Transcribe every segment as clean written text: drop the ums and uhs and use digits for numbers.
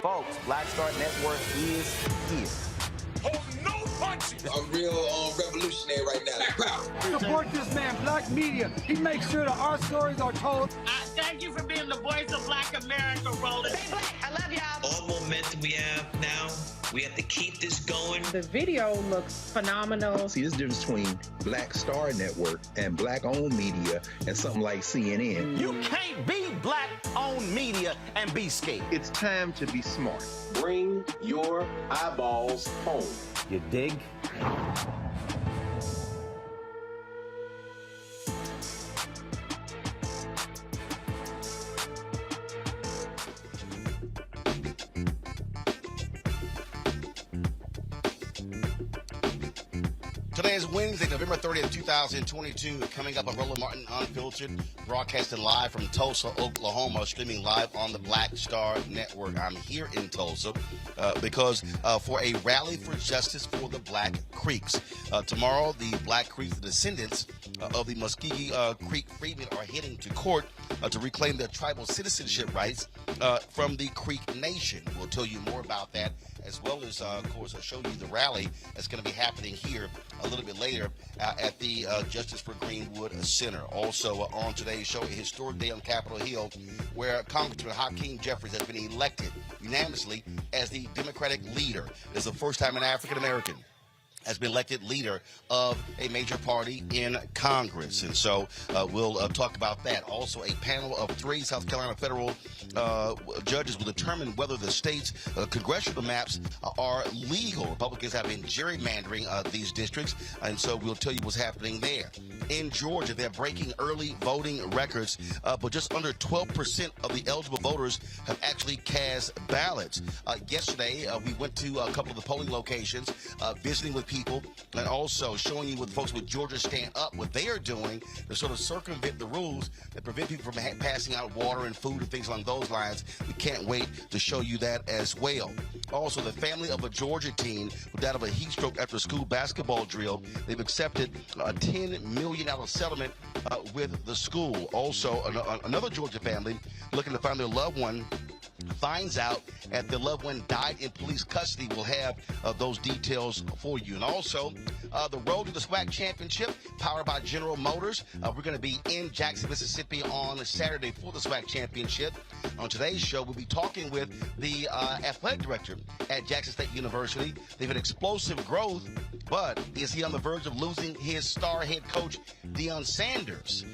Folks, Black Star Network is here. Hold no punches! I'm real revolutionary right now. Support this man, Black Media. He makes sure that our stories are told. Thank you for being the voice of Black America, Roland. Stay black. I love y'all. All momentum we have now, we have to keep this going. The video looks phenomenal. See, this difference between Black Star Network and Black-owned media and something like CNN. You can't be Black-owned media and be scared. It's time to be smart. Bring your eyeballs home. You dig? Today is Wednesday, November 30th, 2022. Coming up on Roland Martin Unfiltered, broadcasting live from Tulsa, Oklahoma, streaming live on the Black Star Network. I'm here in Tulsa because for a rally for justice for the Black Creeks. Tomorrow, the Black Creeks, the descendants of the Muscogee Creek Freedmen, are heading to court to reclaim their tribal citizenship rights from the Creek Nation. We'll tell you more about that, as well as, of course, I'll show you the rally that's going to be happening here a little bit later at the Justice for Greenwood Center. Also on today's show, a historic day on Capitol Hill where Congressman Hakeem Jeffries has been elected unanimously as the Democratic leader. It's the first time an African American has been elected leader of a major party in Congress. And so we'll talk about that. Also, a panel of 3 South Carolina federal judges will determine whether the state's congressional maps are legal. Republicans have been gerrymandering these districts, and so we'll tell you what's happening there. In Georgia, they're breaking early voting records, but just under 12% of the eligible voters have actually cast ballots. Yesterday, we went to a couple of the polling locations, visiting with people, and also showing you what folks with Georgia Stand Up, what they are doing to sort of circumvent the rules that prevent people from passing out water and food and things along those lines. We can't wait to show you that as well. Also, the family of a Georgia teen who died of a heat stroke after a school basketball drill, they've accepted a $10 million settlement with the school. Also, another Georgia family looking to find their loved one finds out that the loved one died in police custody. We'll have those details for you. And also, the road to the SWAC championship, powered by General Motors. We're going to be in Jackson, Mississippi on Saturday for the SWAC championship. On today's show, we'll be talking with the athletic director at Jackson State University. They've had explosive growth, but is he on the verge of losing his star head coach, Deion Sanders?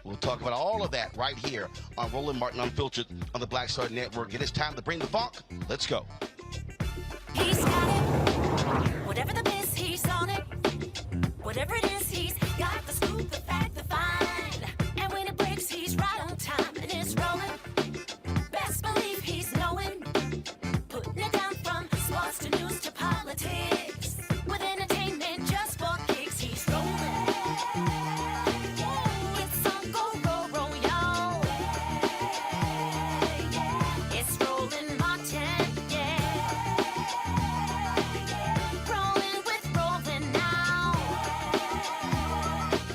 We'll talk about all of that right here on Roland Martin Unfiltered on the Black Star Network. It is time to bring the funk. Let's go. He's got it. Whatever the miss, he's on it. Whatever it is, he's got the scoop, the fact, the find. And when it breaks, he's right on time and it's rolling. Best believe he's knowing. Putting it down from sports to news to politics. With entertainment just for kicks, he's rolling.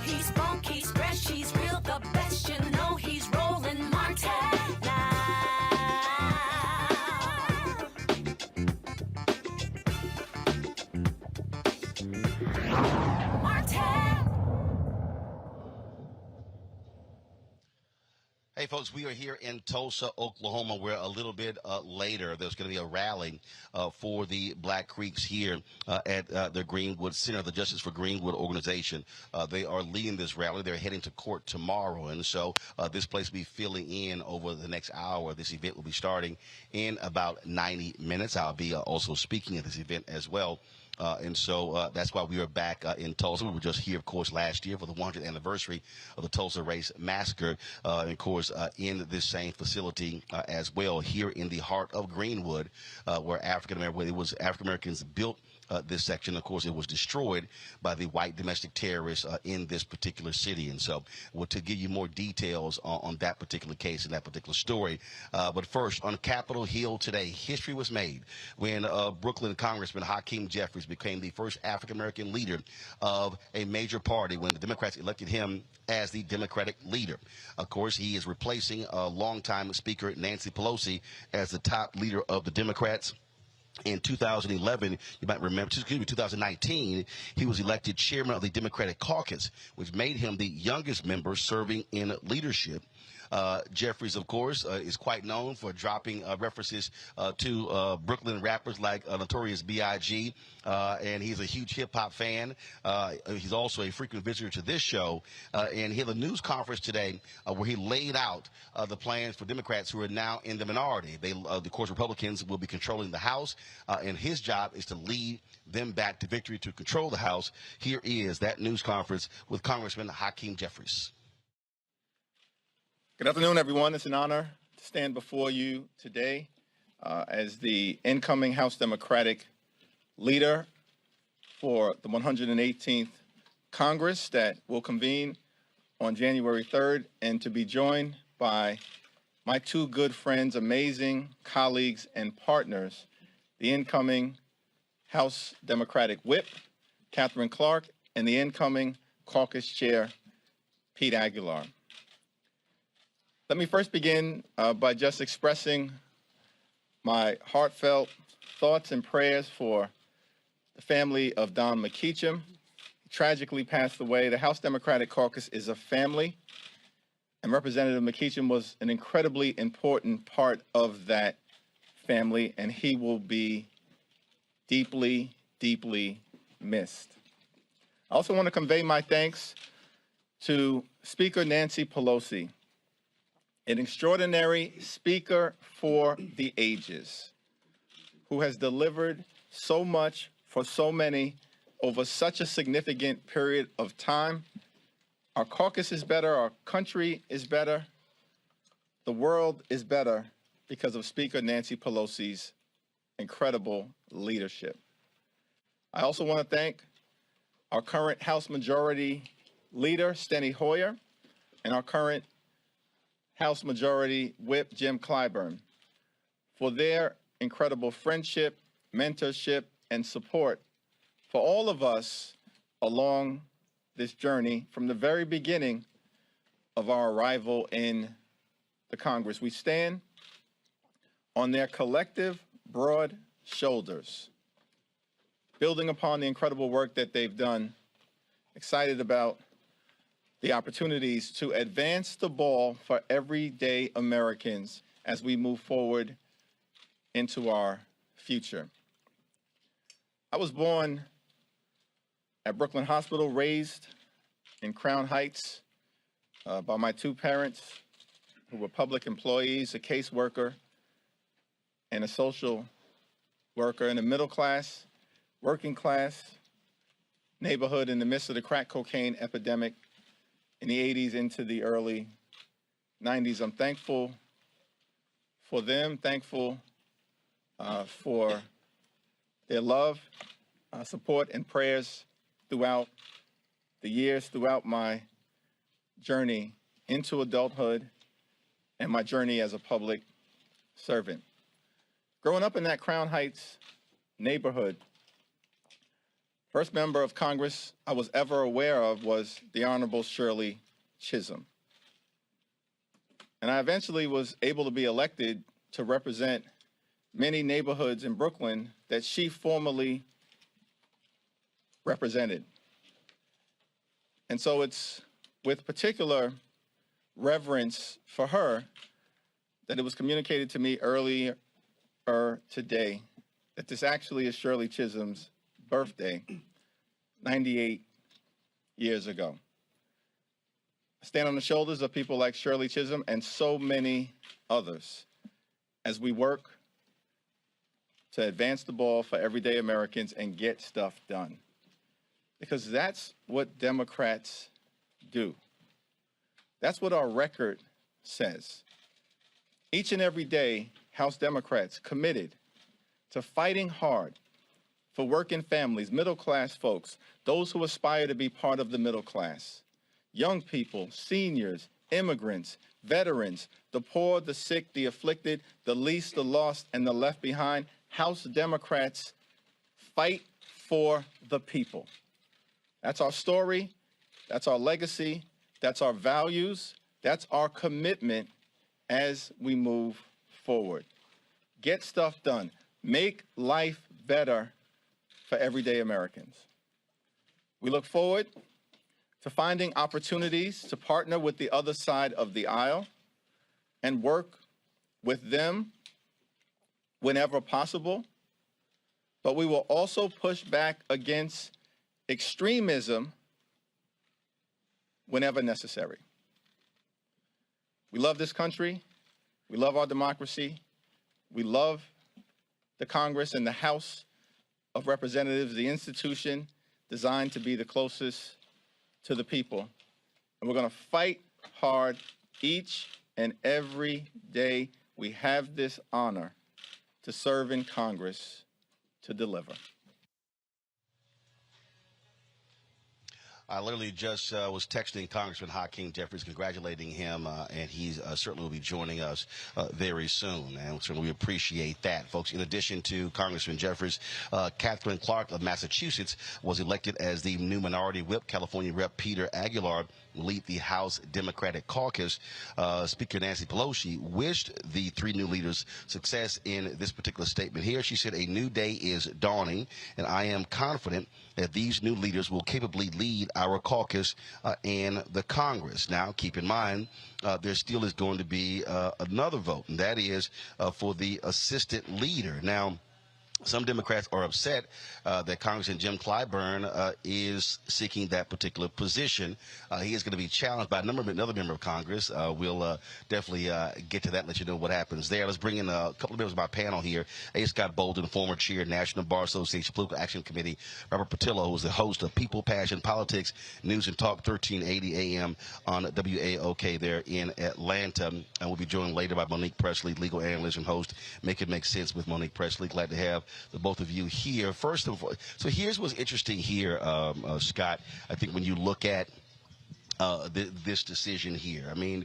He's born. Hey, folks, we are here in Tulsa, Oklahoma, where a little bit later there's going to be a rally for the Black Creeks here at the Greenwood Center, the Justice for Greenwood organization. They are leading this rally. They're heading to court tomorrow, and so this place will be filling in over the next hour. This event will be starting in about 90 minutes. I'll be also speaking at this event as well. And so that's why we are back in Tulsa. We were just here, of course, last year for the 100th anniversary of the Tulsa Race Massacre. And, of course, in this same facility as well, here in the heart of Greenwood, where African-Americans built this section. Of course, it was destroyed by the white domestic terrorists in this particular city. And so to give you more details on that particular case and that particular story. But first, on Capitol Hill today, history was made when Brooklyn Congressman Hakeem Jeffries became the first African-American leader of a major party when the Democrats elected him as the Democratic leader. Of course, he is replacing longtime Speaker Nancy Pelosi as the top leader of the Democrats. In 2011, you might remember, 2019, he was elected chairman of the Democratic Caucus, which made him the youngest member serving in leadership. Jeffries, of course, is quite known for dropping references to Brooklyn rappers like Notorious B.I.G., and he's a huge hip-hop fan. He's also a frequent visitor to this show, and he had a news conference today where he laid out the plans for Democrats who are now in the minority. Of course, Republicans will be controlling the House, and his job is to lead them back to victory to control the House. Here is that news conference with Congressman Hakeem Jeffries. Good afternoon, everyone. It's an honor to stand before you today as the incoming House Democratic leader for the 118th Congress that will convene on January 3rd, and to be joined by my two good friends, amazing colleagues and partners, the incoming House Democratic Whip, Catherine Clark, and the incoming Caucus Chair, Pete Aguilar. Let me first begin by just expressing my heartfelt thoughts and prayers for the family of Don McKeachum. He tragically passed away. The House Democratic Caucus is a family, and Representative McKeachum was an incredibly important part of that family, and he will be deeply, deeply missed. I also want to convey my thanks to Speaker Nancy Pelosi, an extraordinary speaker for the ages, who has delivered so much for so many over such a significant period of time. Our caucus is better, our country is better, the world is better because of Speaker Nancy Pelosi's incredible leadership. I also want to thank our current House Majority Leader, Steny Hoyer, and our current House Majority Whip, Jim Clyburn, for their incredible friendship, mentorship, and support for all of us along this journey from the very beginning of our arrival in the Congress. We stand on their collective broad shoulders, building upon the incredible work that they've done, excited about the opportunities to advance the ball for everyday Americans as we move forward into our future. I was born at Brooklyn Hospital, raised in Crown Heights by my two parents who were public employees, a caseworker and a social worker in a middle class, working class neighborhood in the midst of the crack cocaine epidemic in the 80s into the early 90s. I'm thankful for them, thankful for their love, support, and prayers throughout the years, throughout my journey into adulthood and my journey as a public servant. Growing up in that Crown Heights neighborhood, first member of Congress I was ever aware of was the Honorable Shirley Chisholm. And I eventually was able to be elected to represent many neighborhoods in Brooklyn that she formerly represented. And so it's with particular reverence for her that it was communicated to me earlier today that this actually is Shirley Chisholm's birthday, 98 years ago. I stand on the shoulders of people like Shirley Chisholm and so many others as we work to advance the ball for everyday Americans and get stuff done. Because that's what Democrats do. That's what our record says. Each and every day, House Democrats committed to fighting hard for working families, middle-class folks, those who aspire to be part of the middle class, young people, seniors, immigrants, veterans, the poor, the sick, the afflicted, the least, the lost, and the left behind. House Democrats fight for the people. That's our story. That's our legacy. That's our values. That's our commitment as we move forward. Get stuff done. Make life better for everyday Americans. We look forward to finding opportunities to partner with the other side of the aisle and work with them whenever possible. But we will also push back against extremism whenever necessary. We love this country. We love our democracy. We love the Congress and the House of Representatives, the institution designed to be the closest to the people. And we're going to fight hard each and every day we have this honor to serve in Congress to deliver. I literally just was texting Congressman Hakeem Jeffries, congratulating him, and he certainly will be joining us very soon, and certainly we appreciate that, folks. In addition to Congressman Jeffries, Catherine Clark of Massachusetts was elected as the new minority whip. California Rep. Peter Aguilar will lead the House Democratic Caucus. Speaker Nancy Pelosi wished the three new leaders success in this particular statement here. She said, "A new day is dawning, and I am confident that these new leaders will capably lead our caucus and the Congress." Now, keep in mind, there still is going to be another vote, and that is for the assistant leader. Now, some Democrats are upset that Congressman Jim Clyburn is seeking that particular position. He is going to be challenged by another member of Congress. We'll definitely get to that and let you know what happens there. Let's bring in a couple of members of my panel here. A. Scott Bolden, former chair, National Bar Association Political Action Committee. Robert Patillo, who is the host of People, Passion, Politics, News and Talk, 1380 AM on WAOK there in Atlanta. And we'll be joined later by Monique Presley, legal analyst and host, Make It Make Sense with Monique Presley. Glad to have the both of you here. First of all, so here's what's interesting here, Scott. I think when you look at this decision here, I mean,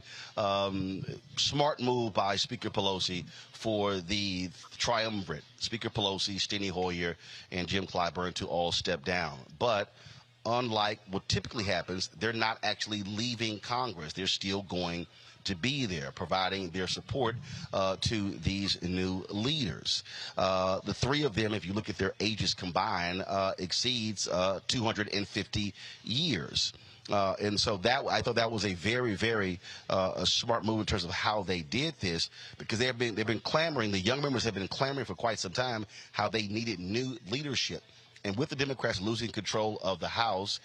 smart move by Speaker Pelosi for the triumvirate, Speaker Pelosi, Steny Hoyer, and Jim Clyburn to all step down. But unlike what typically happens, they're not actually leaving Congress. They're still going to be there, providing their support to these new leaders. The three of them, if you look at their ages combined, exceeds 250 years. And so that, I thought that was a very, very smart move in terms of how they did this, because they've been clamoring, the young members have been clamoring for quite some time how they needed new leadership. And with the Democrats losing control of the House,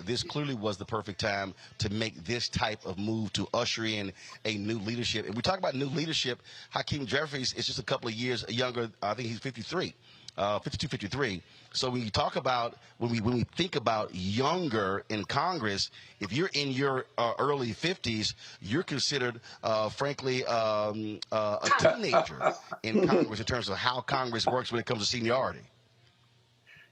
this clearly was the perfect time to make this type of move to usher in a new leadership. And we talk about new leadership. Hakeem Jeffries is just a couple of years younger. I think he's 53, 52, 53. So when you talk about, when we think about younger in Congress, if you're in your early 50s, you're considered, frankly, a teenager in Congress in terms of how Congress works when it comes to seniority.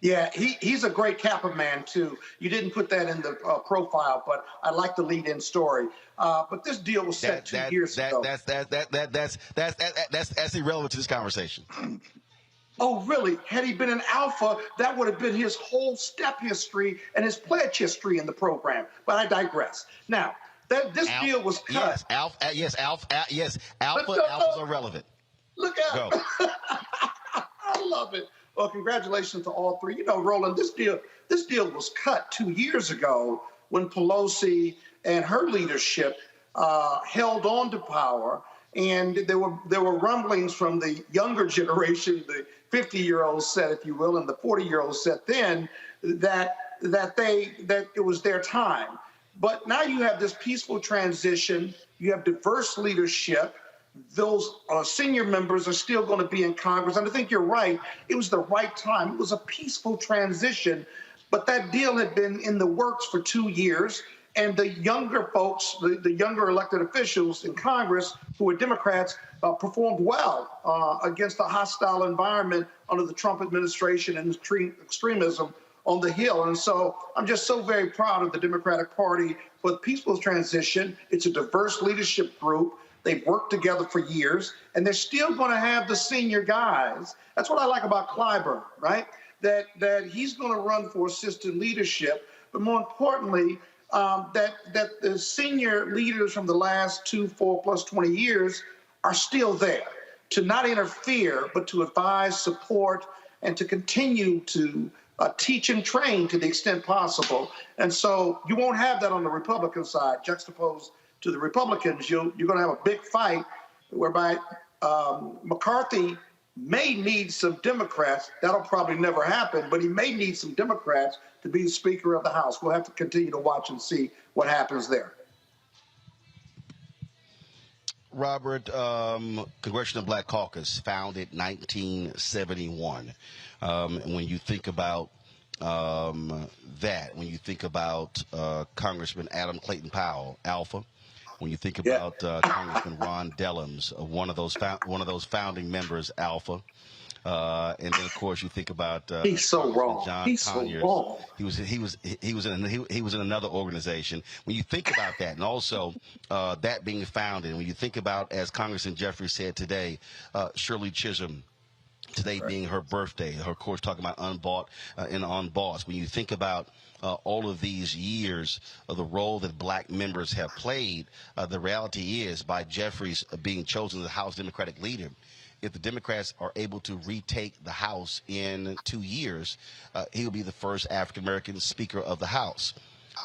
Yeah, he's a great Kappa man, too. You didn't put that in the profile, but I like the lead-in story. But this deal was set 2 years ago. That's irrelevant to this conversation. Oh, really? Had he been an alpha, that would have been his whole step history and his pledge history in the program. But I digress. Now, this deal was cut. Alphas are relevant. Look out. I love it. Well, congratulations to all three. You know, Roland, this deal was cut 2 years ago when Pelosi and her leadership held on to power. And there were rumblings from the younger generation, the 50-year-old set, if you will, and the 40-year-old set then, that it was their time. But now you have this peaceful transition. You have diverse leadership. Those senior members are still going to be in Congress. And I think you're right. It was the right time. It was a peaceful transition. But that deal had been in the works for 2 years. And the younger folks, the younger elected officials in Congress who were Democrats, performed well against the hostile environment under the Trump administration and extremism on the Hill. And so I'm just so very proud of the Democratic Party for the peaceful transition. It's a diverse leadership group. They've worked together for years, and they're still going to have the senior guys. That's what I like about Clyburn, right? That he's going to run for assistant leadership, but more importantly, that the senior leaders from the last 2, 4 plus 20 years are still there to not interfere, but to advise, support, and to continue to teach and train to the extent possible. And so you won't have that on the Republican side, juxtaposed to the Republicans. You're going to have a big fight whereby McCarthy may need some Democrats. That'll probably never happen, but he may need some Democrats to be the Speaker of the House. We'll have to continue to watch and see what happens there. Robert, Congressional Black Caucus, founded 1971. When you think about that, when you think about Congressman Adam Clayton Powell, Alpha, when you think about Congressman Ron Dellums, one of those founding members, Alpha, and then of course you think about he's so wrong. John He's Conyers. so wrong. He was in another organization. When you think about that, and also that being founded, when you think about, as Congressman Jeffries said today, Shirley Chisholm, today being her birthday, her course talking about unbought and unbossed. When you think about all of these years of the role that black members have played, the reality is, by Jeffries being chosen as the House Democratic leader, if the Democrats are able to retake the House in 2 years, he'll be the first African-American Speaker of the House.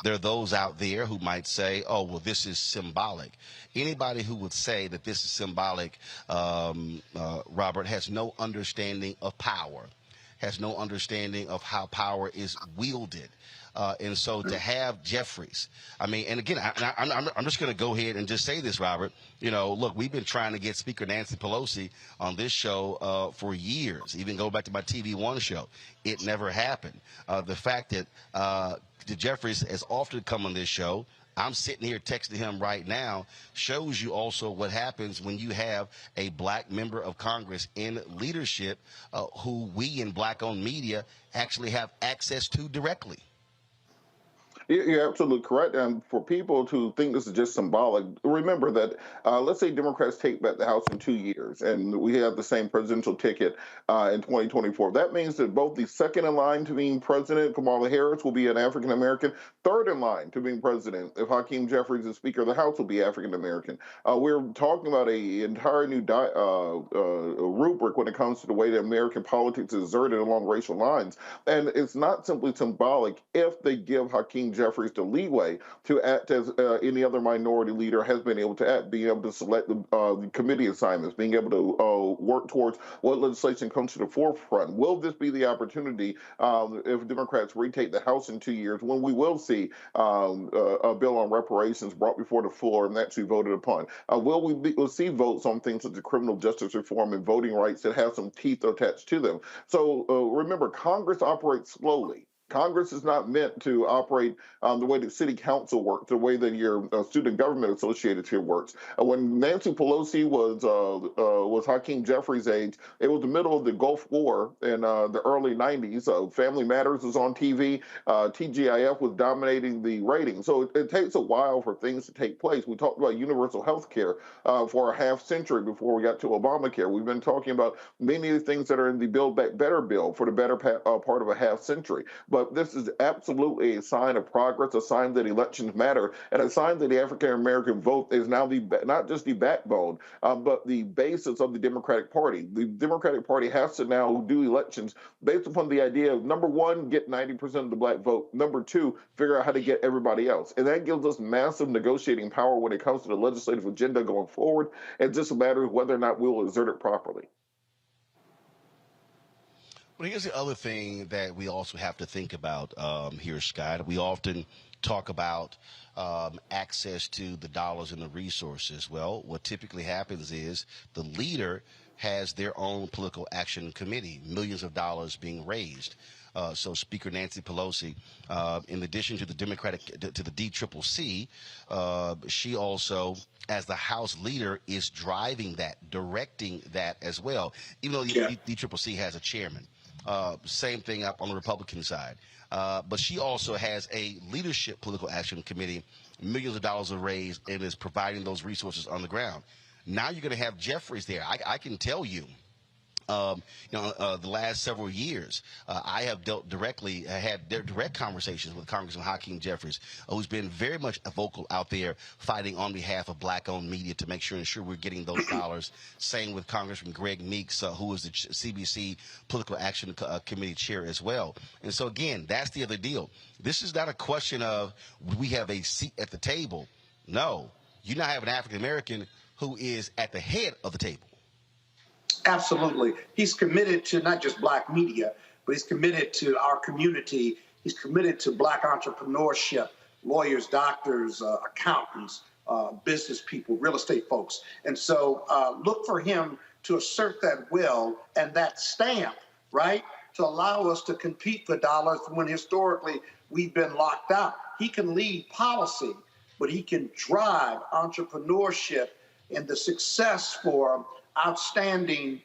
There are those out there who might say, oh, well, this is symbolic. Anybody who would say that this is symbolic, Robert, has no understanding of power, has no understanding of how power is wielded. And so to have Jeffries, I mean, and again, I'm just going to go ahead and just say this, Robert. You know, look, we've been trying to get Speaker Nancy Pelosi on this show for years, even go back to my TV One show. It never happened. The fact that Jeffries has often come on this show, I'm sitting here texting him right now, shows you also what happens when you have a black member of Congress in leadership who we in black-owned media actually have access to directly. You're absolutely correct. And for people to think this is just symbolic, remember that let's say Democrats take back the House in 2 years and we have the same presidential ticket in 2024. That means that both the second in line to being president, Kamala Harris, will be an African American. Third in line to being president, if Hakeem Jeffries is Speaker of the House, will be African American. We're talking about an entire new rubric when it comes to the way that American politics is exerted along racial lines. And it's not simply symbolic if they give Hakeem Jeffries the leeway to act as any other minority leader has been able to act, being able to select the committee assignments, being able to work towards what legislation comes to the forefront. Will this be the opportunity if Democrats retake the House in 2 years when we will see a bill on reparations brought before the floor and actually voted upon? We'll see votes on things such as criminal justice reform and voting rights that have some teeth attached to them. So remember, Congress operates slowly. Congress is not meant to operate the way that city council works, the way that your student government associated works. When Nancy Pelosi was Hakeem Jeffries' age, it was the middle of the Gulf War in the early 90s. Family Matters was on TV. TGIF was dominating the ratings. So it takes a while for things to take place. We talked about universal health care for a half century before we got to Obamacare. We've been talking about many of the things that are in the Build Back Better bill for the better part of a half century. but this is absolutely a sign of progress, a sign that elections matter, and a sign that the African American vote is now not just the backbone, but the basis of the Democratic Party. The Democratic Party has to now do elections based upon the idea of, number one, get 90% of the black vote, number two, figure out how to get everybody else. And that gives us massive negotiating power when it comes to the legislative agenda going forward. It's just a matter of whether or not we'll exert it properly. Well, here's the other thing that we also have to think about here, Scott. We often talk about access to the dollars and the resources. Well, what typically happens is the leader has their own political action committee, millions of dollars being raised. So Speaker Nancy Pelosi, in addition to the to the DCCC, she also, as the House leader, is driving that, directing that as well, even though the DCCC has a chairman. Same thing up on the Republican side. But she also has a leadership political action committee, millions of dollars are raised, and is providing those resources on the ground. Now you're going to have Jeffries there. I can tell you, the last several years, I have had direct conversations with Congressman Hakeem Jeffries, who's been very much vocal out there fighting on behalf of black-owned media to make sure we're getting those dollars. Same with Congressman Greg Meeks, who is the CBC Political Action Committee chair as well. And so, again, that's the other deal. This is not a question of we have a seat at the table. No, you now have an African-American who is at the head of the table. Absolutely. He's committed to not just black media, but he's committed to our community. He's committed to black entrepreneurship, lawyers, doctors, accountants, business people, real estate folks. And so look for him to assert that will and that stamp, right, to allow us to compete for dollars when historically we've been locked out. He can lead policy, but he can drive entrepreneurship and the success for outstanding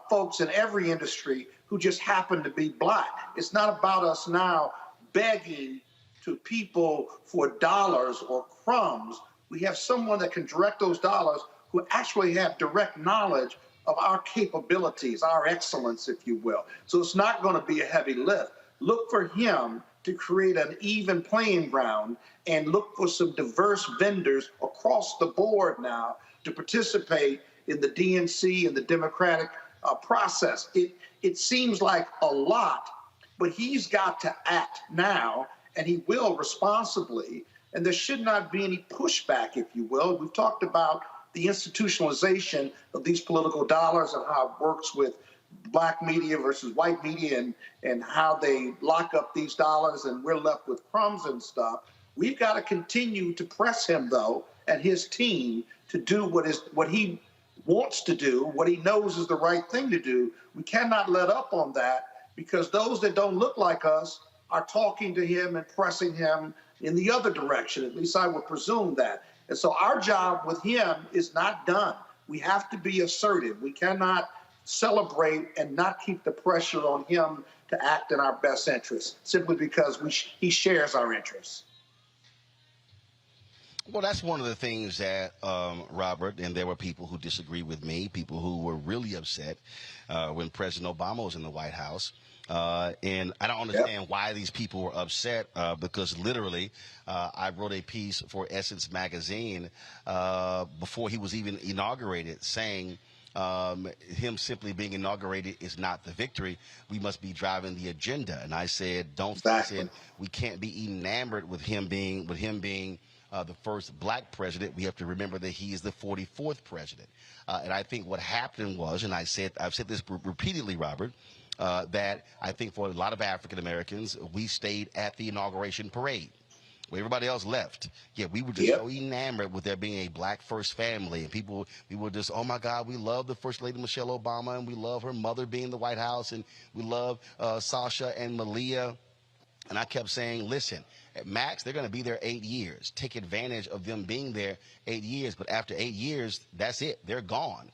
folks in every industry who just happen to be black. It's not about us now begging to people for dollars or crumbs. We have someone that can direct those dollars who actually have direct knowledge of our capabilities, our excellence, if you will. So it's not going to be a heavy lift. Look for him to create an even playing ground and look for some diverse vendors across the board now to participate in the DNC and the Democratic process. It seems like a lot, but he's got to act now, and he will responsibly, and there should not be any pushback, if you will. We've talked about the institutionalization of these political dollars and how it works with black media versus white media and how they lock up these dollars and we're left with crumbs and stuff. We've got to continue to press him, though, and his team to do what he wants to do, what he knows is the right thing to do. We cannot let up on that because those that don't look like us are talking to him and pressing him in the other direction. At least I would presume that. And so our job with him is not done. We have to be assertive. We cannot celebrate and not keep the pressure on him to act in our best interest simply because he shares our interests. Well, that's one of the things that, Robert, and there were people who disagree with me, people who were really upset when President Obama was in the White House. And I don't understand why these people were upset because literally I wrote a piece for Essence magazine before he was even inaugurated saying him simply being inaugurated is not the victory. We must be driving the agenda. And I said, I said we can't be enamored with him being the first black president. We have to remember that he is the 44th president. And I think what happened was, and I've said this repeatedly, Robert, that I think for a lot of African Americans, we stayed at the inauguration parade where everybody else left. Yeah, we were just so enamored with there being a black first family, and we were just, oh my God, we love the First Lady Michelle Obama, and we love her mother being in the White House, and we love Sasha and Malia. And I kept saying, listen, at max, they're going to be there 8 years. Take advantage of them being there 8 years. But after 8 years, that's it. They're gone.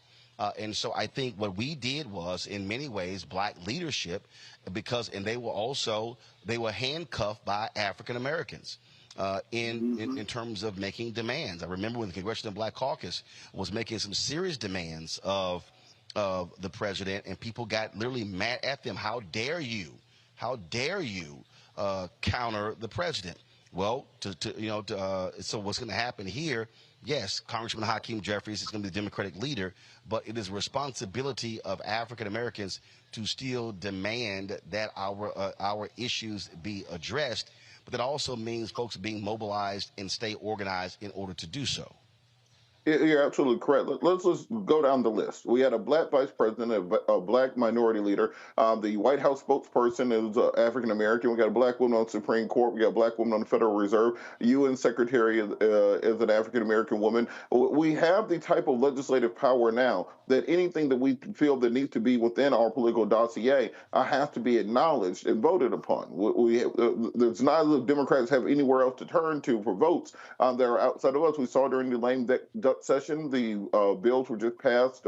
And so I think what we did was, in many ways, black leadership, and they were handcuffed by African Americans in terms of making demands. I remember when the Congressional Black Caucus was making some serious demands of the president, and people got literally mad at them. How dare you How dare you counter the president? Well, so what's going to happen here? Yes, Congressman Hakeem Jeffries is going to be the Democratic leader, but it is a responsibility of African Americans to still demand that our issues be addressed. But that also means folks being mobilized and stay organized in order to do so. You're absolutely correct. Let's go down the list. We had a black vice president, a black minority leader. The White House spokesperson is African American. We got a black woman on the Supreme Court. We got a black woman on the Federal Reserve. UN Secretary is an African American woman. We have the type of legislative power now that anything that we feel that needs to be within our political dossier has to be acknowledged and voted upon. There's not as if Democrats have anywhere else to turn to for votes that are outside of us. We saw during the lame duck session, the bills were just passed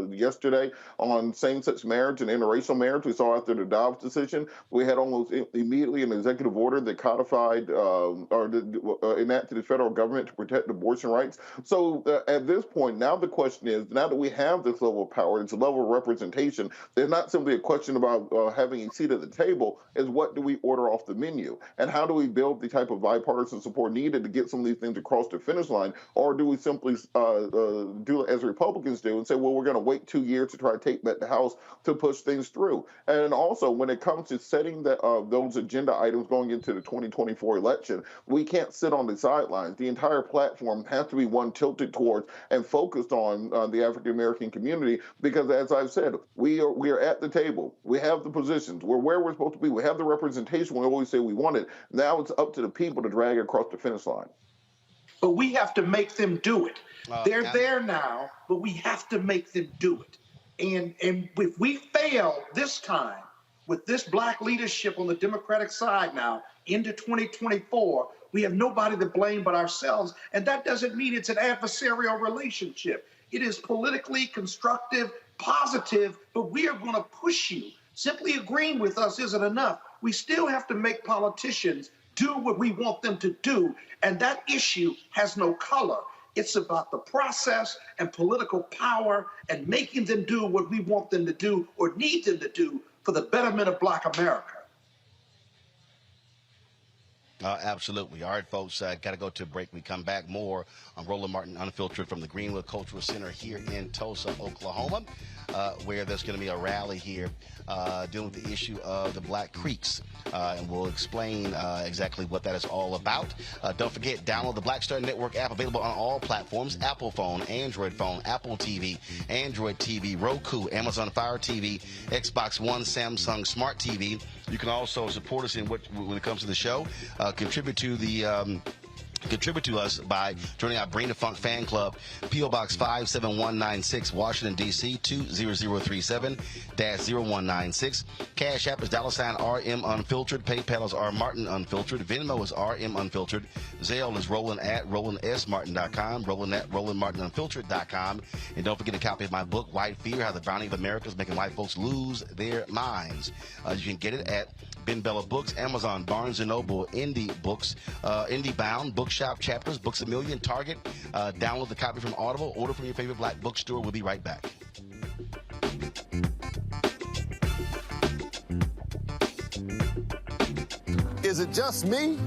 yesterday on same-sex marriage and interracial marriage. We saw after the Dobbs decision, we had almost immediately an executive order that codified enacted the federal government to protect abortion rights. So at this point, now the question is, now that we have this level of power, this level of representation, there's not simply a question about having a seat at the table, is what do we order off the menu? And how do we build the type of bipartisan support needed to get some of these things across the finish line? Or do we simply do as Republicans do and say, well, we're going to wait 2 years to try to take back the House to push things through? And also, when it comes to setting those agenda items going into the 2024 election, we can't sit on the sidelines. The entire platform has to be one tilted towards and focused on the African American community, because, as I've said, we are at the table. We have the positions. We're where we're supposed to be. We have the representation we always say we want it. Now it's up to the people to drag it across the finish line. But we have to make them do it. They're there now, but we have to make them do it. And if we fail this time with this black leadership on the Democratic side now into 2024, we have nobody to blame but ourselves. And that doesn't mean it's an adversarial relationship. It is politically constructive, positive, but we are going to push you. Simply agreeing with us isn't enough. We still have to make politicians do what we want them to do. And that issue has no color. It's about the process and political power and making them do what we want them to do or need them to do for the betterment of Black America. Absolutely. All right, folks, got to go to a break. We come back more on Roland Martin Unfiltered from the Greenwood Cultural Center here in Tulsa, Oklahoma, where there's going to be a rally here dealing with the issue of the Black Creeks. And we'll explain exactly what that is all about. Don't forget, download the Black Star Network app, available on all platforms: Apple phone, Android phone, Apple TV, Android TV, Roku, Amazon Fire TV, Xbox One, Samsung Smart TV. You can also support us when it comes to the show. Contribute to us by joining our Bring the Funk fan club, P.O. Box 57196, Washington, D.C. 20037-0196. Cash App is $RM Unfiltered. PayPal is R Martin Unfiltered. Venmo is RM Unfiltered. Zelle is Roland at RolandSMartin.com. Roland at RolandMartinUnfiltered.com. And don't forget a copy of my book, White Fear: How the Browning of America is Making White Folks Lose Their Minds. You can get it at Ben Bella Books, Amazon, Barnes & Noble, Indie Books, Indie Bound, Bookshop, Chapters, Books A Million, Target. Download the copy from Audible. Order from your favorite black bookstore. We'll be right back. Is it just me?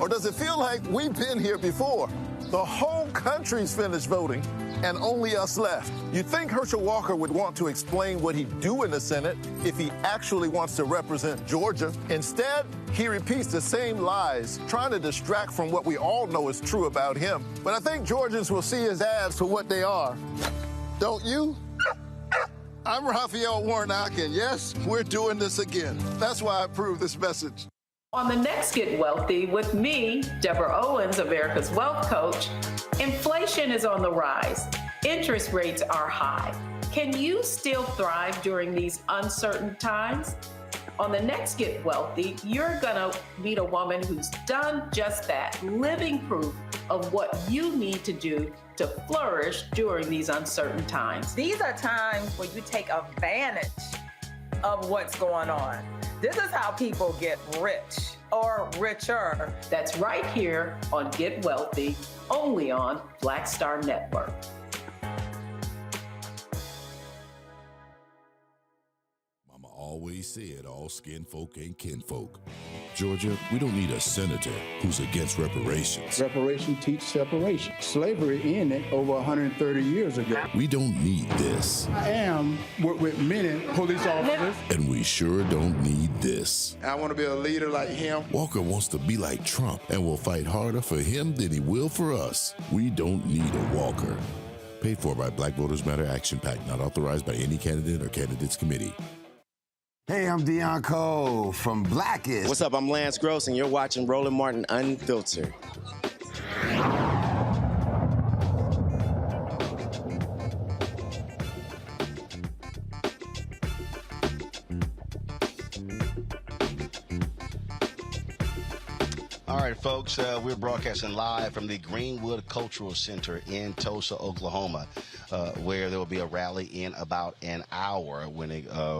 Or does it feel like we've been here before? The whole country's finished voting, and only us left. You'd think Herschel Walker would want to explain what he'd do in the Senate if he actually wants to represent Georgia. Instead, he repeats the same lies, trying to distract from what we all know is true about him. But I think Georgians will see his ads for what they are. Don't you? I'm Raphael Warnock, and yes, we're doing this again. That's why I approve this message. On the next Get Wealthy with me, Deborah Owens, America's Wealth Coach, inflation is on the rise. Interest rates are high. Can you still thrive during these uncertain times? On the next Get Wealthy, you're gonna meet a woman who's done just that, living proof of what you need to do to flourish during these uncertain times. These are times where you take advantage of what's going on. This is how people get rich or richer. That's right here on Get Wealthy, only on Black Star Network. Mama always always said all skin folk ain't kinfolk. Georgia, we don't need a senator who's against reparations. Reparations teach separation. Slavery ended over 130 years ago. We don't need this. I am with many police officers. And we sure don't need this. I want to be a leader like him. Walker wants to be like Trump and will fight harder for him than he will for us. We don't need a Walker. Paid for by Black Voters Matter Action PAC, not authorized by any candidate or candidates committee. Hey, I'm Deion Cole from Blackest. What's up? I'm Lance Gross, and you're watching Roland Martin Unfiltered. All right, folks, we're broadcasting live from the Greenwood Cultural Center in Tulsa, Oklahoma, where there will be a rally in about an hour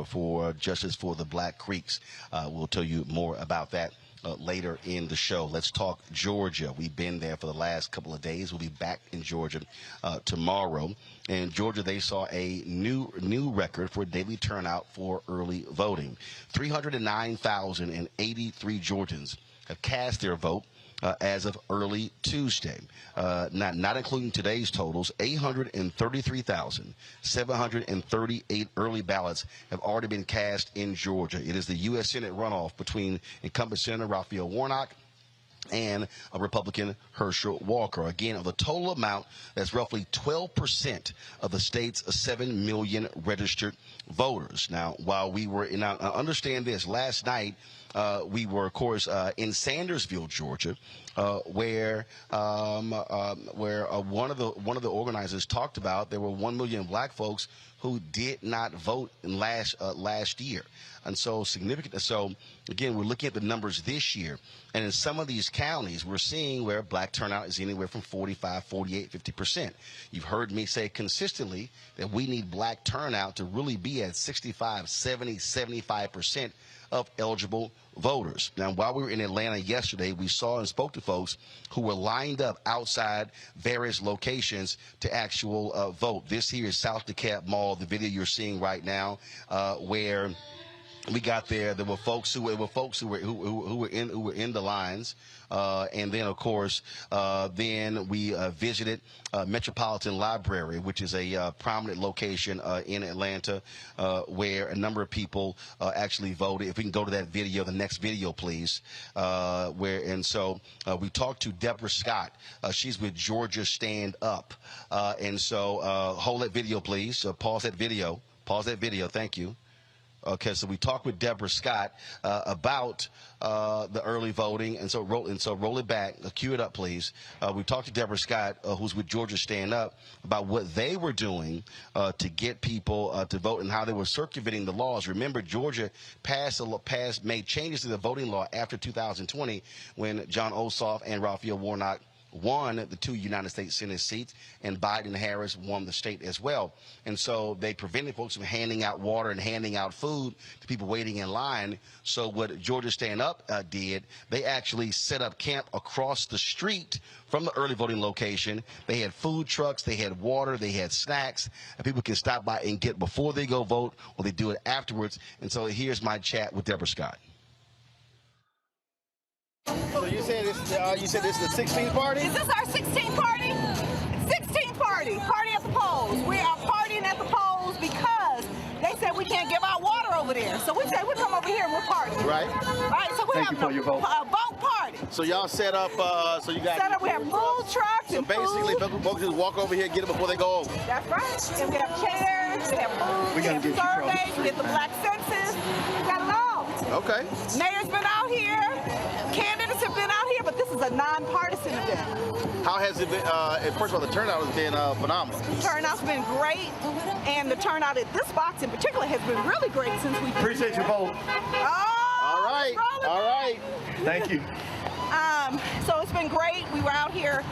for Justice for the Black Creeks. We'll tell you more about that later in the show. Let's talk Georgia. We've been there for the last couple of days. We'll be back in Georgia tomorrow. In Georgia, they saw a new record for daily turnout for early voting. 309,083 Georgians have cast their vote as of early Tuesday. Not including today's totals, 833,738 early ballots have already been cast in Georgia. It is the U.S. Senate runoff between incumbent Senator Raphael Warnock and a Republican Herschel Walker. Again, of the total amount, that's roughly 12% of the state's 7 million registered voters. Now, while we were understand this, last night we were, of course, in Sandersville, Georgia, where one of the organizers talked about there were 1 million black folks who did not vote in last year. And so significant. So again, we're looking at the numbers this year, and in some of these counties, we're seeing where black turnout is anywhere from 45, 48, 50%. You've heard me say consistently that we need black turnout to really be at 65, 70, 75% of eligible voters. Now, while we were in Atlanta yesterday, we saw and spoke to folks who were lined up outside various locations to actual vote. This here is South DeKalb Mall, the video you're seeing right now, where we got there. There were folks who were in the lines, and then of course, then we visited Metropolitan Library, which is a prominent location in Atlanta, where a number of people actually voted. If we can go to that video, the next video, please. We talked to Deborah Scott. She's with Georgia Stand Up, hold that video, please. Pause that video. Pause that video. Thank you. Okay, so we talked with Deborah Scott about the early voting, and so roll it back, cue it up, please. We talked to Deborah Scott, who's with Georgia Stand Up, about what they were doing to get people to vote and how they were circumventing the laws. Remember, Georgia made changes to the voting law after 2020 when John Ossoff and Raphael Warnock won the 2 United States Senate seats, and Biden and Harris won the state as well. And so they prevented folks from handing out water and handing out food to people waiting in line. So what Georgia Stand Up did, they actually set up camp across the street from the early voting location. They had food trucks, they had water, they had snacks, and people can stop by and get before they go vote, or they do it afterwards. And so here's my chat with Deborah Scott. So you said this is the 16th party? Is this our 16th party? 16th party at the polls. We are partying at the polls because they said we can't give out water over there. So we said we come over here and we're partying. Right. Right. So we have a vote party. So y'all set up. So you got. Set up. We have food trucks. So basically, folks just walk over here, get it before they go over. That's right. And we have chairs. We have food. We have surveys. We get the black census. We got it all. Okay. Mayor's been out here. Candidates have been out here, but this is a nonpartisan event. How has it been? First of all, the turnout has been phenomenal. The turnout's been great, and the turnout at this box in particular has been really great since we appreciate your vote. All right. Thank you. So it's been great. We were out here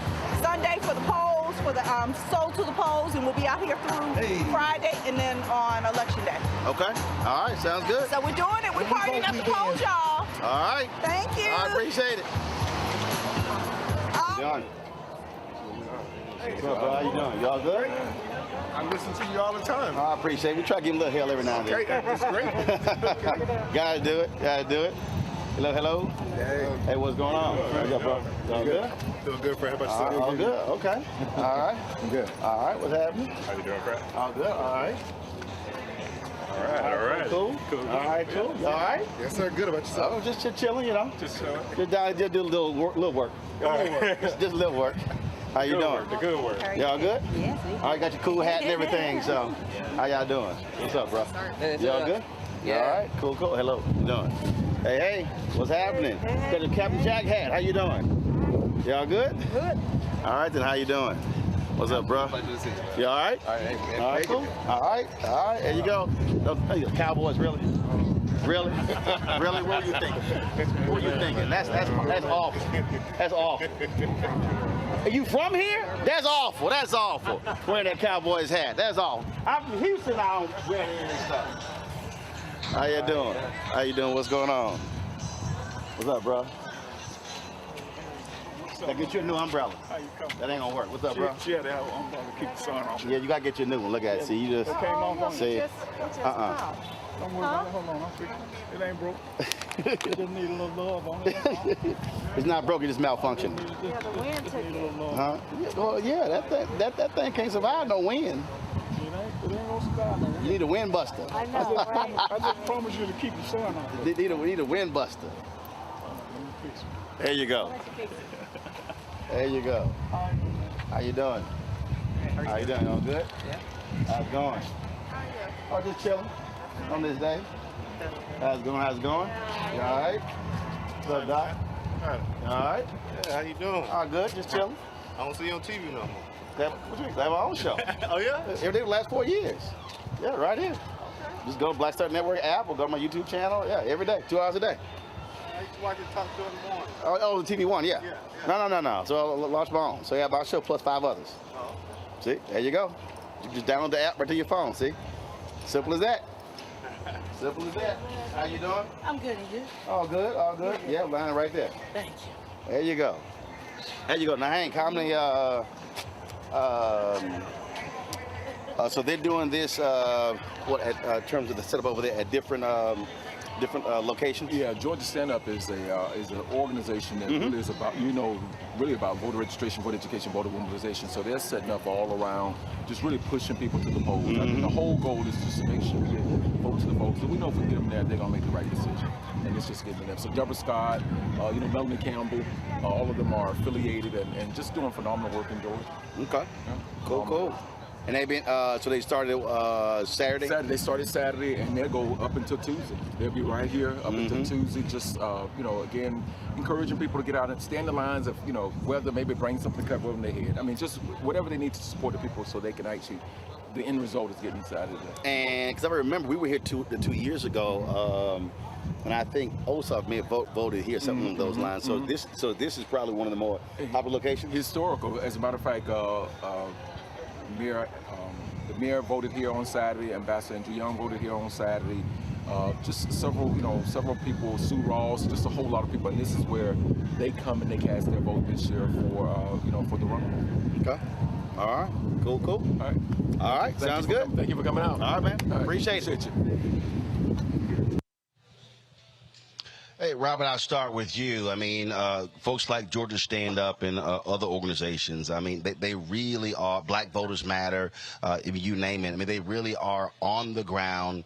Sunday for the polls, for the Sold to the Polls, and we'll be out here through Friday and then on Election Day. Okay. All right. Sounds good. So we're doing it. We're partying at the polls, y'all. All right. Thank you. I appreciate it. John. What's up, bro? How you doing? Y'all good? I listen to you all the time. I appreciate it. We try to give him a little hell every now and then. Okay, that's great. Gotta do it. Gotta do it. Hello, hello. Hey. Hey, what's going on? What's up, bro? All good? Doing good, Fred. How about yourself? All good. Okay. All right. I'm good. All right. What's happening? How you doing, Fred? All good. All right. All right. Cool. All right, cool. You all right? Yes, sir. Good. About yourself? Oh, just chilling, you know. Just chilling. Just down, just do a little work. Just a little work. How you doing? The good work. Y'all good? Yes. All right, got your cool hat and everything. So, how y'all doing? What's up, bro? Y'all good? Yeah. All right. Cool. Hello. How you doing? Hey, what's happening? Got your Captain Jack hat. How you doing? Y'all good? Good. All right, then. How you doing? What's up, bro? You all right? All right, cool. All right. There you go. Those Cowboys, really? Really? Really? What were you thinking? What were you thinking? That's awful. That's awful. Are you from here? That's awful. That's awful. Wearing that Cowboys hat. That's awful. I'm from Houston. I don't wear any of this stuff. How you doing? How you doing? What's going on? What's up, bro? I get you a new umbrella. How you coming? That ain't gonna work. What's up, bro? She had to have an umbrella to keep the sun off. Yeah, you gotta get your new one. Look at it. See, you just see. Don't worry about it. Hold on. I'm fixing it. It ain't broke. It just need a little love on it. It's not broke. It just malfunctioned. Yeah, the wind took it. Huh? Yeah, well, yeah, that thing can't survive no wind. It ain't gonna survive no wind. You need a wind buster. I know, right? I just promise you to keep the sun off. You need a wind buster. Let me fix it. There you go. There you go. How you doing? How you doing? All good? Yeah. How's it going? Oh, just chilling on this day. How's it going? How's it going? You all right? What's up, Doc? You all right? Yeah, how you doing? All good, just chilling. I don't see you on TV no more. We have our own show. Oh, yeah? Every day the last 4 years. Yeah, right here. Just go to Black Star Network app or go to my YouTube channel. Yeah, every day, 2 hours a day. I used to watch it Talk to in the morning. Oh, the TV one, yeah. No. So I launched my own. So yeah, our show plus 5 others. Oh. See, there you go. You just download the app right to your phone. See, simple as that. Simple as that. How you doing? I'm good, and you? All good, all good. Yeah, line right there. Thank you. There you go. There you go. Now, Hank, how many? So they're doing this. In terms of the setup over there at different locations? Yeah, Georgia Stand Up is an organization that really is about, really about voter registration, voter education, voter mobilization. So they're setting up all around, just really pushing people to the polls. I mean, the whole goal is just to make sure we get votes to the polls. So we know if we get them there, they're gonna make the right decision. And it's just getting them. So Deborah Scott, Melanie Campbell, all of them are affiliated and just doing phenomenal work in Georgia. Okay. Yeah. Cool. And they've been, so they started Saturday? They started Saturday, and they'll go up until Tuesday. They'll be right here up until Tuesday, just, again, encouraging people to get out and stand in lines of, whether maybe bring something to cover over their head. I mean, just whatever they need to support the people so they can actually, the end result is getting decided. And, because I remember we were here two years ago, and I think OSOF may have voted here, something along those lines. So this is probably one of the more popular locations? Historical. As a matter of fact, the mayor voted here on Saturday. Ambassador Andrew Young voted here on Saturday. Just several people, Sue Ross, just a whole lot of people. And this is where they come and they cast their vote this year for the runoff. Okay. All right. Cool. All right. Sounds good. Thank you for coming out. All right, man. Appreciate it. Hey, Robert, I'll start with you. I mean, folks like Georgia Stand Up and other organizations, I mean, they really are, Black Voters Matter, if you name it. I mean, they really are on the ground,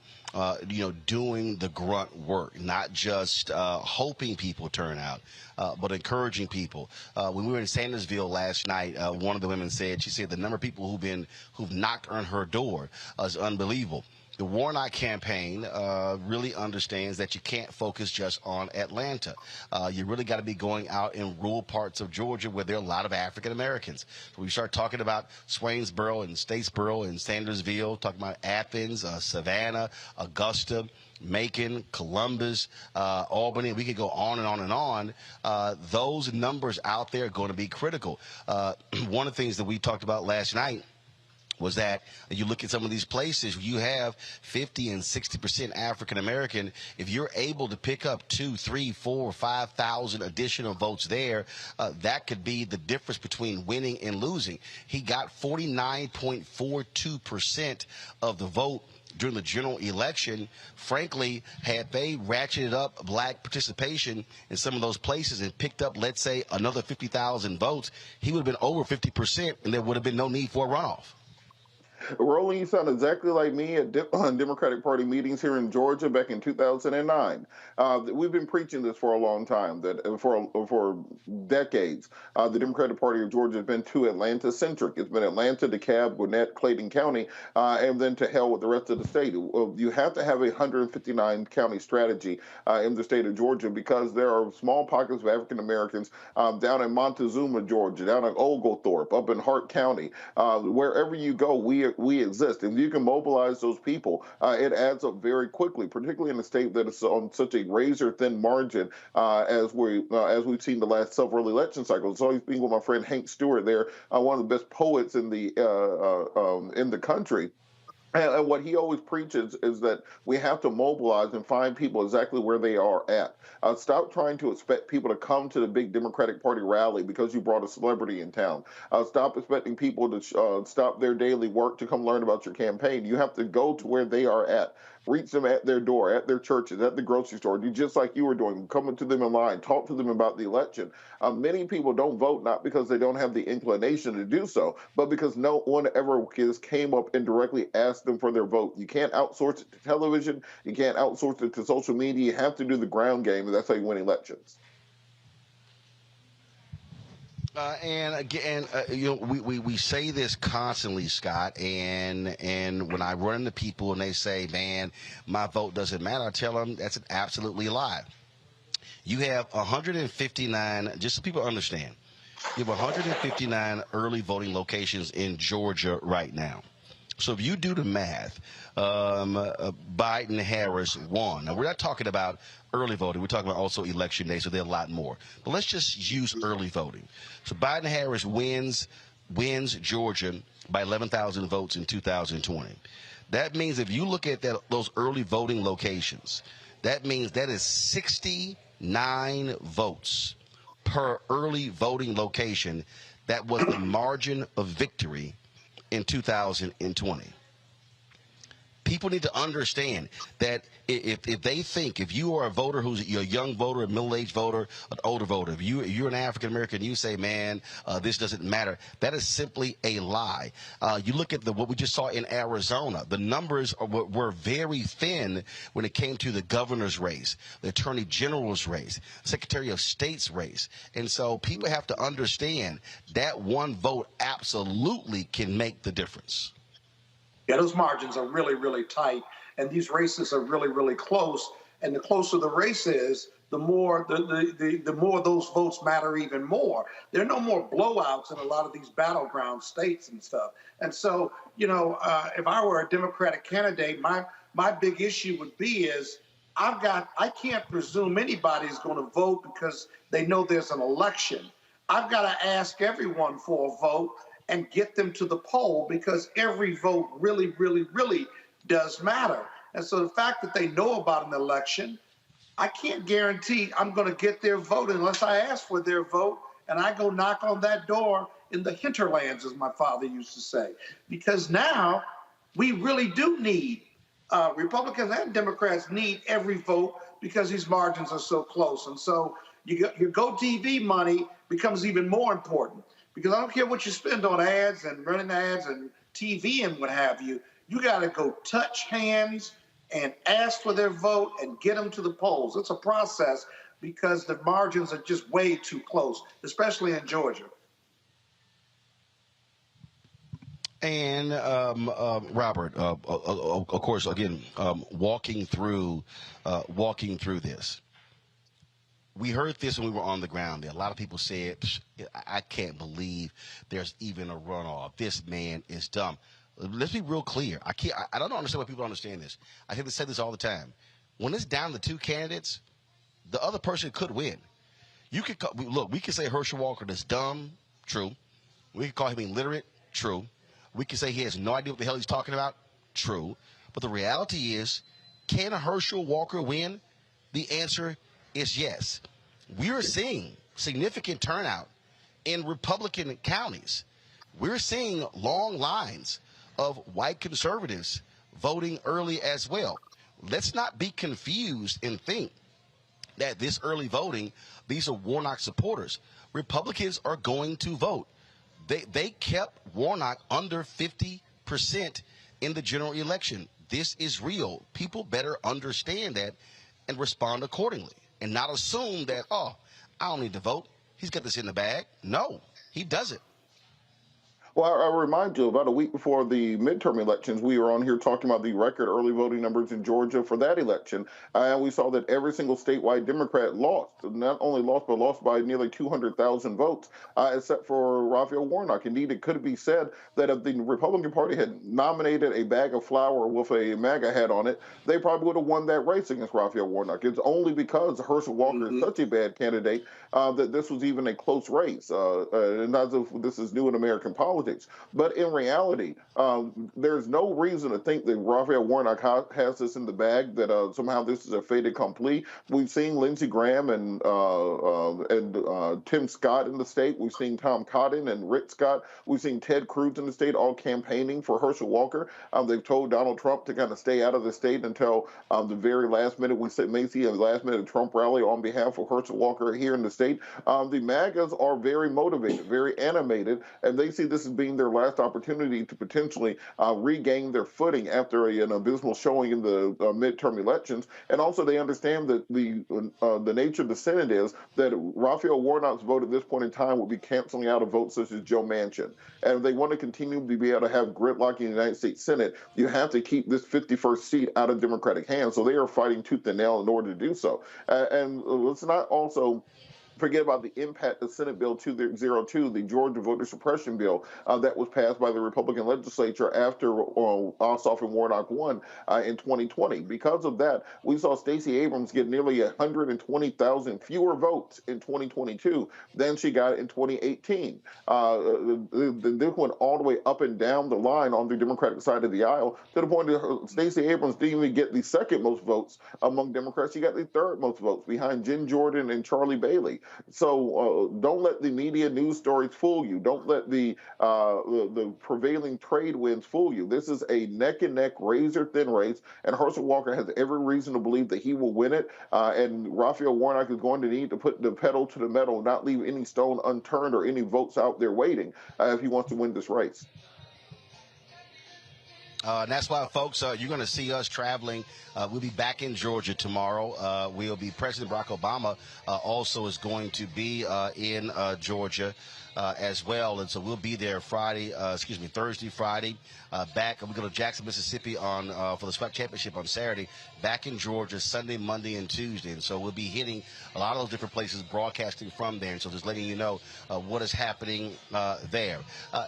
doing the grunt work, not just hoping people turn out, but encouraging people. When we were in Sandersville last night, one of the women said, she said the number of people who've knocked on her door is unbelievable. The Warnock campaign really understands that you can't focus just on Atlanta. You really got to be going out in rural parts of Georgia where there are a lot of African Americans. So we start talking about Swainsboro and Statesboro and Sandersville, talking about Athens, Savannah, Augusta, Macon, Columbus, Albany. We could go on and on and on. Those numbers out there are going to be critical. One of the things that we talked about last night was that you look at some of these places, you have 50 and 60% African American. If you're able to pick up 2, 3, 4, 5,000 additional votes there, that could be the difference between winning and losing. He got 49.42% of the vote during the general election. Frankly, had they ratcheted up black participation in some of those places and picked up, let's say, another 50,000 votes, he would have been over 50%, and there would have been no need for a runoff. Roland, you sound exactly like me at Democratic Party meetings here in Georgia back in 2009. We've been preaching this for a long time, that for decades, the Democratic Party of Georgia has been too Atlanta-centric. It's been Atlanta, DeKalb, Gwinnett, Clayton County, and then to hell with the rest of the state. You have to have a 159-county strategy in the state of Georgia, because there are small pockets of African Americans down in Montezuma, Georgia, down in Oglethorpe, up in Hart County. Wherever you go, we exist. If you can mobilize those people, it adds up very quickly, particularly in a state that is on such a razor-thin margin as we've seen the last several election cycles. So he's being with my friend Hank Stewart there, one of the best poets in the country. And what he always preaches is that we have to mobilize and find people exactly where they are at. Stop trying to expect people to come to the big Democratic Party rally because you brought a celebrity in town. Stop expecting people to stop their daily work to come learn about your campaign. You have to go to where they are at. Reach them at their door, at their churches, at the grocery store. Do just like you were doing, coming to them in line, talk to them about the election. Many people don't vote not because they don't have the inclination to do so, but because no one ever came up and directly asked them for their vote. You can't outsource it to television. You can't outsource it to social media. You have to do the ground game, and that's how you win elections. And again, we say this constantly, Scott, and when I run into people and they say, man, my vote doesn't matter, I tell them that's an absolutely lie. You have 159, just so people understand, you have 159 early voting locations in Georgia right now. So if you do the math, Biden-Harris won. Now, we're not talking about early voting. We're talking about also election day, so there are a lot more. But let's just use early voting. So Biden-Harris wins Georgia by 11,000 votes in 2020. That means if you look at those early voting locations, that means that is 69 votes per early voting location. That was the margin of victory in 2020. People need to understand that if they think, if you are a voter you're a young voter, a middle-aged voter, an older voter, if you're an African-American, you say, man, this doesn't matter, that is simply a lie. You look at what we just saw in Arizona. The numbers were very thin when it came to the governor's race, the attorney general's race, secretary of state's race. And so people have to understand that one vote absolutely can make the difference. Yeah, those margins are really, really tight, and these races are really, really close. And the closer the race is, the more the more those votes matter even more. There are no more blowouts in a lot of these battleground states and stuff. And so, if I were a Democratic candidate, my big issue would be is I can't presume anybody's going to vote because they know there's an election. I've got to ask everyone for a vote and get them to the poll, because every vote really, really, really does matter. And so the fact that they know about an election, I can't guarantee I'm going to get their vote unless I ask for their vote and I go knock on that door in the hinterlands, as my father used to say. Because now we really do need, Republicans and Democrats need every vote because these margins are so close. And so your Go TV money becomes even more important. Because I don't care what you spend on ads and running ads and TV and what have you, you got to go touch hands and ask for their vote and get them to the polls. It's a process because the margins are just way too close, especially in Georgia. And Robert, of course, again, walking through this. We heard this when we were on the ground there. A lot of people said, I can't believe there's even a runoff. This man is dumb. Let's be real clear. I don't understand why people don't understand this. I hear they say this all the time. When it's down to two candidates, the other person could win. We could say Herschel Walker is dumb, true. We could call him illiterate, true. We can say he has no idea what the hell he's talking about. True. But the reality is, can Herschel Walker win? The answer is yes. We are seeing significant turnout in Republican counties. We're seeing long lines of white conservatives voting early as well. Let's not be confused and think that this early voting, these are Warnock supporters. Republicans are going to vote. They kept Warnock under 50% in the general election. This is real. People better understand that and respond accordingly and not assume that, oh, I don't need to vote. He's got this in the bag. No, he doesn't. Well, I remind you, about a week before the midterm elections, we were on here talking about the record early voting numbers in Georgia for that election. And we saw that every single statewide Democrat lost. Not only lost, but lost by nearly 200,000 votes, except for Raphael Warnock. Indeed, it could be said that if the Republican Party had nominated a bag of flour with a MAGA hat on it, they probably would have won that race against Raphael Warnock. It's only because Herschel Walker is such a bad candidate that this was even a close race. And not as if this is new in American politics. But in reality, there's no reason to think that Raphael Warnock has this in the bag, that somehow this is a fait accompli. We've seen Lindsey Graham and Tim Scott in the state. We've seen Tom Cotton and Rick Scott. We've seen Ted Cruz in the state, all campaigning for Herschel Walker. They've told Donald Trump to kind of stay out of the state until the very last minute. We may see a last-minute Trump rally on behalf of Herschel Walker here in the state. The MAGAs are very motivated, very animated, and they see this as being their last opportunity to potentially regain their footing after an abysmal showing in the midterm elections. And also they understand that the nature of the Senate is that Raphael Warnock's vote at this point in time will be canceling out a vote such as Joe Manchin. And if they want to continue to be able to have gridlock in the United States Senate, you have to keep this 51st seat out of Democratic hands. So they are fighting tooth and nail in order to do so. And let's not also forget about the impact of Senate Bill 202, the Georgia voter suppression bill that was passed by the Republican legislature after Ossoff and Warnock won in 2020. Because of that, we saw Stacey Abrams get nearly 120,000 fewer votes in 2022 than she got in 2018. This went all the way up and down the line on the Democratic side of the aisle, to the point that Stacey Abrams didn't even get the second most votes among Democrats. She got the third most votes behind Jen Jordan and Charlie Bailey. So don't let the media news stories fool you. Don't let the prevailing trade winds fool you. This is a neck-and-neck, razor-thin race, and Herschel Walker has every reason to believe that he will win it. And Raphael Warnock is going to need to put the pedal to the metal, not leave any stone unturned or any votes out there waiting if he wants to win this race. And that's why, folks, you're going to see us traveling. We'll be back in Georgia tomorrow. President Barack Obama also is going to be in Georgia as well. And so we'll be there Thursday, Friday. Back, we go to Jackson, Mississippi for the SWAC Championship on Saturday. Back in Georgia, Sunday, Monday, and Tuesday. And so we'll be hitting a lot of those different places, broadcasting from there. And so just letting you know what is happening there.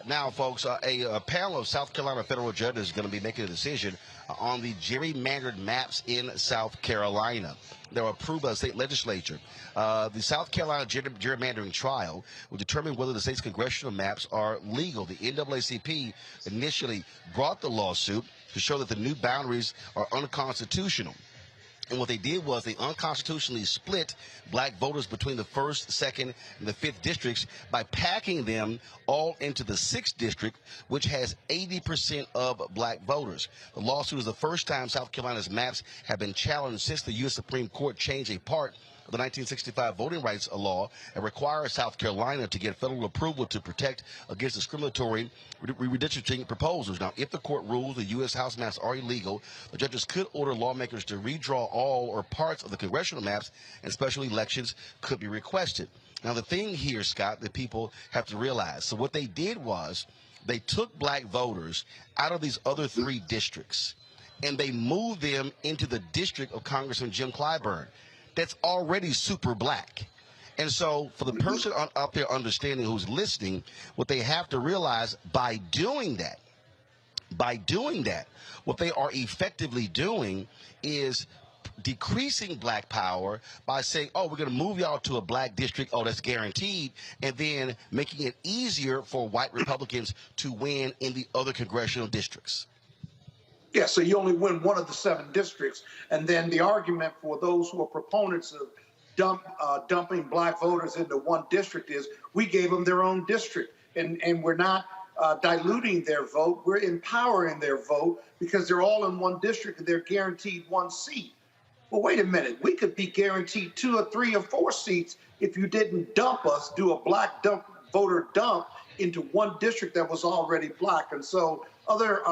Now, folks, a panel of South Carolina federal judges is going to be making a decision on the gerrymandered maps in South Carolina. They were approved by the state legislature. The South Carolina gerrymandering trial will determine whether the state's congressional maps are legal. The NAACP initially brought the lawsuit to show that the new boundaries are unconstitutional. And what they did was they unconstitutionally split black voters between the 1st, 2nd, and the 5th districts by packing them all into the 6th district, which has 80% of black voters. The lawsuit is the first time South Carolina's maps have been challenged since the U.S. Supreme Court changed a part of the 1965 voting rights law and requires South Carolina to get federal approval to protect against discriminatory redistricting proposals. Now, if the court rules the U.S. House maps are illegal, the judges could order lawmakers to redraw all or parts of the congressional maps, and special elections could be requested. Now, the thing here, Scott, that people have to realize, so what they did was they took black voters out of these other 3 districts, and they moved them into the district of Congressman Jim Clyburn that's already super black. And so for the person out there understanding who's listening, what they have to realize by doing that, what they are effectively doing is decreasing black power by saying, oh, we're going to move y'all to a black district. Oh, that's guaranteed. And then making it easier for white Republicans to win in the other congressional districts. Yeah, so you only win one of the 7 districts. And then the argument for those who are proponents of dumping black voters into one district is we gave them their own district. And we're not diluting their vote. We're empowering their vote because they're all in one district and they're guaranteed 1 seat. Well, wait a minute. We could be guaranteed 2 or 3 or 4 seats if you didn't dump us, do a black voter dump into one district that was already black. And so other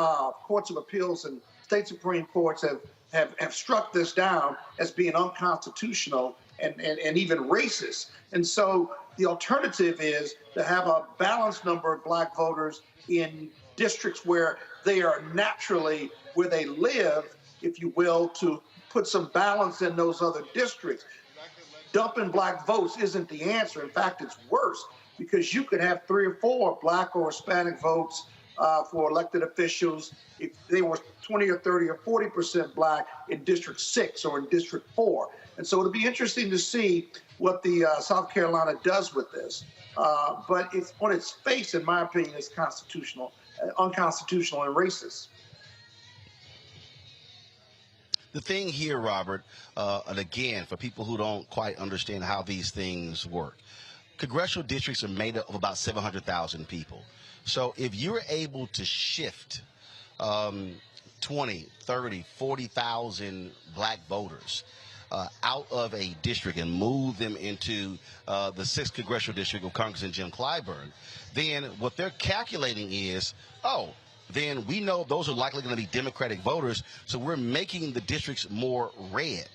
courts of appeals and state Supreme Courts have struck this down as being unconstitutional and even racist. And so the alternative is to have a balanced number of black voters in districts where they are naturally where they live, if you will, to put some balance in those other districts. Dumping black votes isn't the answer. In fact, it's worse because you could have 3 or 4 black or Hispanic votes for elected officials if they were 20 or 30 or 40% black in District 6 or in District 4. And so it'll be interesting to see what the South Carolina does with this. But it's on its face, in my opinion, is unconstitutional and racist. The thing here, Robert, and again, for people who don't quite understand how these things work, congressional districts are made up of about 700,000 people. So if you're able to shift 20, 30, 40,000 black voters out of a district and move them into the 6th congressional district of Congressman Jim Clyburn, then what they're calculating is, then we know those are likely going to be Democratic voters, so we're making the districts more red.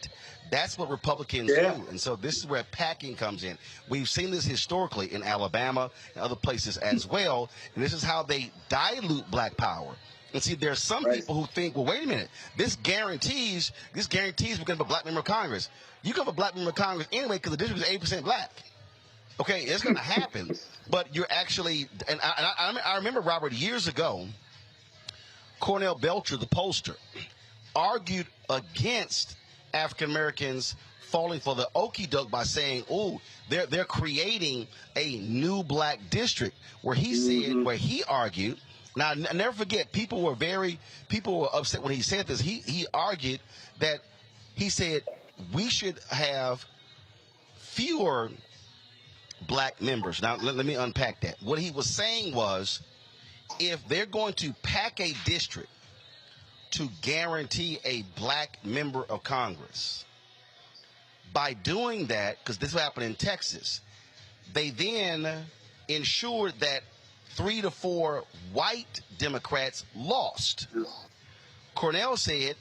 That's what Republicans do. And so this is where packing comes in. We've seen this historically in Alabama and other places as well, and this is how they dilute black power. And see, there's some people who think, well, wait a minute, this guarantees we're going to have a black member of Congress. You can have a black member of Congress anyway because the district is 80% black. Okay, it's going to happen, but you're actually, and I remember, Robert, years ago, Cornell Belcher, the pollster, argued against African Americans falling for the okie doke by saying, "Oh, they're creating a new black district." Where he said, where he argued. Now, I never forget, people were upset when he said this. He argued that he said we should have fewer black members. Now, let me unpack that. What he was saying was, if they're going to pack a district to guarantee a black member of Congress, by doing that, because this happened in Texas, they then ensured that 3 to 4 white Democrats lost. Cornell said,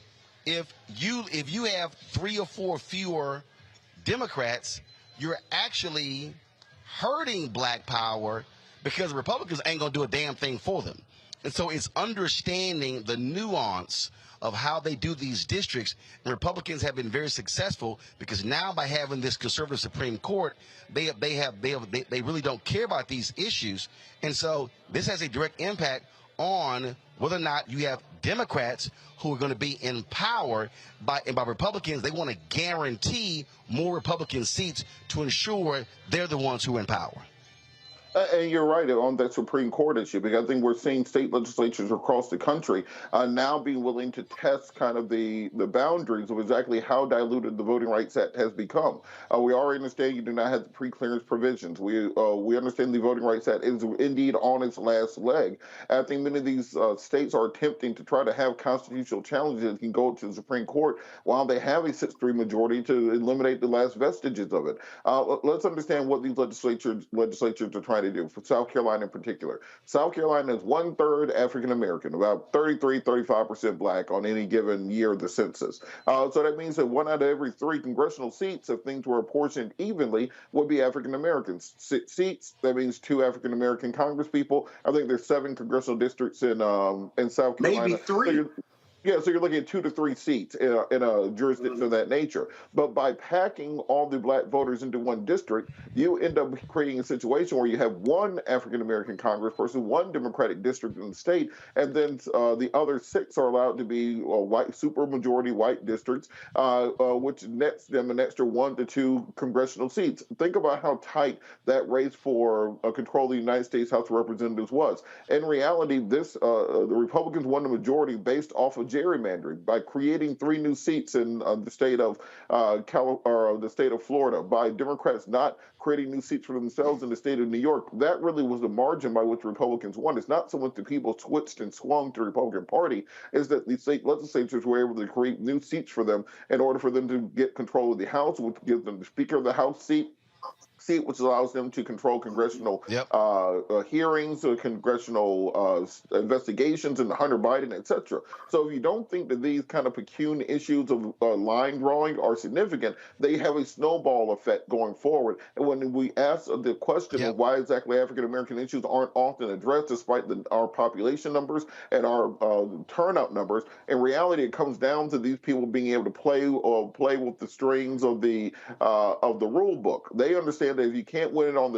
if you have 3 or 4 fewer Democrats, you're actually hurting black power because Republicans ain't going to do a damn thing for them. And so it's understanding the nuance of how they do these districts. And Republicans have been very successful because now by having this conservative Supreme Court, they really don't care about these issues. And so this has a direct impact on whether or not you have Democrats who are going to be in power by Republicans. They want to guarantee more Republican seats to ensure they're the ones who are in power. And you're right on that Supreme Court issue, because I think we're seeing state legislatures across the country now being willing to test kind of the boundaries of exactly how diluted the Voting Rights Act has become. We already understand you do not have the pre-clearance provisions. We understand the Voting Rights Act is indeed on its last leg. And I think many of these states are attempting to try to have constitutional challenges that can go to the Supreme Court while they have a 6-3 majority to eliminate the last vestiges of it. Let's understand what these legislatures are trying to do, for South Carolina in particular. South Carolina is 1/3 African American, about 35% black on any given year of the census. So that means that 1 out of every 3 congressional seats, if things were apportioned evenly, would be African American seats. That means 2 African American Congress people. I think there's 7 congressional districts in South Carolina. Maybe 3. Yeah, so you're looking at 2 to 3 seats in a jurisdiction of that nature. But by packing all the black voters into one district, you end up creating a situation where you have one African-American congressperson, one Democratic district in the state, and then the other 6 are allowed to be white, supermajority white districts, which nets them an extra 1 to 2 congressional seats. Think about how tight that race for control of the United States House of Representatives was. In reality, the Republicans won the majority based off of gerrymandering by creating 3 new seats in the state of Florida, by Democrats not creating new seats for themselves in the state of New York. That really was the margin by which Republicans won. It's not so much that people switched and swung to the Republican Party, is that the state legislatures were able to create new seats for them in order for them to get control of the House, which gives them the Speaker of the House seat, which allows them to control congressional hearings, congressional investigations into Hunter Biden, etc. So if you don't think that these kind of pecuniary issues of line drawing are significant, they have a snowball effect going forward. And when we ask the question of why exactly African-American issues aren't often addressed despite our population numbers and our turnout numbers, in reality it comes down to these people being able to play with the strings of the rule book. They understand that if you can't win it on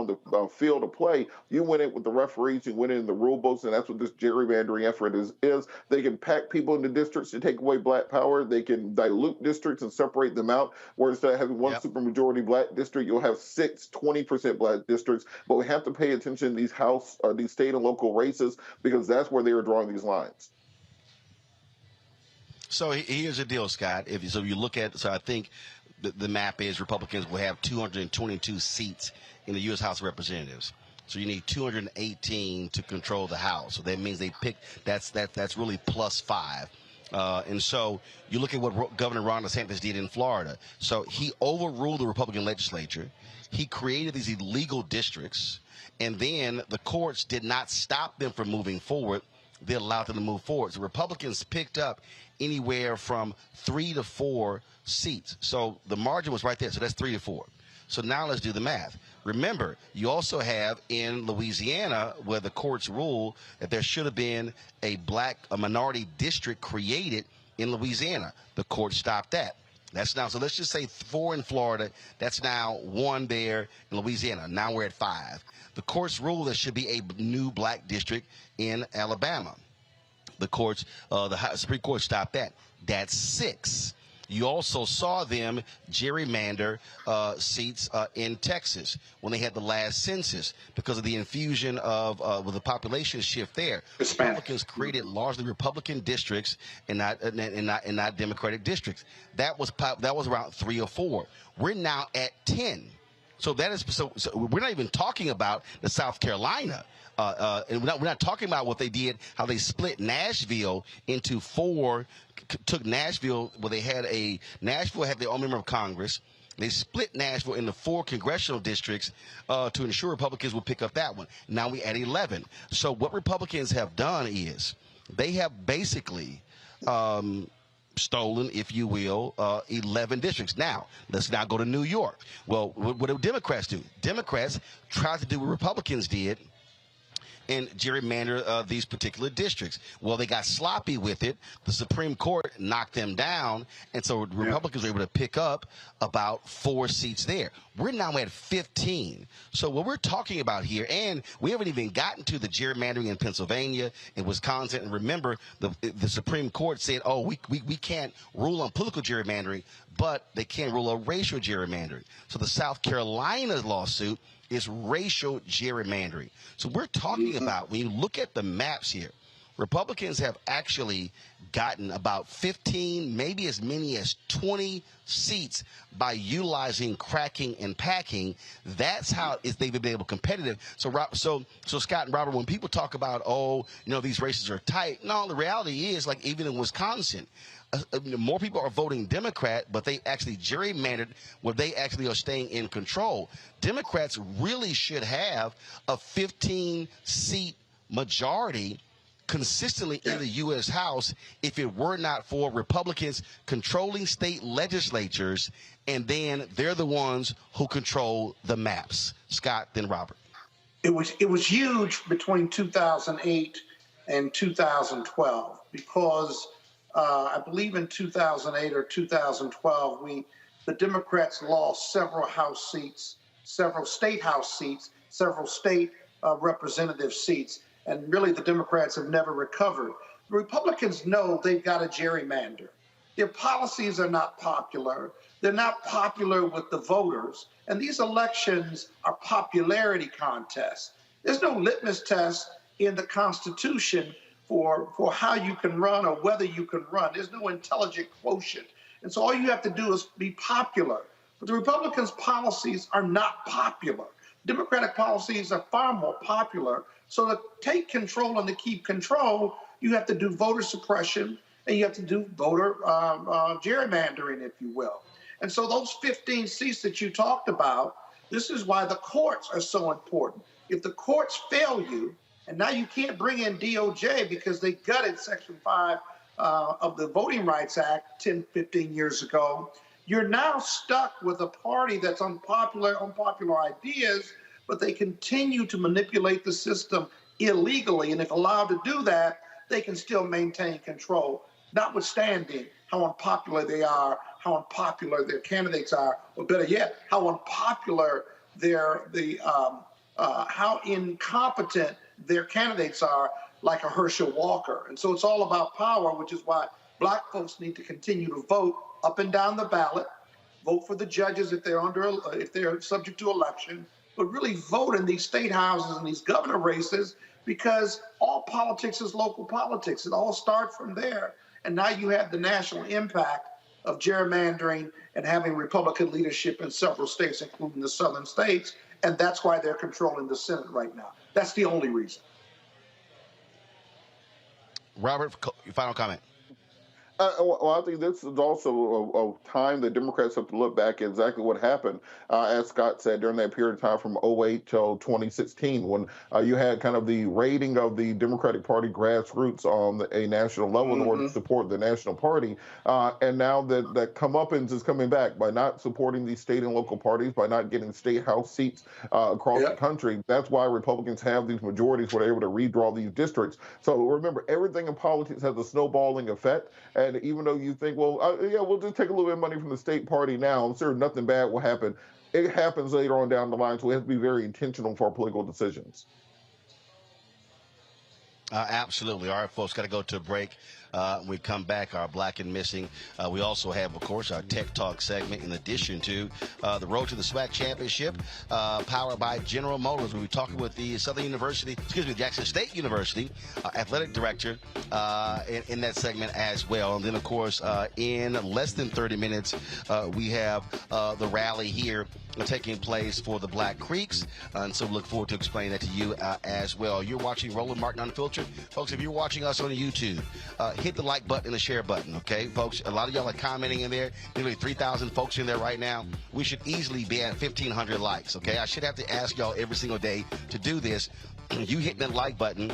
the field of play, you win it with the referees, you win it in the rule books, and that's what this gerrymandering effort is. They can pack people into districts to take away black power. They can dilute districts and separate them out, where instead of having one supermajority black district, you'll have 6 20% black districts. But we have to pay attention to these state and local races, because that's where they are drawing these lines. So here's the deal, Scott. I think the map is Republicans will have 222 seats in the U.S. House of Representatives. So you need 218 to control the House. So that means they pick that's really plus 5. And so you look at what Governor Ron DeSantis did in Florida. So he overruled the Republican legislature. He created these illegal districts, and then the courts did not stop them from moving forward. They allowed them to move forward. So Republicans picked up anywhere from 3 to 4 seats. So the margin was right there. So that's 3 to 4. So now let's do the math. Remember, you also have in Louisiana where the courts rule that there should have been a minority district created in Louisiana. The court stopped that. That's now, so let's just say 4 in Florida. That's now 1 there in Louisiana. Now we're at 5. The courts rule there should be a new black district in Alabama. The courts, the Supreme Court stopped that. That's 6. You also saw them gerrymander seats in Texas when they had the last census because of the infusion of with the population shift there. Republicans created largely Republican districts and not Democratic districts. That was around 3 or 4. We're now at 10. So that is so we're not even talking about the South Carolina. And we're not talking about what they did, how they split Nashville into 4, took Nashville, where they had Nashville had their own member of Congress. They split Nashville into 4 congressional districts to ensure Republicans will pick up that one. Now we're at 11. So what Republicans have done is they have basically stolen, if you will, 11 districts. Now, let's now go to New York. Well, what do Democrats do? Democrats tried to do what Republicans did and gerrymander these particular districts. Well, they got sloppy with it. The Supreme Court knocked them down, and so Republicans were able to pick up about 4 seats there. We're now at 15. So what we're talking about here, and we haven't even gotten to the gerrymandering in Pennsylvania and Wisconsin. And remember, the Supreme Court said, oh, we can't rule on political gerrymandering, but they can't rule on racial gerrymandering. So the South Carolina lawsuit is racial gerrymandering. So we're talking about, when you look at the maps here, Republicans have actually gotten about 15, maybe as many as 20 seats by utilizing cracking and packing. That's how they've been able to be competitive. So Scott and Robert, when people talk about, these races are tight, no, the reality is, like even in Wisconsin, more people are voting Democrat, but they actually gerrymandered where they actually are staying in control. Democrats really should have a 15-seat majority consistently in the U.S. House if it were not for Republicans controlling state legislatures, and then they're the ones who control the maps. Scott, then Robert. It was huge between 2008 and 2012 because I believe in 2008 or 2012, the Democrats lost several House seats, several state House seats, several state representative seats, and really the Democrats have never recovered. The Republicans know they've got a gerrymander. Their policies are not popular. They're not popular with the voters. And these elections are popularity contests. There's no litmus test in the Constitution for how you can run or whether you can run. There's no intelligent quotient. And so all you have to do is be popular. But the Republicans' policies are not popular. Democratic policies are far more popular. So to take control and to keep control, you have to do voter suppression and you have to do voter gerrymandering, if you will. And so those 15 seats that you talked about, this is why the courts are so important. If the courts fail you, and now you can't bring in DOJ because they gutted Section 5 of the Voting Rights Act 10, 15 years ago, you're now stuck with a party that's unpopular ideas, but they continue to manipulate the system illegally. And if allowed to do that, they can still maintain control, notwithstanding how unpopular they are, how unpopular their candidates are, or better yet, how unpopular how incompetent their candidates are, like a Herschel Walker. And so it's all about power, which is why black folks need to continue to vote up and down the ballot, vote for the judges if they're subject to election, but really vote in these state houses and these governor races, because all politics is local politics. It all starts from there. And now you have the national impact of gerrymandering and having Republican leadership in several states, including the southern states. And that's why they're controlling the Senate right now. That's the only reason. Robert, your final comment. Well, I think this is also a time that Democrats have to look back at exactly what happened, as Scott said, during that period of time from 2008 till 2016, when you had kind of the raiding of the Democratic Party grassroots on a national level in order to support the national party. And now that comeuppance is coming back by not supporting these state and local parties, by not getting state house seats across the country. That's why Republicans have these majorities where they're able to redraw these districts. So remember, everything in politics has a snowballing effect. And even though you think, well, we'll just take a little bit of money from the state party now, I'm sure nothing bad will happen. It happens later on down the line, so we have to be very intentional for our political decisions. Absolutely. All right, folks, got to go to a break. When we come back, our Black and Missing. We also have, of course, our Tech Talk segment in addition to the Road to the SWAC Championship, powered by General Motors. We'll be talking with the Jackson State University athletic director in that segment as well. And then, of course, in less than 30 minutes, we have the rally here taking place for the Black Creeks. And so we look forward to explaining that to you as well. You're watching Roland Martin Unfiltered. Folks, if you're watching us on YouTube, hit the like button and the share button, okay? Folks, a lot of y'all are commenting in there. Nearly 3,000 folks in there right now. We should easily be at 1,500 likes, okay? I should have to ask y'all every single day to do this. You hitting that like button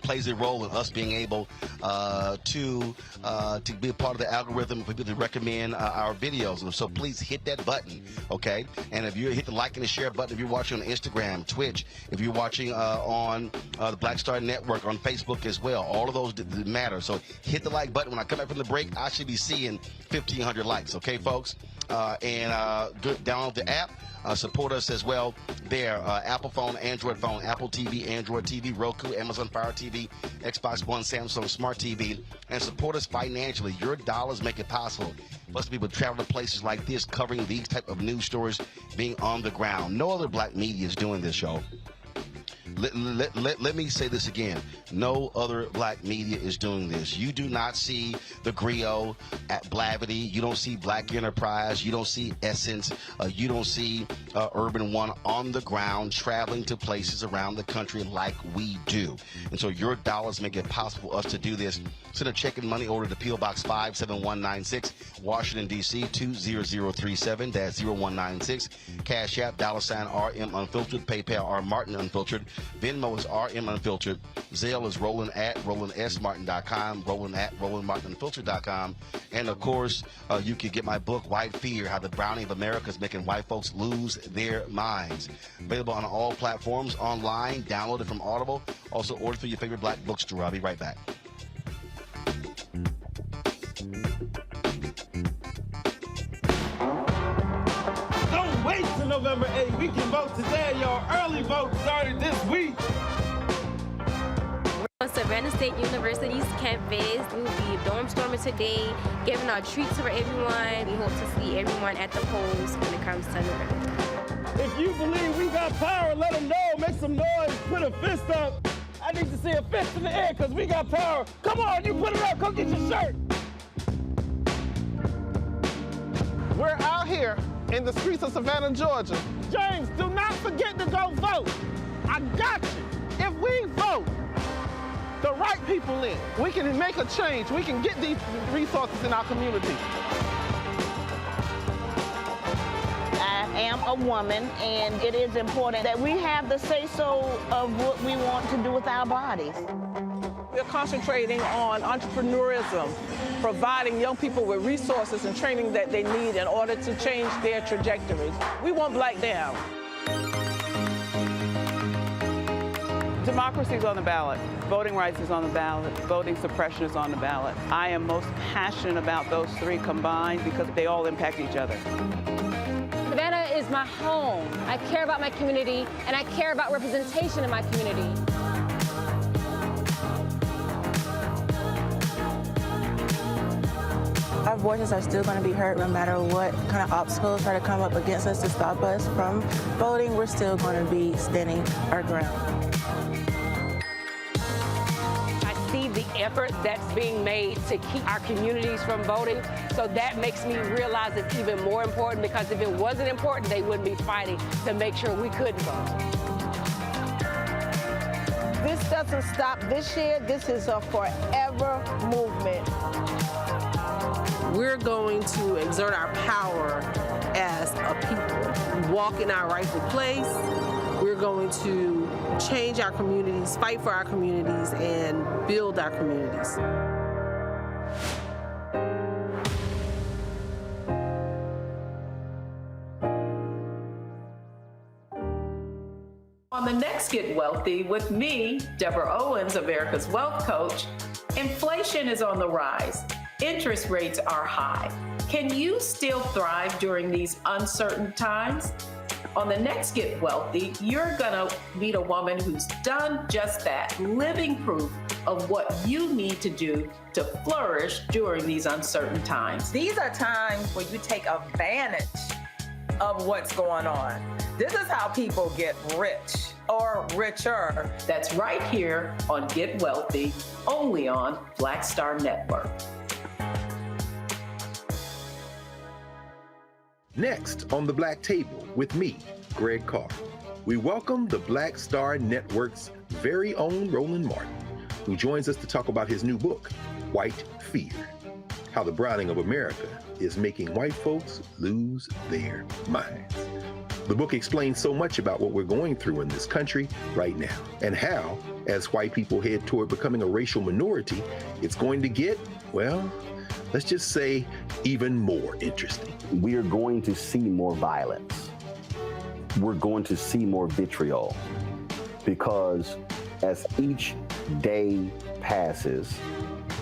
plays a role in us being able to be a part of the algorithm for people to recommend our videos. And so please hit that button, okay? And if you hit the like and the share button, if you're watching on Instagram, Twitch, if you're watching on the Black Star Network, on Facebook as well, all of those matter. So hit the like button. When I come back from the break, I should be seeing 1,500 likes, okay, folks? Download the app. Support us as well there. Apple phone, Android phone, Apple TV, Android TV, Roku, Amazon Fire TV, Xbox One, Samsung Smart TV, and support us financially. Your dollars make it possible for us to be able to travel to places like this, covering these type of news stories, being on the ground. No other black media is doing this, y'all. Let me say this again. No other black media is doing this. You do not see the Griot at Blavity. You don't see Black Enterprise. You don't see Essence. You don't see Urban One on the ground traveling to places around the country like we do. And so your dollars make it possible for us to do this. Send a check and money order to P.O. Box 57196, Washington, D.C. 20037. That's 0196. Cash App, $RM Unfiltered. PayPal, R Martin Unfiltered. Venmo is RM Unfiltered. Zelle is Roland at RolandSMartin.com. Roland at RolandMartinUnfiltered.com. And of course, you can get my book, White Fear: How the Browning of America is Making White Folks Lose Their Minds. Available on all platforms, online, downloaded from Audible. Also order through your favorite black bookstore. I'll be right back. November 8th. We can vote today, y'all. Early vote started this week. On Savannah State University's campus, we will be dorm storming today, giving out treats for everyone. We hope to see everyone at the polls when it comes to November. If you believe we got power, let them know. Make some noise. Put a fist up. I need to see a fist in the air because we got power. Come on, you put it up. Come get your shirt. We're out here in the streets of Savannah, Georgia. James, do not forget to go vote. I got you. If we vote the right people in, we can make a change. We can get these resources in our community. I am a woman, and it is important that we have the say-so of what we want to do with our bodies. We're concentrating on entrepreneurism, providing young people with resources and training that they need in order to change their trajectories. We want Black down. Democracy is on the ballot. Voting rights is on the ballot. Voting suppression is on the ballot. I am most passionate about those three combined because they all impact each other. Savannah is my home. I care about my community, and I care about representation in my community. Our voices are still going to be heard no matter what kind of obstacles try to come up against us to stop us from voting. We're still going to be standing our ground. I see the effort that's being made to keep our communities from voting, so that makes me realize it's even more important, because if it wasn't important, they wouldn't be fighting to make sure we couldn't vote. This doesn't stop this year. This is a forever movement. We're going to exert our power as a people, walk in our rightful place. We're going to change our communities, fight for our communities, and build our communities. On the next Get Wealthy with me, Deborah Owens, America's Wealth Coach, inflation is on the rise. Interest rates are high. Can you still thrive during these uncertain times? On the next Get Wealthy, you're gonna meet a woman who's done just that, living proof of what you need to do to flourish during these uncertain times. These are times where you take advantage of what's going on. This is how people get rich or richer. That's right here on Get Wealthy, only on Black Star Network. Next on the Black Table with me, Greg Carr, we welcome the Black Star Network's very own Roland Martin, who joins us to talk about his new book, White Fear, How the Browning of America is Making White Folks Lose Their Minds. The book explains so much about what we're going through in this country right now, and how, as white people head toward becoming a racial minority, it's going to get, well, let's just say, even more interesting. We are going to see more violence. We're going to see more vitriol, because as each day passes,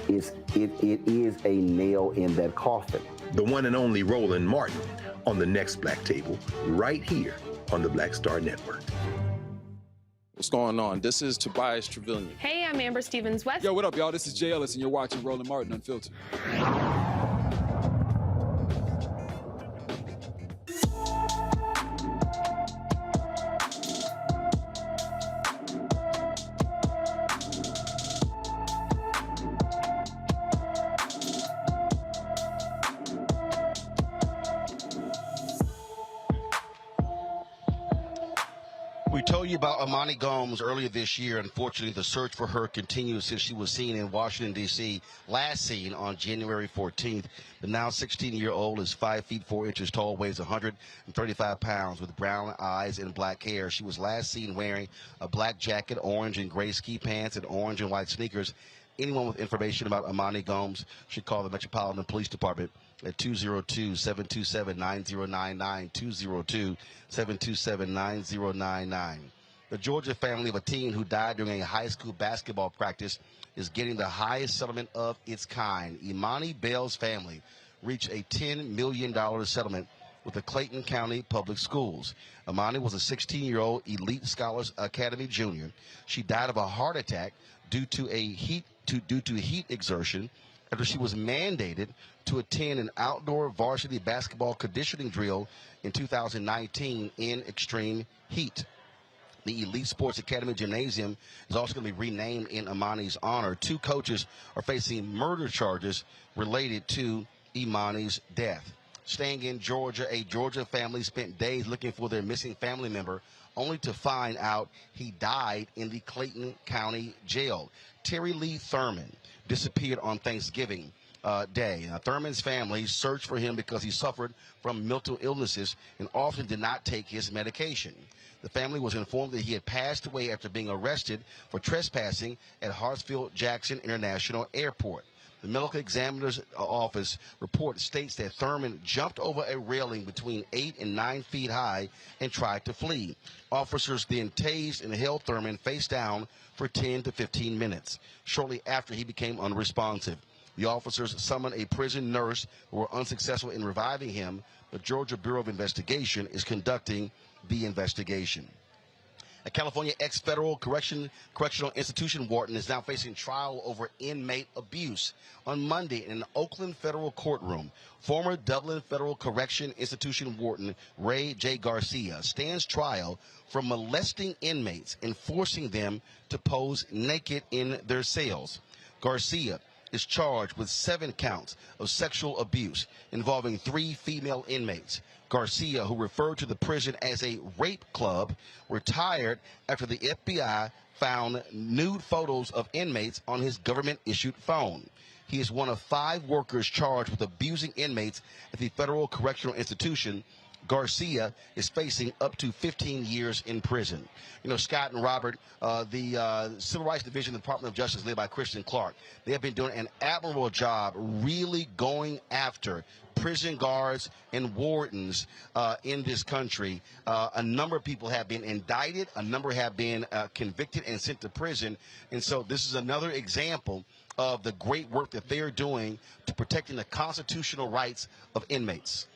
it is a nail in that coffin. The one and only Roland Martin on the next Black Table, right here on the Black Star Network. What's going on? This is Tobias Trevelyan. Hey, I'm Amber Stevens-West. Yo, what up, y'all? This is Jay Ellis, and you're watching Roland Martin Unfiltered. We told you about Imani Gomes earlier this year. Unfortunately, the search for her continues since she was seen in Washington, D.C., last seen on January 14th. The now 16-year-old is 5 feet 4 inches tall, weighs 135 pounds, with brown eyes and black hair. She was last seen wearing a black jacket, orange and gray ski pants, and orange and white sneakers. Anyone with information about Imani Gomes should call the Metropolitan Police Department at 202-727-9099, 202-727-9099. The Georgia family of a teen who died during a high school basketball practice is getting the highest settlement of its kind. Imani Bell's family reached a $10 million settlement with the Clayton County Public Schools. Imani was a 16-year-old elite Scholars Academy junior. She died of a heart attack due to heat exertion after she was mandated to attend an outdoor varsity basketball conditioning drill in 2019 in extreme heat. The Elite Sports Academy Gymnasium is also going to be renamed in Imani's honor. 2 coaches are facing murder charges related to Imani's death. Staying in Georgia, a Georgia family spent days looking for their missing family member, only to find out he died in the Clayton County Jail. Terry Lee Thurman disappeared on Thanksgiving Day. Thurman's family searched for him because he suffered from mental illnesses and often did not take his medication. The family was informed that he had passed away after being arrested for trespassing at Hartsfield-Jackson International Airport. The medical examiner's office report states that Thurman jumped over a railing between 8 and 9 feet high and tried to flee. Officers then tased and held Thurman face down for 10 to 15 minutes. Shortly after, he became unresponsive. The officers summoned a prison nurse who were unsuccessful in reviving him. The Georgia Bureau of Investigation is conducting the investigation. A California ex-federal correctional institution warden is now facing trial over inmate abuse. On Monday, in an Oakland federal courtroom, former Dublin Federal Correction Institution warden Ray J. Garcia stands trial for molesting inmates and forcing them to pose naked in their cells. Garcia is charged with 7 counts of sexual abuse involving 3 female inmates. Garcia, who referred to the prison as a rape club, retired after the FBI found nude photos of inmates on his government-issued phone. He is one of 5 workers charged with abusing inmates at the federal correctional institution. Garcia is facing up to 15 years in prison. You know, Scott and Robert, the Civil Rights Division of the Department of Justice, led by Kristen Clark, they have been doing an admirable job really going after prison guards and wardens in this country. A number of people have been indicted. A number have been convicted and sent to prison. And so this is another example of the great work that they are doing to protecting the constitutional rights of inmates.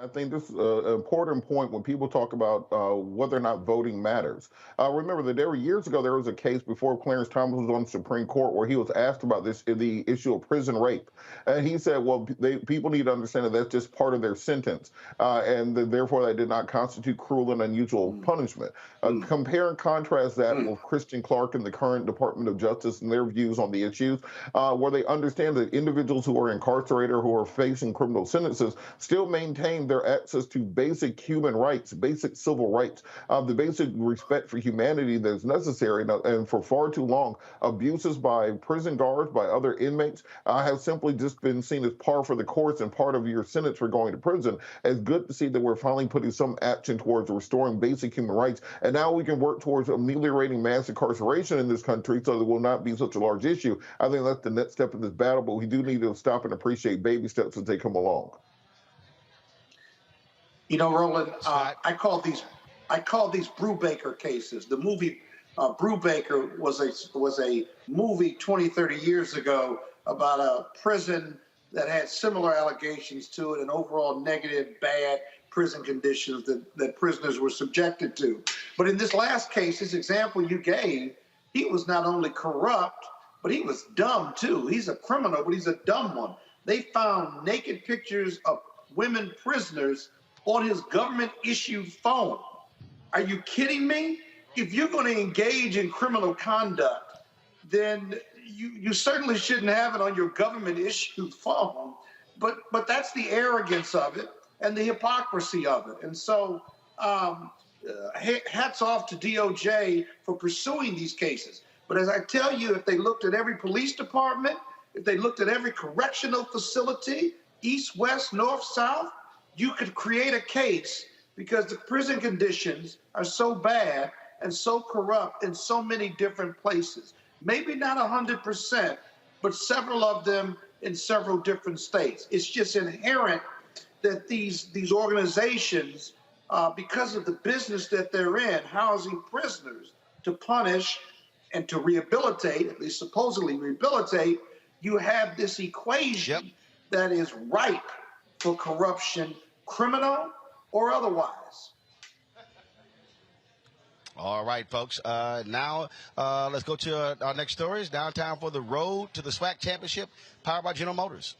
I think this is an important point when people talk about whether or not voting matters. Remember that years ago, there was a case before Clarence Thomas was on the Supreme Court where he was asked about the issue of prison rape. And he said, well, people need to understand that that's just part of their sentence. And therefore, that did not constitute cruel and unusual punishment. Compare and contrast that with Kristen Clark and the current Department of Justice and their views on the issues, where they understand that individuals who are incarcerated or who are facing criminal sentences still maintain their access to basic human rights, basic civil rights, the basic respect for humanity that's necessary. And for far too long, abuses by prison guards, by other inmates, have simply just been seen as par for the course and part of your sentence for going to prison. It's good to see that we're finally putting some action towards restoring basic human rights. And now we can work towards ameliorating mass incarceration in this country so that it will not be such a large issue. I think that's the next step in this battle, but we do need to stop and appreciate baby steps as they come along. You know, Roland, I call these Brubaker cases. The movie Brubaker was a movie 20, 30 years ago about a prison that had similar allegations to it and overall negative, bad prison conditions that prisoners were subjected to. But in this last case, this example you gave, he was not only corrupt, but he was dumb too. He's a criminal, but he's a dumb one. They found naked pictures of women prisoners on his government-issued phone. Are you kidding me? If you're going to engage in criminal conduct, then you certainly shouldn't have it on your government-issued phone. But that's the arrogance of it and the hypocrisy of it. And so hats off to DOJ for pursuing these cases. But as I tell you, if they looked at every police department, if they looked at every correctional facility, east, west, north, south, you could create a case because the prison conditions are so bad and so corrupt in so many different places. Maybe not 100%, but several of them in several different states. It's just inherent that these organizations, because of the business that they're in, housing prisoners to punish and to rehabilitate, at least supposedly rehabilitate, you have this equation that is ripe for corruption, criminal or otherwise. All right, folks. Now let's go to our next stories. Downtown for the road to the SWAC championship, powered by General Motors.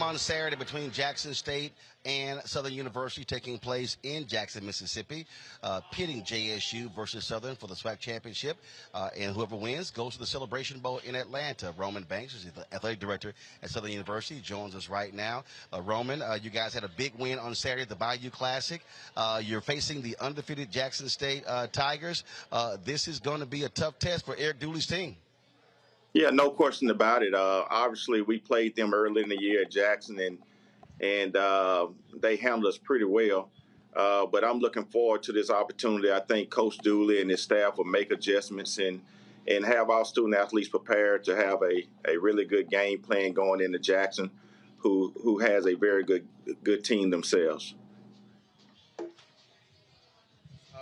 On Saturday between Jackson State and Southern University, taking place in Jackson, Mississippi, pitting JSU versus Southern for the SWAC championship, and whoever wins goes to the Celebration Bowl in Atlanta. Roman Banks is the athletic director at Southern University, joins us right now. Roman, you guys had a big win on Saturday at the Bayou Classic. You're facing the undefeated Jackson State Tigers. This is going to be a tough test for Eric Dooley's team. Yeah, no question about it. Obviously, we played them early in the year at Jackson, and they handled us pretty well. But I'm looking forward to this opportunity. I think Coach Dooley and his staff will make adjustments and have our student athletes prepared to have a really good game plan going into Jackson, who has a very good team themselves.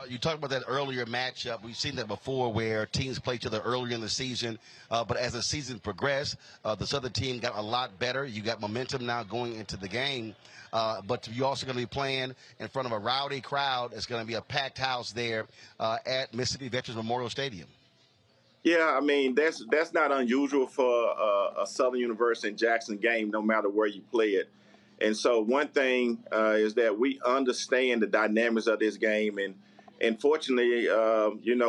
You talked about that earlier matchup. We've seen that before where teams play each other earlier in the season. But as the season progressed, the Southern team got a lot better. You got momentum now going into the game. But you're also going to be playing in front of a rowdy crowd. It's going to be a packed house there at Mississippi Veterans Memorial Stadium. Yeah, I mean, that's not unusual for a Southern University and Jackson game, no matter where you play it. And so one thing is that we understand the dynamics of this game. And fortunately,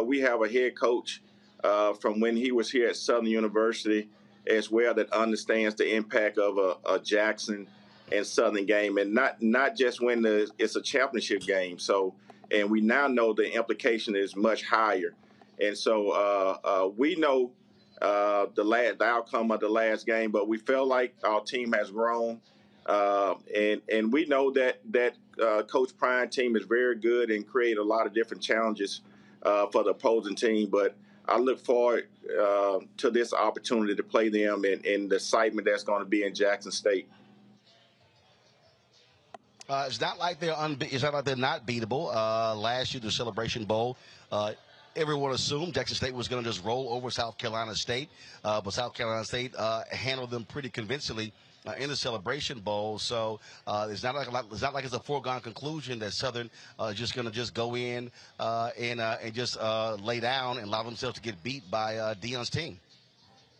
we have a head coach from when he was here at Southern University as well that understands the impact of a Jackson and Southern game, and not just when it's a championship game. So, and we now know the implication is much higher. And so we know the outcome of the last game, but we feel like our team has grown. And we know that Coach Prine's team is very good and create a lot of different challenges for the opposing team. But I look forward to this opportunity to play them and the excitement that's going to be in Jackson State. It's not like they're not beatable. Last year, the Celebration Bowl. Everyone assumed Jackson State was going to just roll over South Carolina State, but South Carolina State handled them pretty convincingly in the Celebration Bowl. So it's not like it's a foregone conclusion that Southern is just going to just go in and just lay down and allow themselves to get beat by Deion's team.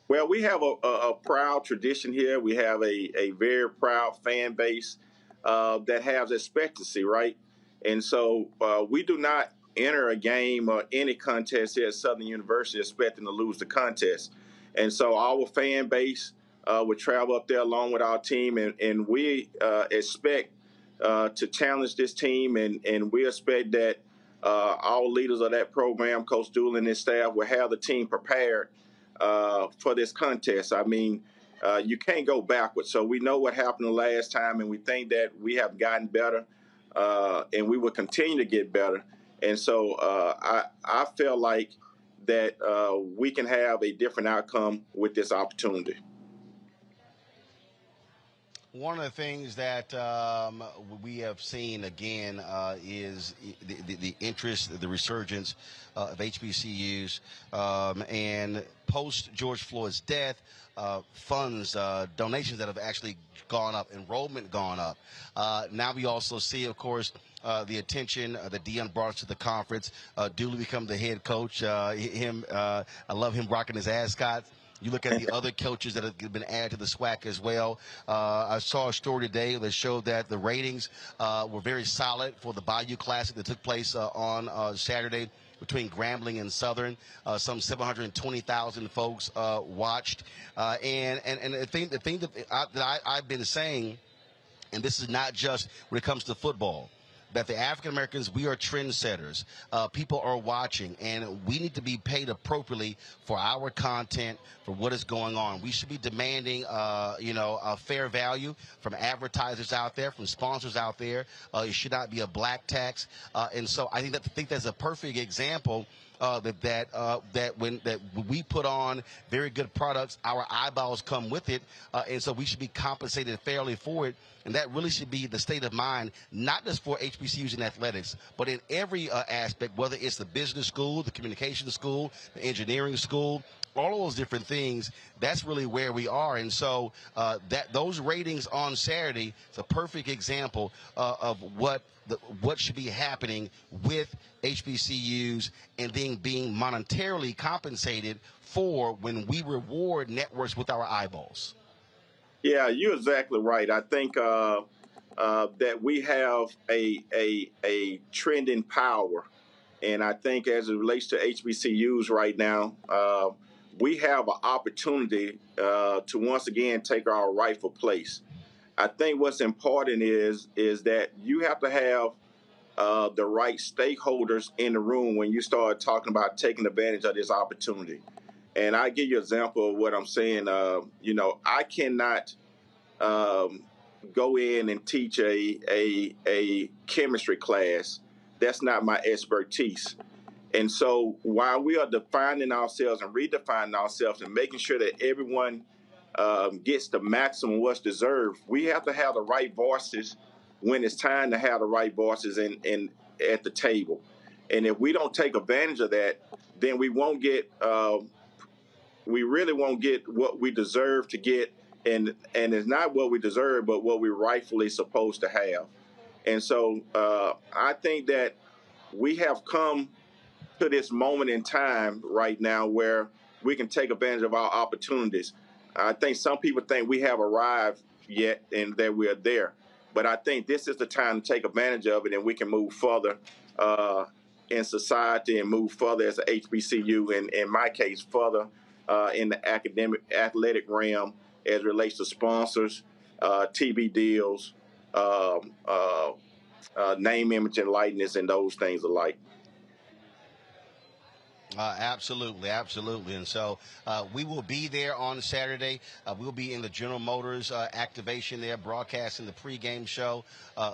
Well, we have a proud tradition here. We have a very proud fan base that has expectancy, right? And so we do not enter a game or any contest here at Southern University expecting to lose the contest. And so our fan base would travel up there along with our team, and we expect to challenge this team, and we expect that our leaders of that program, Coach Dooley and his staff, will have the team prepared for this contest. I mean, you can't go backwards. So we know what happened the last time, and we think that we have gotten better, and we will continue to get better. And so I feel like that we can have a different outcome with this opportunity. One of the things that we have seen again is the interest, the resurgence of HBCUs, and post George Floyd's death, funds, donations that have actually gone up, enrollment gone up. Now we also see, of course, the attention that Deion brought to the conference. Dooley become the head coach. I love him rocking his ascot. You look at the other coaches that have been added to the SWAC as well. I saw a story today that showed that the ratings were very solid for the Bayou Classic that took place on Saturday between Grambling and Southern. Some 720,000 folks watched. And the thing that I've been saying, and this is not just when it comes to football, that the African Americans, we are trendsetters. People are watching, and we need to be paid appropriately for our content, for what is going on. We should be demanding, a fair value from advertisers out there, from sponsors out there. It should not be a black tax. And so I think that's a perfect example that when we put on very good products, our eyeballs come with it, and so we should be compensated fairly for it. And that really should be the state of mind, not just for HBCUs and athletics, but in every aspect, whether it's the business school, the communication school, the engineering school, all of those different things. That's really where we are. And so those ratings on Saturday is a perfect example of what should be happening with HBCUs and then being monetarily compensated for when we reward networks with our eyeballs. Yeah, you're exactly right. I think that we have a trend in power. And I think as it relates to HBCUs right now, we have an opportunity to once again take our rightful place. I think what's important is that you have to have the right stakeholders in the room when you start talking about taking advantage of this opportunity. And I give you an example of what I'm saying. I cannot go in and teach a chemistry class. That's not my expertise. And so while we are defining ourselves and redefining ourselves and making sure that everyone gets the maximum what's deserved, we have to have the right voices when it's time to have the right voices in at the table. And if we don't take advantage of that, then we won't get we really won't get what we deserve to get, and it's not what we deserve, but what we're rightfully supposed to have. And so I think that we have come to this moment in time right now where we can take advantage of our opportunities. I think some people think we have arrived yet and that we're there, but I think this is the time to take advantage of it, and we can move further in society and move further as an HBCU, and in my case, further in the athletic realm as it relates to sponsors, TV deals, name, image, and likeness, and those things alike. Absolutely. And so we will be there on Saturday. We'll be in the General Motors activation there, broadcasting the pregame show.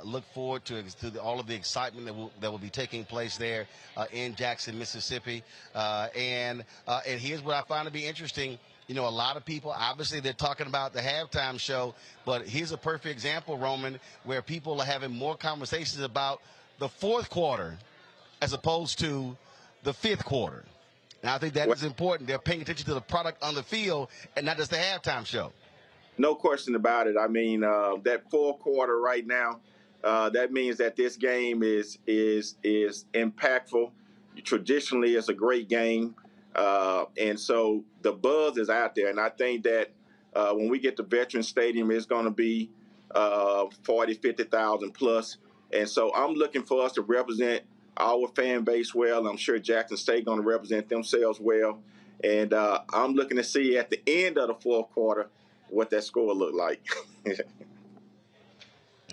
Look forward to all of the excitement that will be taking place there in Jackson, Mississippi. And here's what I find to be interesting. A lot of people, obviously, they're talking about the halftime show, but here's a perfect example, Roman, where people are having more conversations about the fourth quarter as opposed to the fifth quarter. And I think that is important. They're paying attention to the product on the field and not just the halftime show. No question about it. I mean, that fourth quarter right now, that means that this game is impactful. Traditionally, it's a great game. And so the buzz is out there. And I think that when we get to Veterans Stadium, it's going to be 40, 50,000 plus. And so I'm looking for us to represent our fan base well. I'm sure Jackson State going to represent themselves well. And I'm looking to see at the end of the fourth quarter what that score looked like.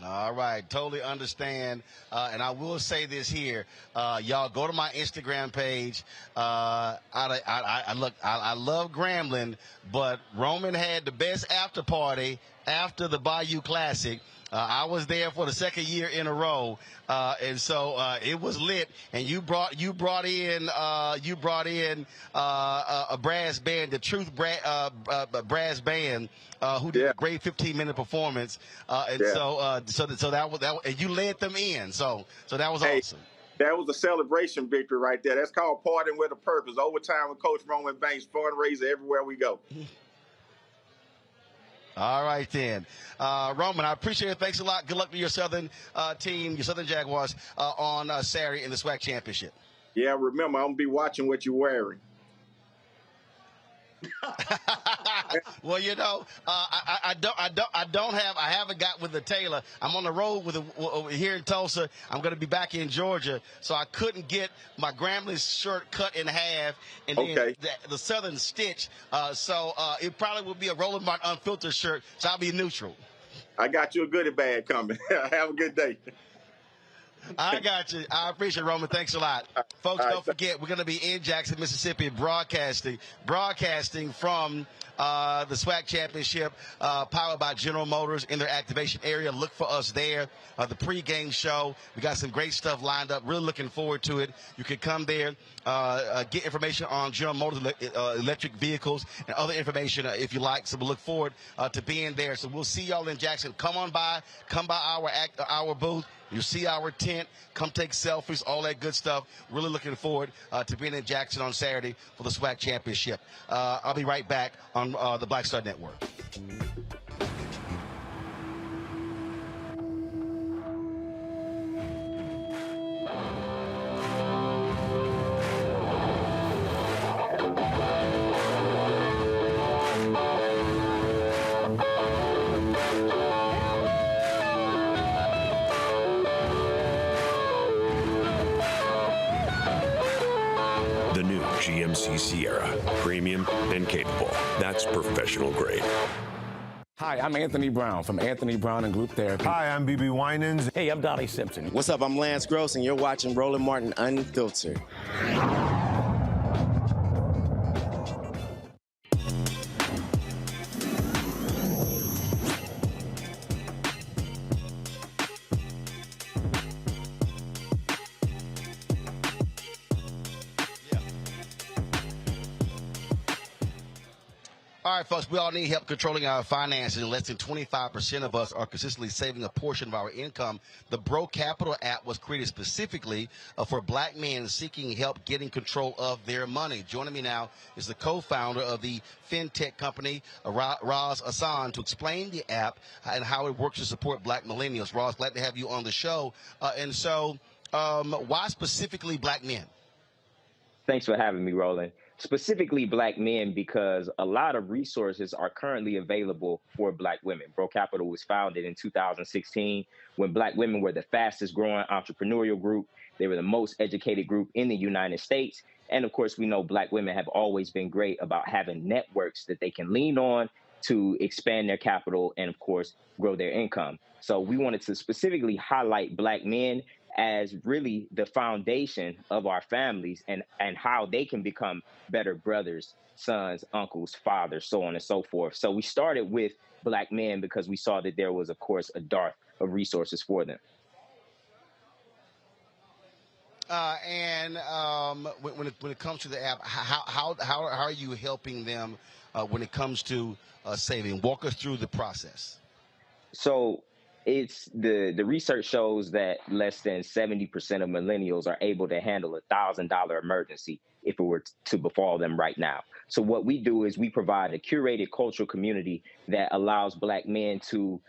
All right, totally understand. And I will say this here, y'all go to my Instagram page. I love Grambling, but Roman had the best after party after the Bayou Classic. I was there for the second year in a row, and so it was lit. And you brought in a brass band, the Truth brass band, who did a great 15-minute performance. So that was and you led them in. So that was awesome. That was a celebration victory right there. That's called partying with a purpose. Overtime with Coach Roman Banks, fundraiser everywhere we go. All right, then. Roman, I appreciate it. Thanks a lot. Good luck to your Southern team, your Southern Jaguars, on Saturday in the SWAC Championship. Yeah, remember, I'm going to be watching what you're wearing. Well, I haven't got with the tailor. I'm on the road here in Tulsa. I'm going to be back in Georgia, so I couldn't get my Grambling shirt cut in half and then the Southern stitch. So it probably will be a Roland Martin Unfiltered shirt, so I'll be neutral. I got you a goodie bag coming. Have a good day. I got you. I appreciate it, Roman. Thanks a lot. Folks, don't forget, we're going to be in Jackson, Mississippi, broadcasting from the SWAC Championship, powered by General Motors in their activation area. Look for us there. The pregame show. We got some great stuff lined up. Really looking forward to it. You can come there, get information on General Motors electric vehicles and other information if you like. So we look forward to being there. So we'll see y'all in Jackson. Come on by. Come by our booth. You see our tent. Come take selfies, all that good stuff. Really looking forward to being in Jackson on Saturday for the SWAC Championship. I'll be right back on the Black Star Network. GMC Sierra, premium and capable. That's professional grade. Hi, I'm Anthony Brown from Anthony Brown and Group Therapy. Hi, I'm BB Winans. Hey, I'm Donnie Simpson. What's up? I'm Lance Gross, and you're watching Roland Martin Unfiltered. All right, folks, we all need help controlling our finances. Less than 25% of us are consistently saving a portion of our income. The Bro Capital app was created specifically for black men seeking help getting control of their money. Joining me now is the co-founder of the fintech company, Roz Hassan, to explain the app and how it works to support black millennials. Roz, glad to have you on the show. Why specifically black men? Thanks for having me, Roland. Specifically black men, because a lot of resources are currently available for black women. Bro Capital was founded in 2016 when black women were the fastest growing entrepreneurial group. They were the most educated group in the United States. And of course, we know black women have always been great about having networks that they can lean on to expand their capital and, of course, grow their income. So we wanted to specifically highlight black men as really the foundation of our families and how they can become better brothers, sons, uncles, fathers, so on and so forth. So we started with black men because we saw that there was, of course, a dearth of resources for them. When it comes to the app, how are you helping them when it comes to saving? Walk us through the process. So it's the research shows that less than 70% of millennials are able to handle $1,000 emergency if it were to befall them right now. So what we do is we provide a curated cultural community that allows black men to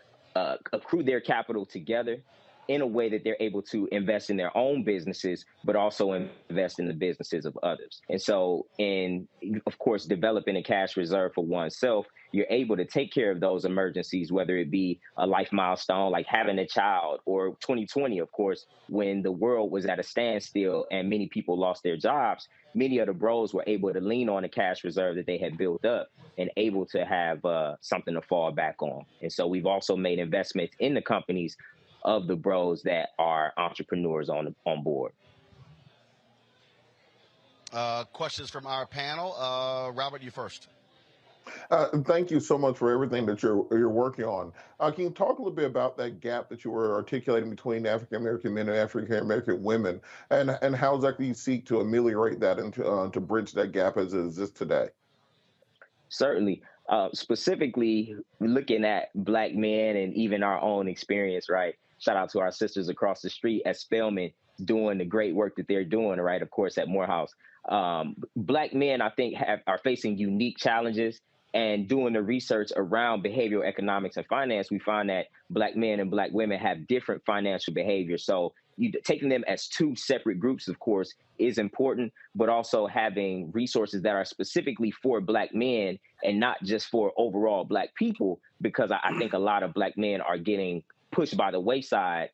accrue their capital together in a way that they're able to invest in their own businesses, but also invest in the businesses of others. And so of course, developing a cash reserve for oneself, you're able to take care of those emergencies, whether it be a life milestone like having a child, or 2020, of course, when the world was at a standstill and many people lost their jobs. Many of the bros were able to lean on a cash reserve that they had built up and able to have something to fall back on. And so we've also made investments in the companies of the bros that are entrepreneurs on board. Questions from our panel. Robert, you first. Thank you so much for everything that you're working on. Can you talk a little bit about that gap that you were articulating between African American men and African American women, and how exactly you seek to ameliorate that and to bridge that gap as it exists today? Certainly. Specifically, looking at black men and even our own experience, right? Shout out to our sisters across the street at Spelman doing the great work that they're doing, right? Of course, at Morehouse. Black men, I think, are facing unique challenges. And doing the research around behavioral economics and finance, we find that black men and black women have different financial behavior. So taking them as two separate groups, of course, is important, but also having resources that are specifically for black men and not just for overall black people, because I think a lot of black men are getting pushed by the wayside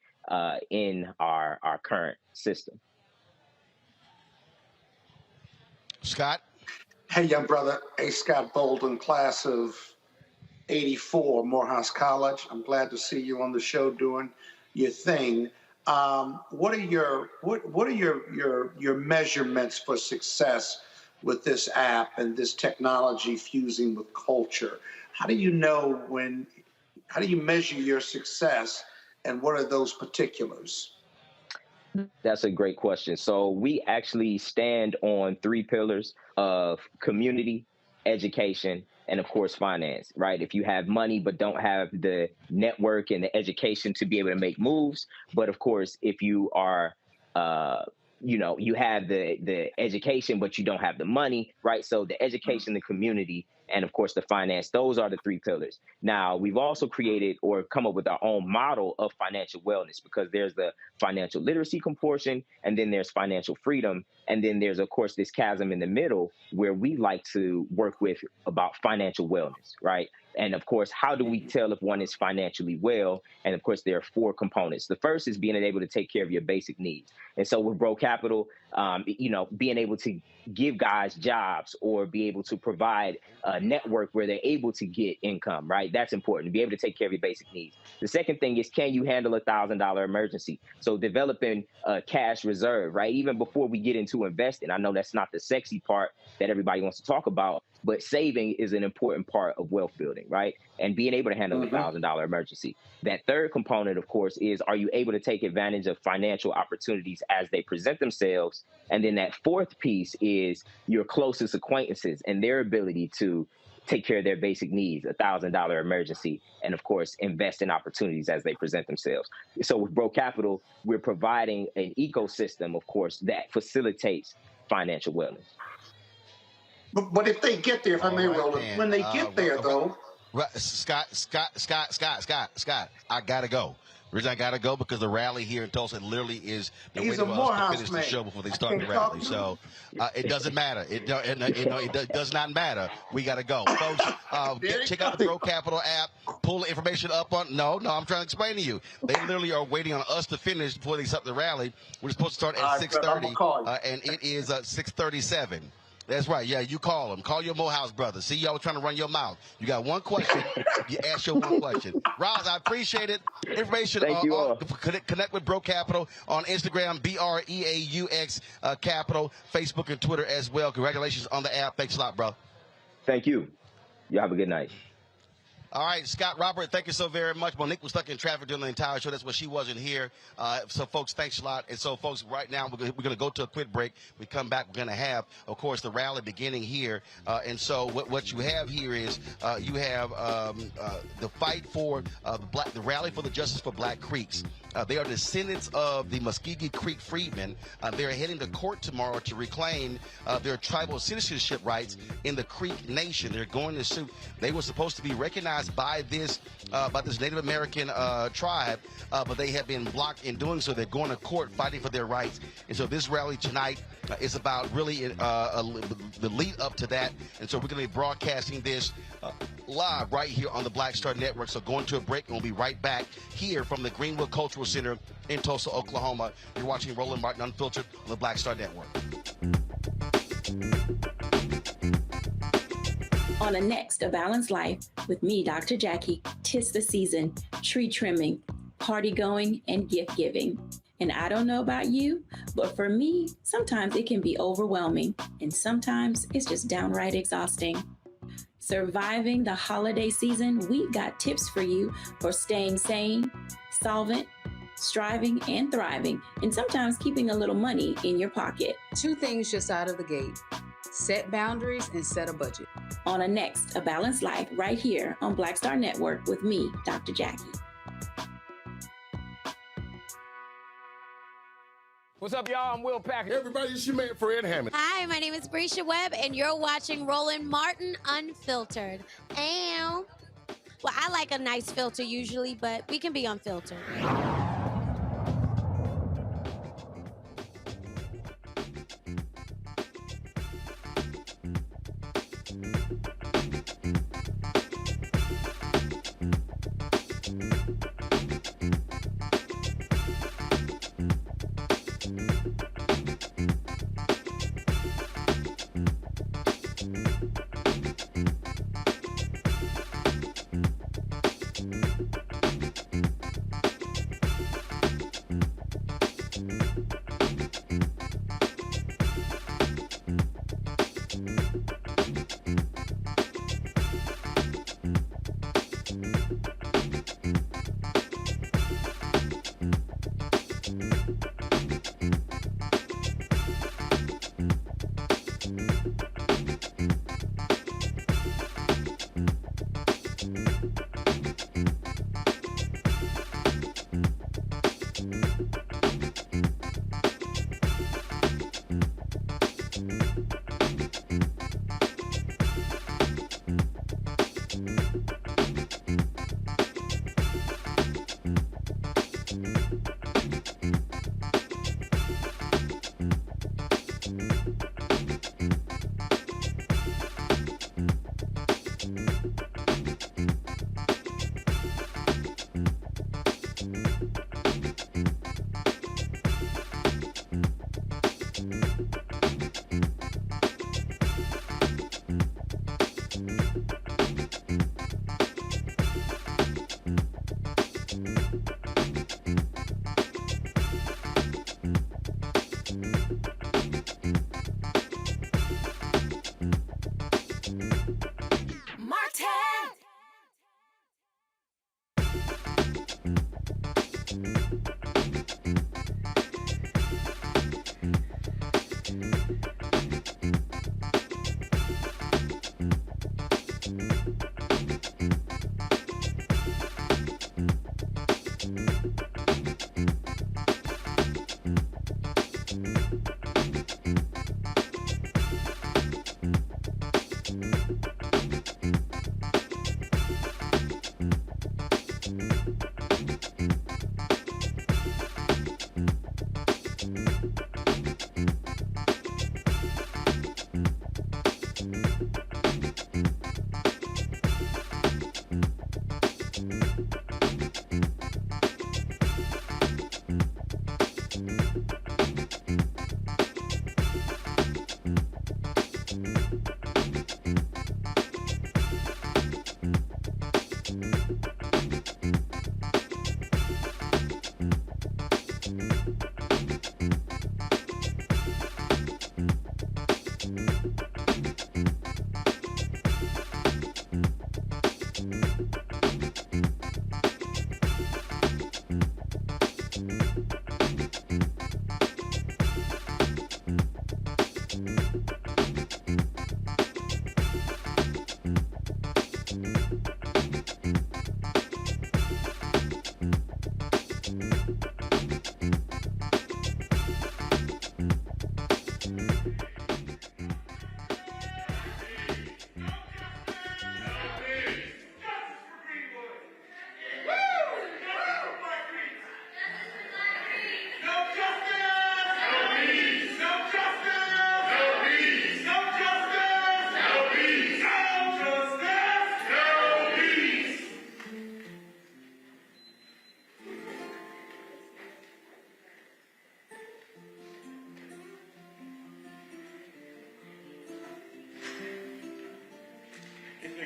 in our current system. Scott? Hey, young brother. Hey, Scott Bolden, class of 84, Morehouse College. I'm glad to see you on the show doing your thing. What are your measurements for success with this app and this technology fusing with culture? How do you measure your success, and what are those particulars? That's a great question. So we actually stand on 3 pillars of community, education, and of course, finance, right? If you have money but don't have the network and the education to be able to make moves, but of course, if you are, you have the education, but you don't have the money, right? So the education, the community, and of course, the finance, those are the 3 pillars. Now, we've also created or come up with our own model of financial wellness, because there's the financial literacy portion, and then there's financial freedom. And then there's, of course, this chasm in the middle where we like to work with about financial wellness, right? And of course, how do we tell if one is financially well? And of course, there are 4 components. The first is being able to take care of your basic needs. And so with Bro Capital, being able to give guys jobs or be able to provide a network where they're able to get income, right? That's important, to be able to take care of your basic needs. The second thing is, can you handle $1,000 emergency? So developing a cash reserve, right? Even before we get into investing, I know that's not the sexy part that everybody wants to talk about, but saving is an important part of wealth building, right? And being able to handle a $1,000 emergency. That third component, of course, is, are you able to take advantage of financial opportunities as they present themselves? And then that fourth piece is your closest acquaintances and their ability to take care of their basic needs, $1,000 emergency, and of course, invest in opportunities as they present themselves. So with Bro Capital, we're providing an ecosystem, of course, that facilitates financial wellness. But if they get there, if I may, Roland, when they get there, though. Scott, I got to go. The reason I got to go because the rally here in Tulsa literally is the way for us to finish the show before they start the rally. So it doesn't matter. It does not matter. We got to go. Folks, check out the Bro Capital app. Pull the information up on. No, I'm trying to explain to you. They literally are waiting on us to finish before they start the rally. We're supposed to start at 6:30, and it is 6:37. That's right. Yeah, you call them. Call your Morehouse brothers. See, y'all trying to run your mouth. You got one question. You ask your one question. Roz, I appreciate it. Information. Connect with Bro Capital on Instagram, BREAUX Capital, Facebook and Twitter as well. Congratulations on the app. Thanks a lot, bro. Thank you. You have a good night. All right, Scott, Robert, thank you so very much. Monique was stuck in traffic during the entire show. That's why she wasn't here. So, folks, thanks a lot. And so, folks, right now we're going to go to a quick break. We come back, we're going to have, of course, the rally beginning here. And so what you have here is you have the fight for the rally for the justice for Black Creeks. They are descendants of the Muscogee Creek Freedmen. They're heading to court tomorrow to reclaim their tribal citizenship rights in the Creek Nation. They're going to sue. They were supposed to be recognized by this Native American tribe, but they have been blocked in doing so. They're going to court fighting for their rights. And so this rally tonight is about really the lead up to that. And so we're going to be broadcasting this live right here on the Black Star Network. So going to a break, and we'll be right back here from the Greenwood Cultural Center in Tulsa, Oklahoma. You're watching Roland Martin Unfiltered on the Black Star Network. On a next, A Balanced Life with me, Dr. Jackie, 'tis the season, tree trimming, party going, and gift giving. And I don't know about you, but for me, sometimes it can be overwhelming, and sometimes it's just downright exhausting. Surviving the holiday season, we've got tips for you for staying sane, solvent, striving, and thriving, and sometimes keeping a little money in your pocket. 2 things just out of the gate. Set boundaries and set a budget. On a next, A Balanced Life right here on Black Star Network with me, Dr. Jackie. What's up, y'all? I'm Will Packer. Everybody, it's your man, Fred Hammond. Hi, my name is Brescia Webb, and you're watching Roland Martin Unfiltered. And, well, I like a nice filter usually, but we can be unfiltered.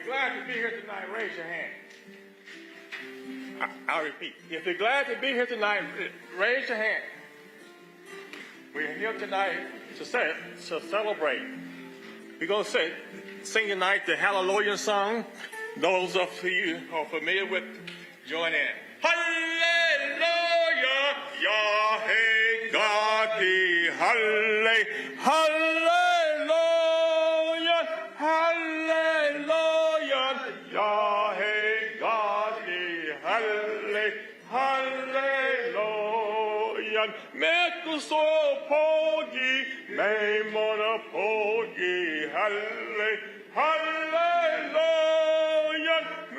glad to be here tonight, raise your hand. I'll repeat. If you're glad to be here tonight, raise your hand. We're here tonight to celebrate. We're going to sing tonight the Hallelujah song. Those of you who are familiar with, join in. Hallelujah, Yahweh God the Hallelujah, Hallelujah, Yahweh God the Hallelujah. Make us so pogi, may mona pogi, Hallelujah.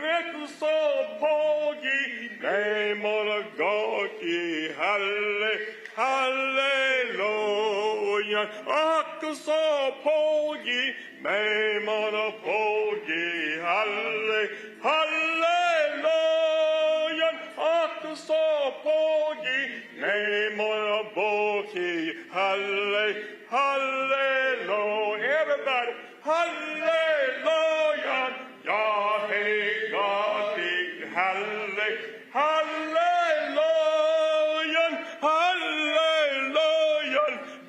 Make us so pogi, may mona goki, Hallelujah. Akaso pogi, may mona pogi, Hallelujah. Akaso pogi, may mona boki, Hallelujah. Everybody, Hallelujah. Yahweh God the Hallelujah, Hallelujah,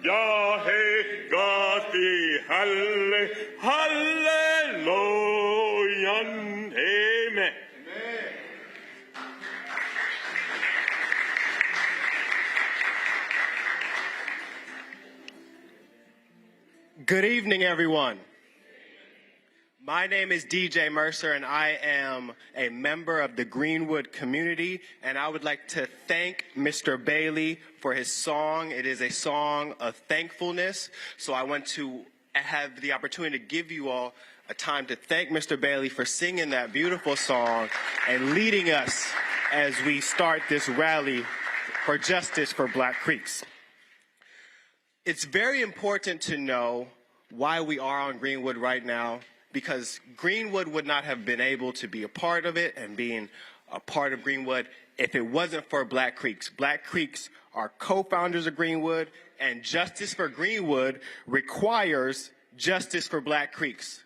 Yahweh God the Hallelujah, Amen. Good evening, everyone. My name is DJ Mercer, and I am a member of the Greenwood community, and I would like to thank Mr. Bailey for his song. It is a song of thankfulness, so I want to have the opportunity to give you all a time to thank Mr. Bailey for singing that beautiful song and leading us as we start this rally for justice for Black Creeks. It's very important to know why we are on Greenwood right now, because Greenwood would not have been able to be a part of it and being a part of Greenwood if it wasn't for Black Creeks. Black Creeks are co-founders of Greenwood, and justice for Greenwood requires justice for Black Creeks.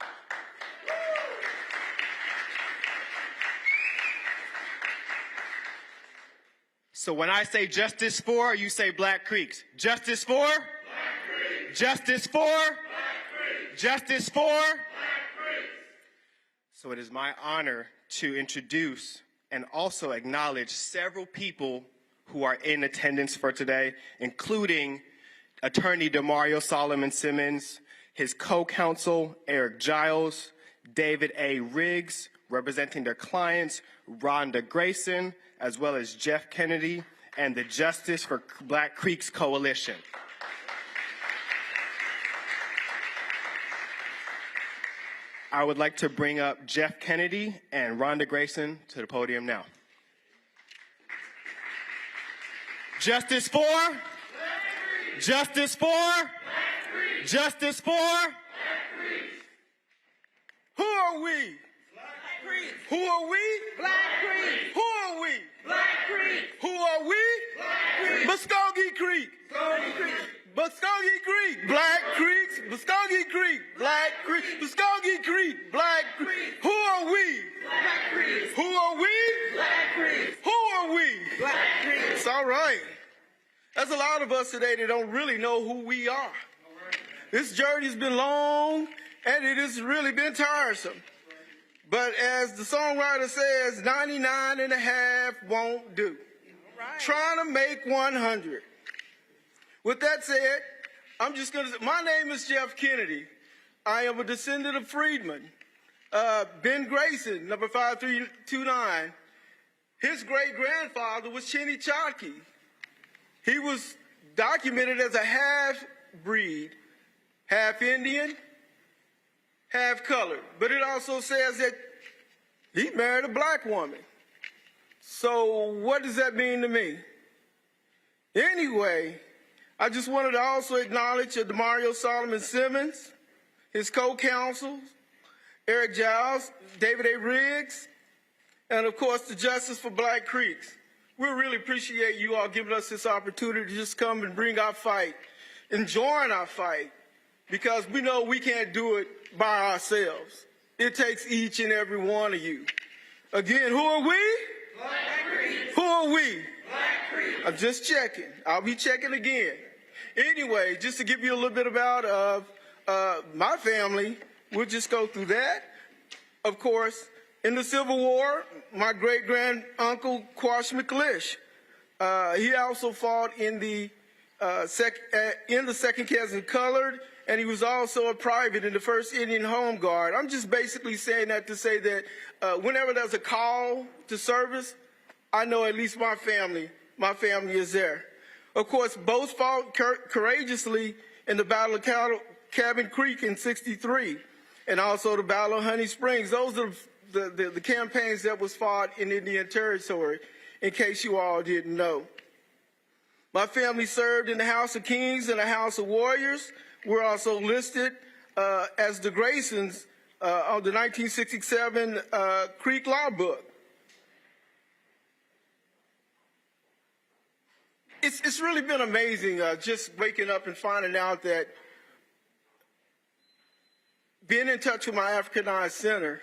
So when I say justice for, you say Black Creeks. Justice for? Black Creeks. Justice for? Black Creeks. Justice for? Black Creeks. So it is my honor to introduce and also acknowledge several people who are in attendance for today, including Attorney Demario Solomon Simmons, his co-counsel Eric Giles, David A. Riggs, representing their clients, Rhonda Grayson, as well as Jeff Kennedy, and the Justice for Black Creeks Coalition. I would like to bring up Jeff Kennedy and Rhonda Grayson to the podium now. Justice for? Justice for? Justice for? Who are we? Who are we? Black Creek. Who are we? Black Creek. Who are we? Black Creek. Muscogee Creek. Muskogee Creek. Muscogee Creek. Black Creeks. Muscogee Creek. Black Creek. Muscogee Creek. Black Creek. Who are we? Black Creek. Who are we? Black Creek. Who are we? Black Creek. It's all right. There's a lot of us today that don't really know who we are. This journey's been long, and it has really been tiresome. But as the songwriter says, 99 and a half won't do. Right. Trying to make 100. With that said, I'm just going to say, my name is Jeff Kennedy. I am a descendant of freedmen. Ben Grayson, number 5329, his great-grandfather was Chinny Chotke. He was documented as a half-breed, half Indian, half colored. But it also says that he married a black woman. So what does that mean to me? Anyway, I just wanted to also acknowledge Demario Solomon Simmons, his co-counsels, Eric Giles, David A. Riggs, and of course the Justice for Black Creeks. We really appreciate you all giving us this opportunity to just come and bring our fight and join our fight, because we know we can't do it by ourselves. It takes each and every one of you. Again, who are we? Black Creek. Who are we? Black Creek. I'm just checking. I'll be checking again. Anyway, just to give you a little bit about my family, we'll just go through that. Of course, in the Civil War, my great-grand-uncle, Quash McLish, he also fought in the Second Cousin Colored, and he was also a private in the 1st Indian Home Guard. I'm just basically saying that to say that whenever there's a call to service, I know at least my family is there. Of course, both fought courageously in the Battle of Cabin Creek in '63, and also the Battle of Honey Springs. Those are the campaigns that was fought in Indian Territory, in case you all didn't know. My family served in the House of Kings and the House of Warriors. We're also listed as the Graysons of the 1967 Creek Law Book. It's really been amazing just waking up and finding out that being in touch with my Africanized Center,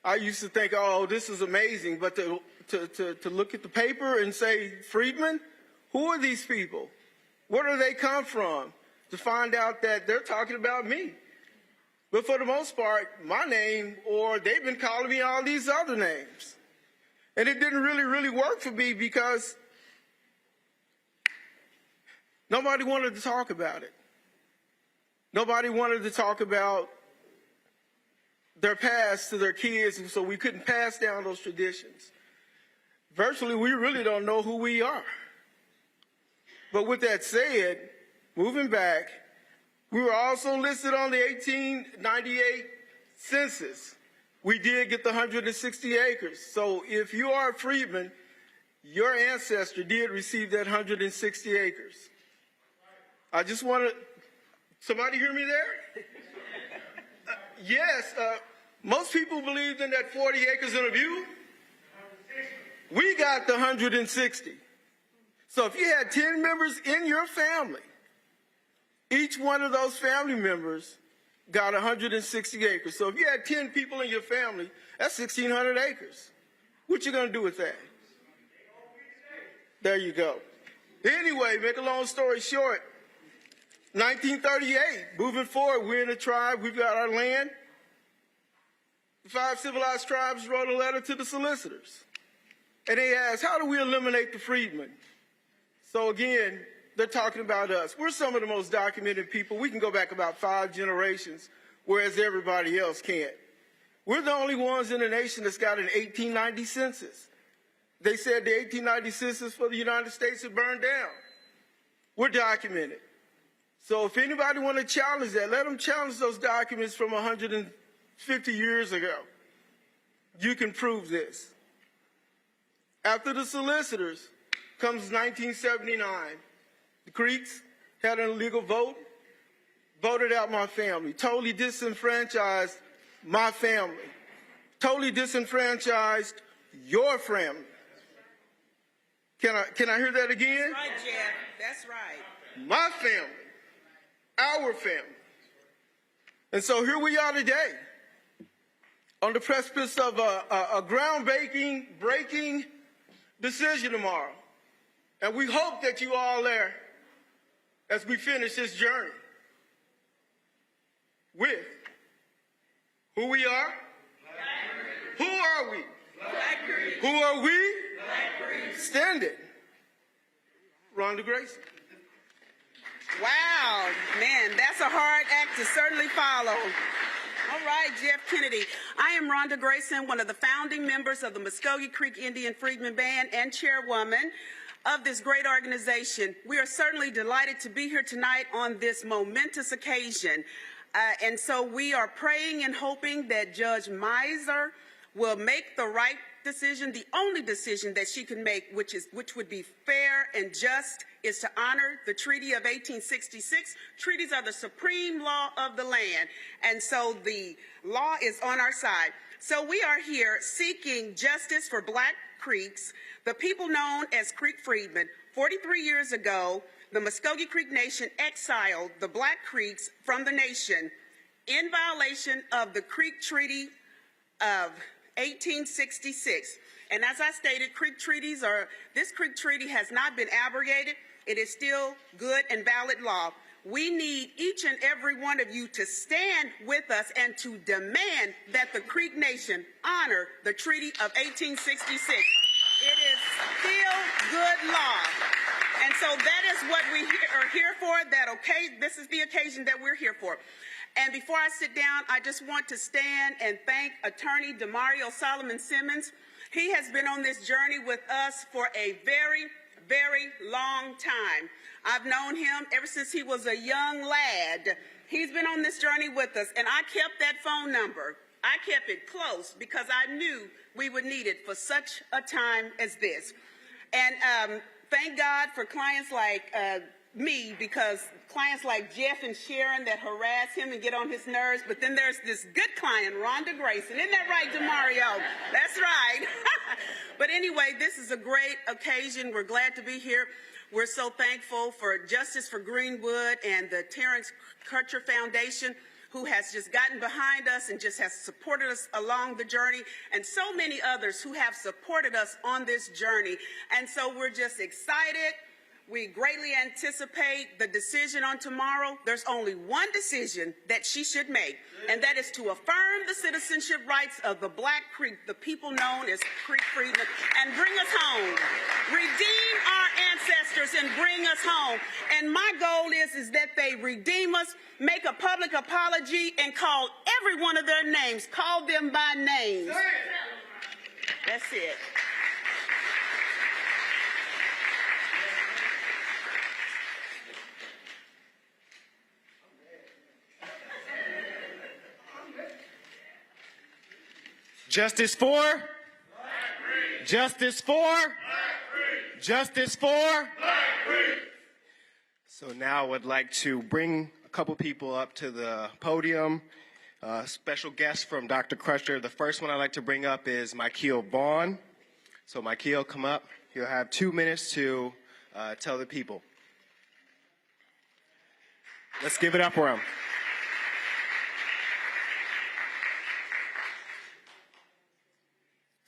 I used to think, oh, this is amazing, but to look at the paper and say, Freedmen, who are these people? Where do they come from? To find out that they're talking about me. But for the most part, my name, or they've been calling me all these other names. And it didn't really work for me because nobody wanted to talk about it. Nobody wanted to talk about their past to their kids, and so we couldn't pass down those traditions. Virtually, we really don't know who we are. But with that said, moving back, we were also listed on the 1898 census. We did get the 160 acres. So if you are a freedman, your ancestor did receive that 160 acres. I just want to, somebody hear me there? Yes, most people believed in that 40 acres and a view. We got the 160. So if you had 10 members in your family, each one of those family members got 160 acres. So if you had 10 people in your family, that's 1,600 acres. What you going to do with that? There you go. Anyway, make a long story short, 1938, moving forward, we're in a tribe, we've got our land. The 5 civilized tribes wrote a letter to the solicitors. And they asked, how do we eliminate the freedmen? So again, they're talking about us. We're some of the most documented people. We can go back about 5 generations, whereas everybody else can't. We're the only ones in the nation that's got an 1890 census. They said the 1890 census for the United States had burned down. We're documented. So if anybody want to challenge that, let them challenge those documents from 100 and 50 years ago. You can prove this. After the solicitors comes 1979. The Creeks had an illegal vote, voted out my family, totally disenfranchised my family, totally disenfranchised your family. Can I hear that again? That's right, Jeff. That's right. My family, our family. And so here we are today, on the precipice of a groundbreaking decision tomorrow. And we hope that you all are there as we finish this journey with who we are. Who are we? Who are we? Standing. Rhonda Grayson. Wow, man, that's a hard act to certainly follow. All right, Jeff Kennedy. I am Rhonda Grayson, one of the founding members of the Muscogee Creek Indian Freedmen Band and chairwoman of this great organization. We are certainly delighted to be here tonight on this momentous occasion. And so we are praying and hoping that Judge Miser will make the right decision, the only decision that she can make, which would be fair and just, is to honor the Treaty of 1866. Treaties are the supreme law of the land, and so the law is on our side. So we are here seeking justice for Black Creeks, the people known as Creek Freedmen. 43 years ago, the Muscogee Creek Nation exiled the Black Creeks from the nation in violation of the Creek Treaty of 1866. And as I stated, this Creek Treaty has not been abrogated. It is still good and valid law. We need each and every one of you to stand with us and to demand that the Creek Nation honor the Treaty of 1866. It is still good law. And so that is what we are here for. This is the occasion that we're here for. And before I sit down, I just want to stand and thank Attorney Demario Solomon Simmons. He has been on this journey with us for a very, very long time. I've known him ever since he was a young lad. He's been on this journey with us, and I kept that phone number. I kept it close because I knew we would need it for such a time as this. And thank God for clients like me, because clients like Jeff and Sharon that harass him and get on his nerves, but then there's this good client, Rhonda Grayson. Isn't that right, Demario? That's right. But anyway, this is a great occasion. We're glad to be here. We're so thankful for Justice for Greenwood and the Terrence Kutcher Foundation, who has just gotten behind us and just has supported us along the journey, and so many others who have supported us on this journey. And so we're just excited. We greatly anticipate the decision on tomorrow. There's only one decision that she should make, and that is to affirm the citizenship rights of the Black Creek, the people known as Creek Freedmen, and bring us home. Redeem our ancestors and bring us home. And my goal is that they redeem us, make a public apology, and call every one of their names. Call them by names. That's it. Justice for? Justice for? Justice for? So now I would like to bring a couple people up to the podium. Special guest from Dr. Crusher. The first one I'd like to bring up is Michael Vaughn. So Michael, come up. You'll have 2 minutes to tell the people. Let's give it up for him.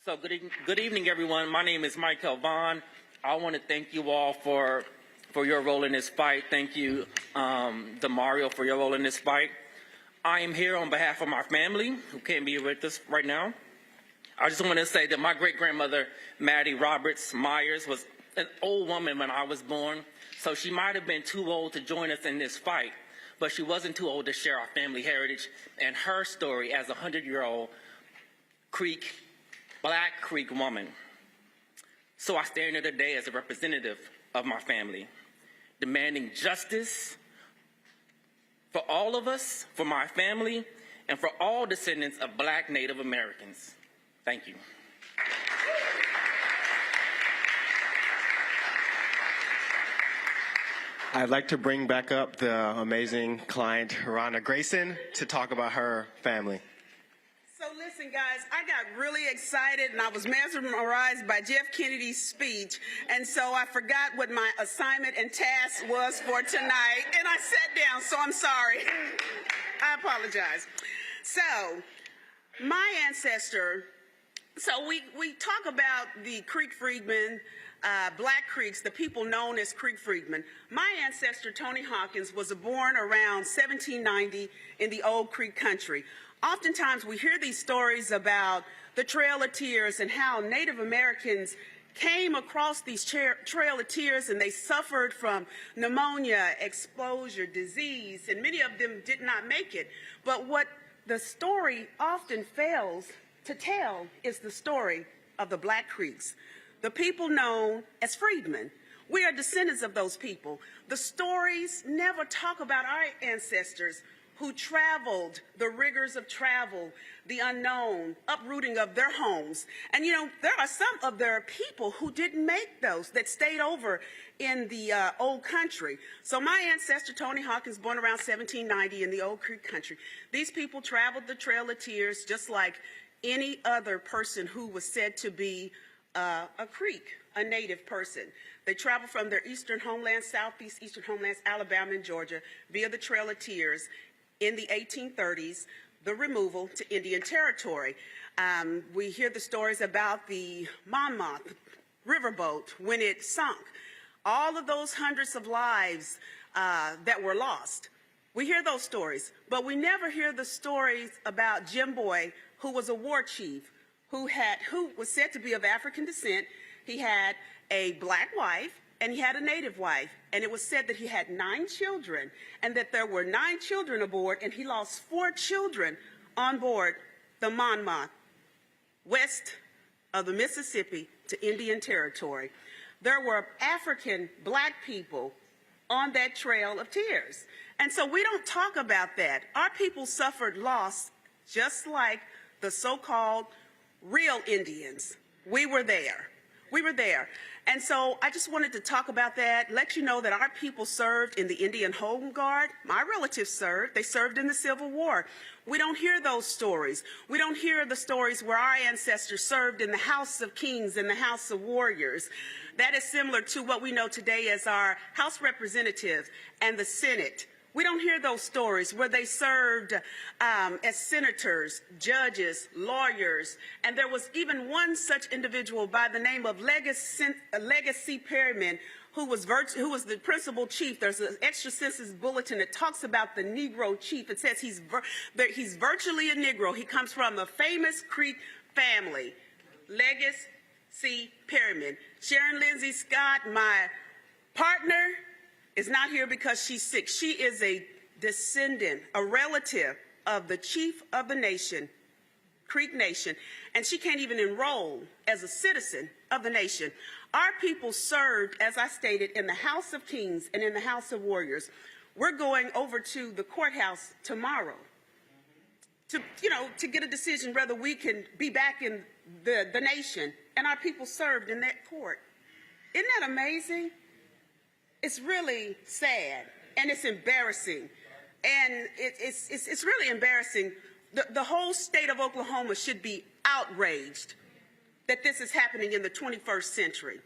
So good evening, everyone. My name is Michael Vaughn. I want to thank you all for your role in this fight. Thank you, Demario, for your role in this fight. I am here on behalf of my family, who can't be with us right now. I just want to say that my great-grandmother, Maddie Roberts Myers, was an old woman when I was born, so she might have been too old to join us in this fight, but she wasn't too old to share our family heritage and her story as a 100-year-old Black Creek woman. So I stand here today as a representative of my family, demanding justice for all of us, for my family, and for all descendants of Black Native Americans. Thank you. I'd like to bring back up the amazing client, Rhonda Grayson, to talk about her family. So listen, guys, I got really excited and I was mesmerized by Jeff Kennedy's speech. And so I forgot what my assignment and task was for tonight. And I sat down, so I'm sorry. I apologize. So my ancestor, so we talk about the Creek Freedmen, Black Creeks, the people known as Creek Freedmen. My ancestor, Tony Hawkins, was born around 1790 in the Old Creek country. Oftentimes we hear these stories about the Trail of Tears and how Native Americans came across these Trail of Tears and they suffered from pneumonia, exposure, disease, and many of them did not make it. But what the story often fails to tell is the story of the Black Creeks, the people known as freedmen. We are descendants of those people. The stories never talk about our ancestors who traveled the rigors of travel, the unknown, uprooting of their homes. And you know, there are some of their people who didn't make those, that stayed over in the old country. So my ancestor, Tony Hawkins, born around 1790 in the Old Creek country. These people traveled the Trail of Tears just like any other person who was said to be a Creek, a native person. They traveled from their eastern homelands, southeast eastern homelands, Alabama and Georgia, via the Trail of Tears in the 1830s, the removal to Indian Territory. We hear the stories about the Monmouth riverboat when it sunk. All of those hundreds of lives that were lost. We hear those stories, but we never hear the stories about Jim Boy, who was a war chief, who was said to be of African descent. He had a Black wife and he had a Native wife, and it was said that he had 9 children and that there were 9 children aboard, and he lost 4 children on board the Monmouth, west of the Mississippi to Indian Territory. There were African Black people on that Trail of Tears. And so we don't talk about that. Our people suffered loss just like the so-called real Indians. We were there. We were there. And so I just wanted to talk about that, let you know that our people served in the Indian Home Guard. My relatives served. They served in the Civil War. We don't hear those stories. We don't hear the stories where our ancestors served in the House of Kings and the House of Warriors. That is similar to what we know today as our House Representatives and the Senate. We don't hear those stories where they served as senators, judges, lawyers, and there was even one such individual by the name of Legacy Perryman, who was the principal chief. There's an extra census bulletin that talks about the Negro chief. It says he's virtually a Negro. He comes from a famous Creek family, Legacy Perryman. Sharon Lindsay Scott, my partner, is not here because she's sick. She is a descendant, a relative of the chief of the nation, Creek Nation, and she can't even enroll as a citizen of the nation. Our people served, as I stated, in the House of Kings and in the House of Warriors. We're going over to the courthouse tomorrow to get a decision whether we can be back in the nation, and our people served in that court. Isn't that amazing? It's really sad, and it's embarrassing, and it's really embarrassing. The whole state of Oklahoma should be outraged that this is happening in the 21st century.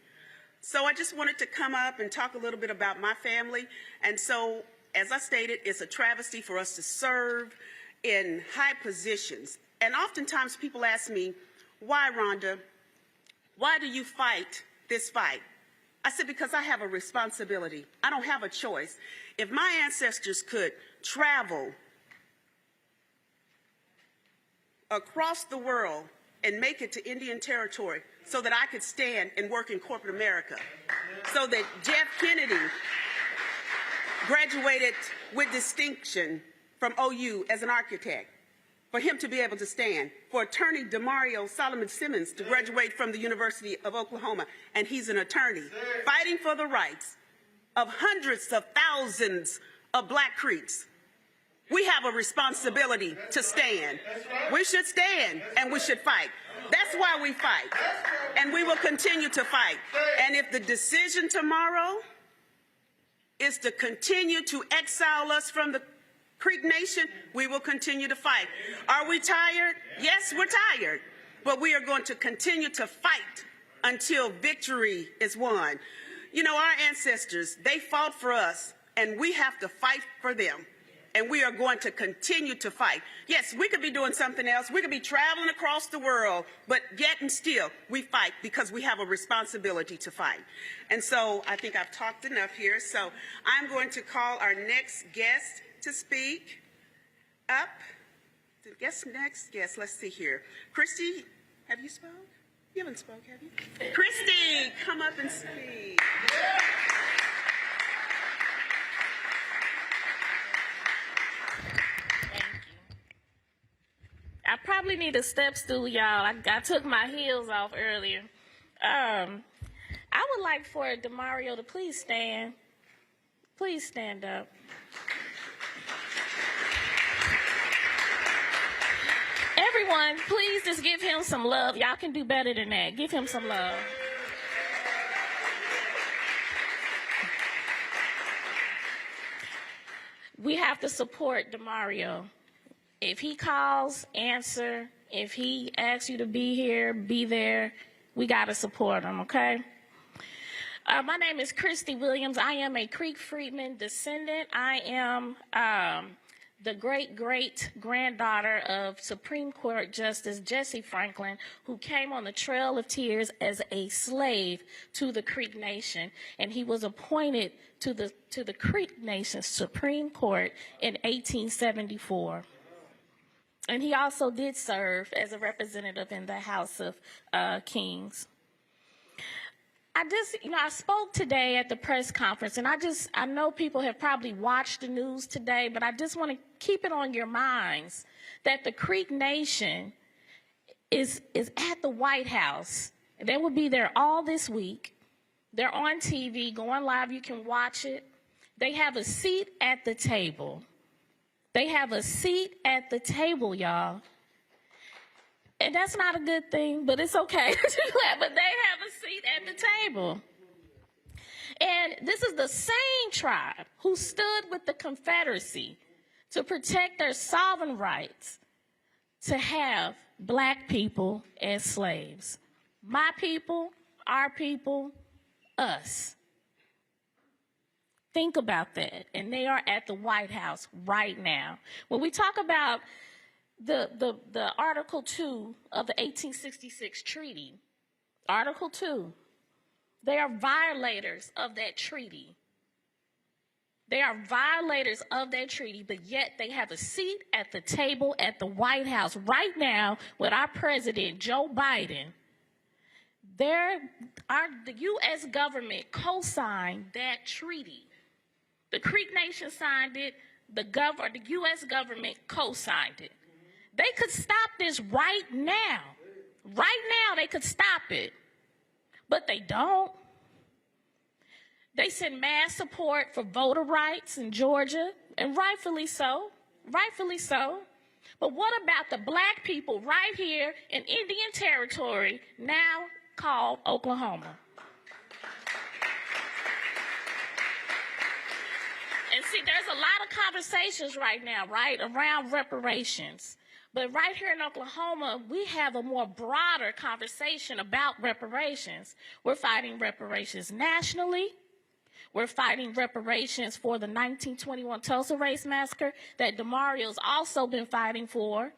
So I just wanted to come up and talk a little bit about my family. And so, as I stated, it's a travesty for us to serve in high positions. And oftentimes people ask me, why, Rhonda? Why do you fight this fight? I said, because I have a responsibility. I don't have a choice. If my ancestors could travel across the world and make it to Indian Territory so that I could stand and work in corporate America, so that Jeff Kennedy graduated with distinction from OU as an architect, for him to be able to stand, for attorney Demario Solomon Simmons to graduate from the University of Oklahoma, and he's an attorney, fighting for the rights of hundreds of thousands of Black Creeks. we have a responsibility to stand. We should stand and we should fight. That's why we fight. And we will continue to fight. And if the decision tomorrow is to continue to exile us from the Creek Nation, we will continue to fight. Are we tired? Yes, we're tired. But we are going to continue to fight until victory is won. You know, our ancestors, they fought for us, and we have to fight for them. And we are going to continue to fight. Yes, we could be doing something else. We could be traveling across the world, but yet and still, we fight because we have a responsibility to fight. And so I think I've talked enough here. So I'm going to call our next guest to speak up. The guest next guest, let's see here. Christy, have you spoke? You haven't spoke, have you? Christy, come up and speak. I probably need a step stool, y'all. I took my heels off earlier. I would like for Demario to please stand. Please stand up. Everyone, please just give him some love. Y'all can do better than that. Give him some love. We have to support Demario. If he calls, answer. If he asks you to be here, be there. We got to support him, okay? My name is Christy Williams. I am a Creek Freedman descendant. I am the great-great-granddaughter of Supreme Court Justice Jesse Franklin, who came on the Trail of Tears as a slave to the Creek Nation, and he was appointed to the Creek Nation Supreme Court in 1874. And he also did serve as a representative in the House of Kings. I spoke today at the press conference, and I know people have probably watched the news today, but I just want to keep it on your minds that the Creek Nation is at the White House. They will be there all this week. They're on TV, going live. You can watch it. They have a seat at the table. They have a seat at the table, y'all. And that's not a good thing, but it's okay. But they have a seat at the table. And this is the same tribe who stood with the Confederacy to protect their sovereign rights to have black people as slaves. My people, our people, us. Think about that. And they are at the White House right now. When we talk about the Article 2 of the 1866 treaty, Article 2, they are violators of that treaty. They are violators of that treaty, but yet they have a seat at the table at the White House right now with our president, Joe Biden. The U.S. government co-signed that treaty. The Creek Nation signed it. The U.S. government co-signed it. They could stop this right now. Right now, they could stop it. But they don't. They send mass support for voter rights in Georgia, and rightfully so. Rightfully so. But what about the black people right here in Indian Territory, now called Oklahoma? And see, there's a lot of conversations right now, right, around reparations. But right here in Oklahoma, we have a more broader conversation about reparations. We're fighting reparations nationally. We're fighting reparations for the 1921 Tulsa Race Massacre that Demario's also been fighting for.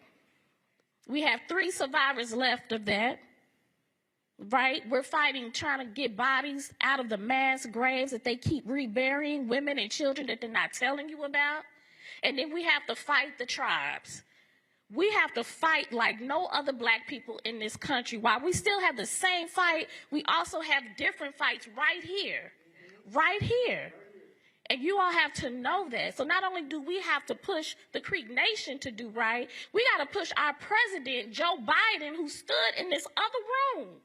We have 3 survivors left of that. Right? We're fighting, trying to get bodies out of the mass graves that they keep reburying, women and children that they're not telling you about. And then we have to fight the tribes. We have to fight like no other black people in this country. While we still have the same fight, we also have different fights right here. Right here. And you all have to know that. So not only do we have to push the Creek Nation to do right, we got to push our president, Joe Biden, who stood in this other room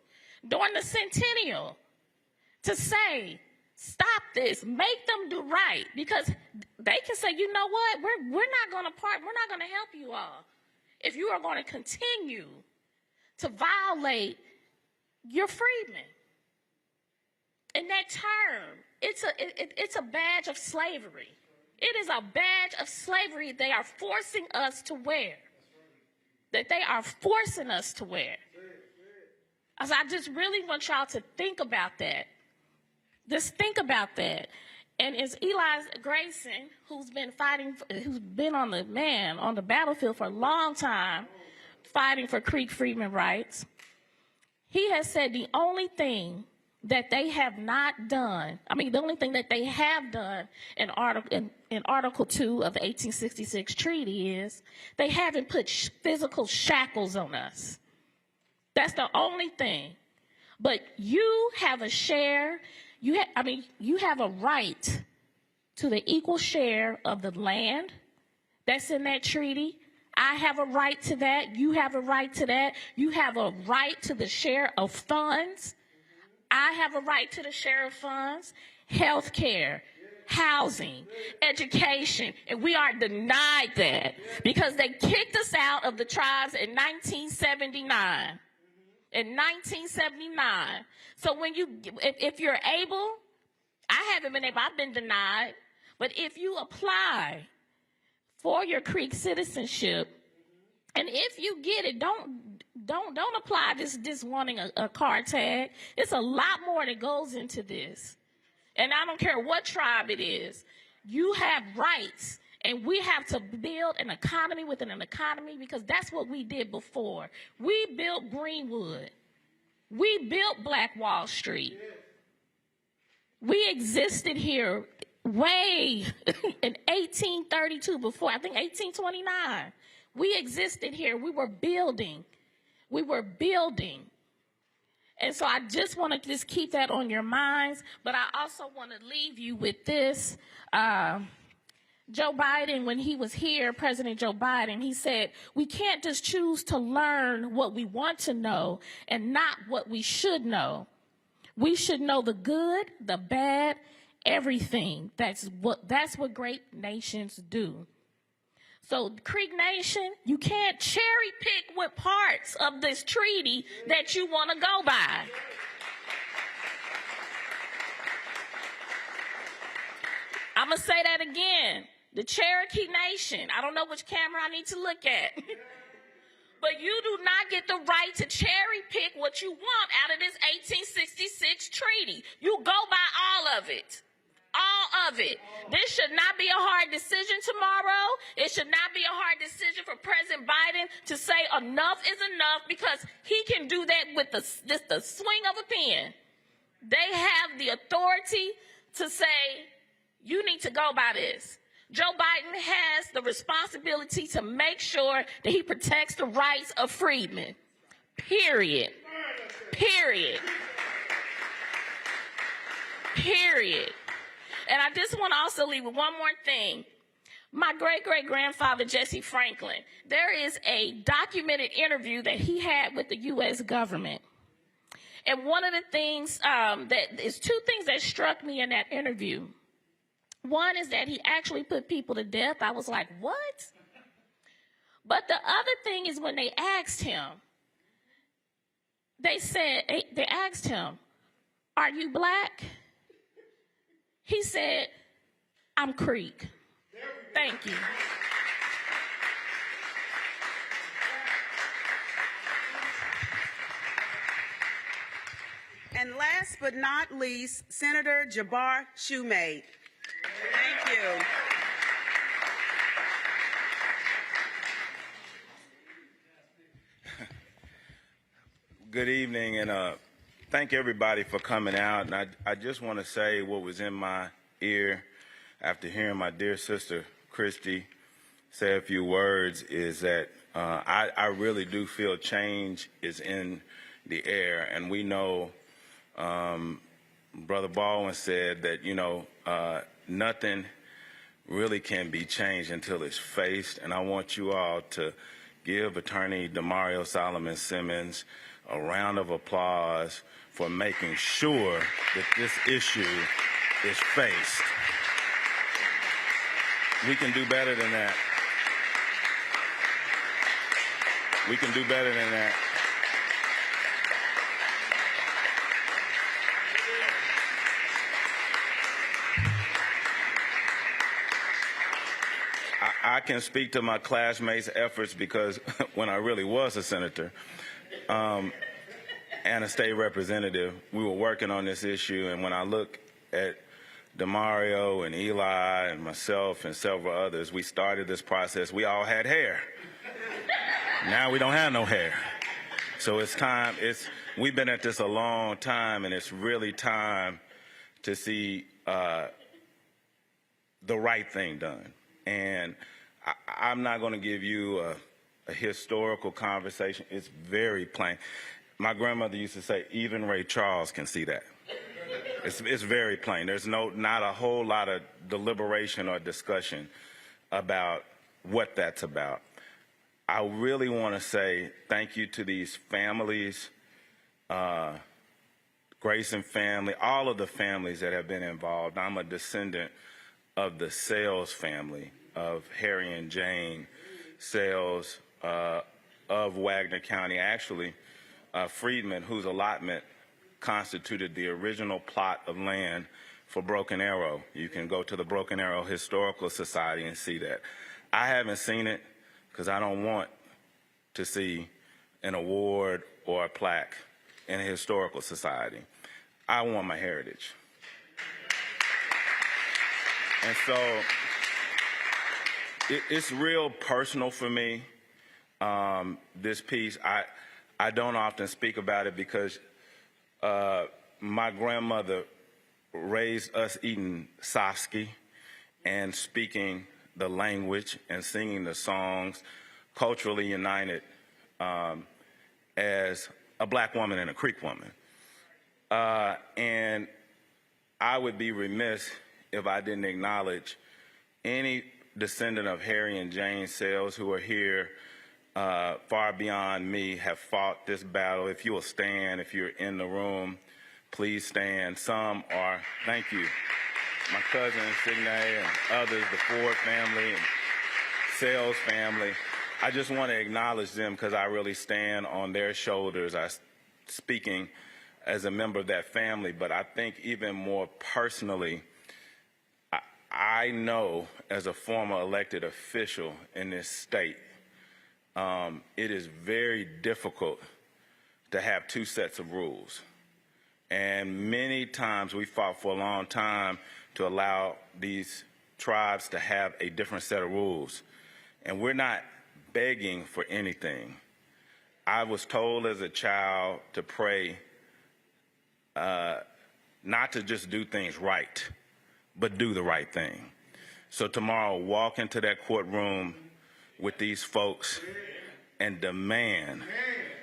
during the centennial to say, stop this, make them do right, because they can say, you know what, we're not going to help you all if you are going to continue to violate your freedmen. In that term, it's a badge of slavery. It is a badge of slavery they are forcing us to wear. That they are forcing us to wear. So I just really want y'all to think about that. Just think about that. And it's Eli Grayson, who's been on the battlefield for a long time, fighting for Creek Freedmen rights. He has said the only thing that they have not done, the only thing that they have done in Article 2 of the 1866 treaty is they haven't put physical shackles on us. That's the only thing. But you have a share, you have a right to the equal share of the land that's in that treaty. I have a right to that. You have a right to that. You have a right to the share of funds. I have a right to the share of funds, health care, housing, education, and we are denied that because they kicked us out of the tribes in 1979. In 1979. So if you're able, I haven't been able, I've been denied, but if you apply for your Creek citizenship, and if you get it, don't apply this wanting a card tag. It's a lot more that goes into this. And I don't care what tribe it is. You have rights, and we have to build an economy within an economy because that's what we did before. We built Greenwood. We built Black Wall Street. We existed here way in 1832 before, I think 1829. We existed here. We were building. And so I just want to just keep that on your minds. But I also want to leave you with this. Joe Biden, when he was here, President Joe Biden, he said, we can't just choose to learn what we want to know and not what we should know. We should know the good, the bad, everything. That's what great nations do. So, Creek Nation, you can't cherry pick what parts of this treaty that you want to go by. I'm going to say that again. The Cherokee Nation, I don't know which camera I need to look at, but you do not get the right to cherry pick what you want out of this 1866 treaty. You go by all of it. All of it. This should not be a hard decision tomorrow. It should not be a hard decision for President Biden to say enough is enough because he can do that with the swing of a pen. They have the authority to say, you need to go by this. Joe Biden has the responsibility to make sure that he protects the rights of freedmen. Period. Period. Period. And I just want to also leave with one more thing. My great-great-grandfather, Jesse Franklin, there is a documented interview that he had with the U.S. government. And one of the things, two things that struck me in that interview. One is that he actually put people to death. I was like, what? But the other thing is when they asked him, they asked him, are you black? He said, I'm Creek. Thank you. And last but not least, Senator Jabbar Shumate. Thank you. Good evening, and thank everybody for coming out. And I just want to say what was in my ear after hearing my dear sister Christy say a few words is that I really do feel change is in the air. And we know Brother Baldwin said that, nothing really can be changed until it's faced. And I want you all to give Attorney Demario Solomon Simmons a round of applause for making sure that this issue is faced. We can do better than that. We can do better than that. I can speak to my classmates' efforts because when I really was a senator and a state representative, we were working on this issue. And when I look at DeMario and Eli and myself and several others, we started this process. We all had hair. Now we don't have no hair. So it's time. We've been at this a long time, and it's really time to see the right thing done. And I'm not going to give you a historical conversation. It's very plain. My grandmother used to say, even Ray Charles can see that. It's very plain. There's not a whole lot of deliberation or discussion about what that's about. I really want to say thank you to these families, Grayson family, all of the families that have been involved. I'm a descendant of the Sales family, of Harry and Jane Sales of Wagner County. Actually, Freedmen, whose allotment constituted the original plot of land for Broken Arrow. You can go to the Broken Arrow Historical Society and see that. I haven't seen it because I don't want to see an award or a plaque in a historical society. I want my heritage. And so it's real personal for me, this piece. I don't often speak about it because my grandmother raised us eating safsky and speaking the language and singing the songs, culturally united as a black woman and a Creek woman. And I would be remiss if I didn't acknowledge any descendant of Harry and Jane Sales who are here far beyond me, have fought this battle. If you will stand, if you're in the room, please stand. Some are, thank you, my cousin Signe and others, the Ford family and Sales family. I just want to acknowledge them because I really stand on their shoulders. I'm speaking as a member of that family, but I think even more personally, I know as a former elected official in this state, it is very difficult to have two sets of rules. And many times we fought for a long time to allow these tribes to have a different set of rules. And we're not begging for anything. I was told as a child to pray not to just do things right, but do the right thing. So tomorrow, walk into that courtroom with these folks and demand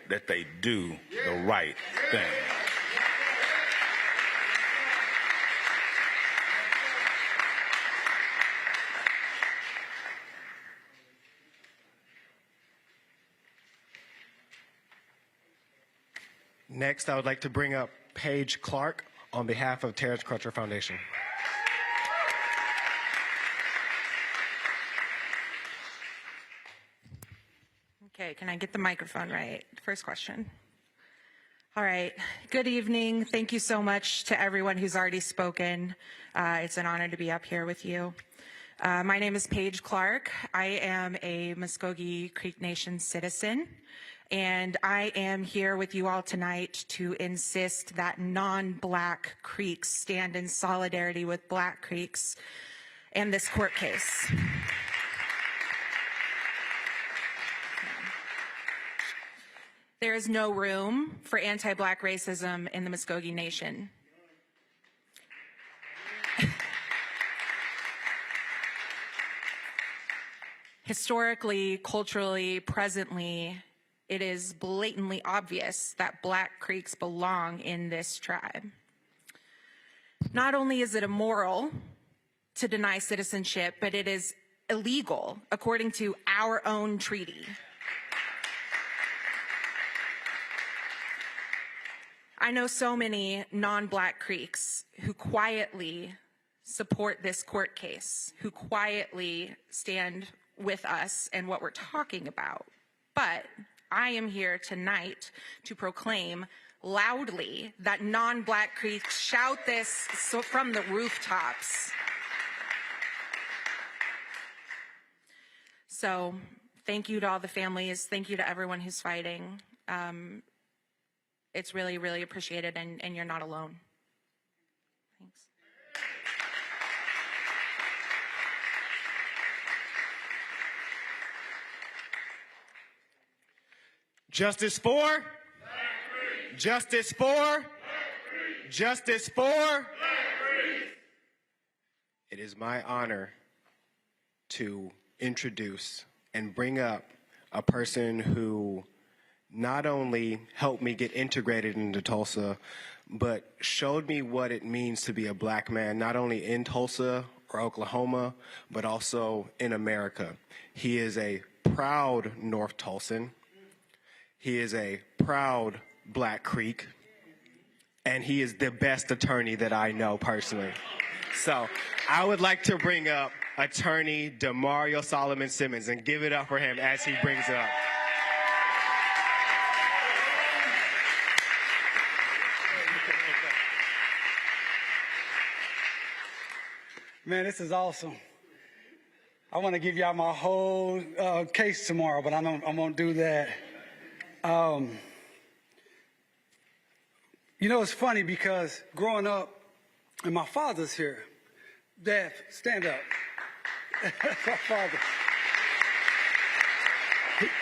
that they do the right thing. Next, I would like to bring up Paige Clark on behalf of Terrence Crutcher Foundation. Okay, can I get the microphone right? First question. All right, good evening. Thank you so much to everyone who's already spoken. It's an honor to be up here with you. My name is Paige Clark. I am a Muscogee Creek Nation citizen, and I am here with you all tonight to insist that non-Black Creeks stand in solidarity with Black Creeks and this court case. There is no room for anti-Black racism in the Muscogee Nation. Historically, culturally, presently, it is blatantly obvious that Black Creeks belong in this tribe. Not only is it immoral to deny citizenship, but it is illegal according to our own treaty. I know so many non-Black Creeks who quietly support this court case, who quietly stand with us and what we're talking about. But I am here tonight to proclaim loudly that non-Black Creeks shout this from the rooftops. So thank you to all the families. Thank you to everyone who's fighting. It's really, really appreciated, and you're not alone. Thanks. Justice for? Justice for? Justice for? It is my honor to introduce and bring up a person who not only helped me get integrated into Tulsa, but showed me what it means to be a Black man, not only in Tulsa or Oklahoma, but also in America. He is a proud North Tulsan. He is a proud Black Creek, and he is the best attorney that I know personally. So I would like to bring up Attorney Demario Solomon Simmons and give it up for him as he brings up. Man, this is awesome. I want to give y'all my whole case tomorrow, but I'm going to do that. You know, it's funny because growing up, and my father's here. Dad, stand up. That's my father.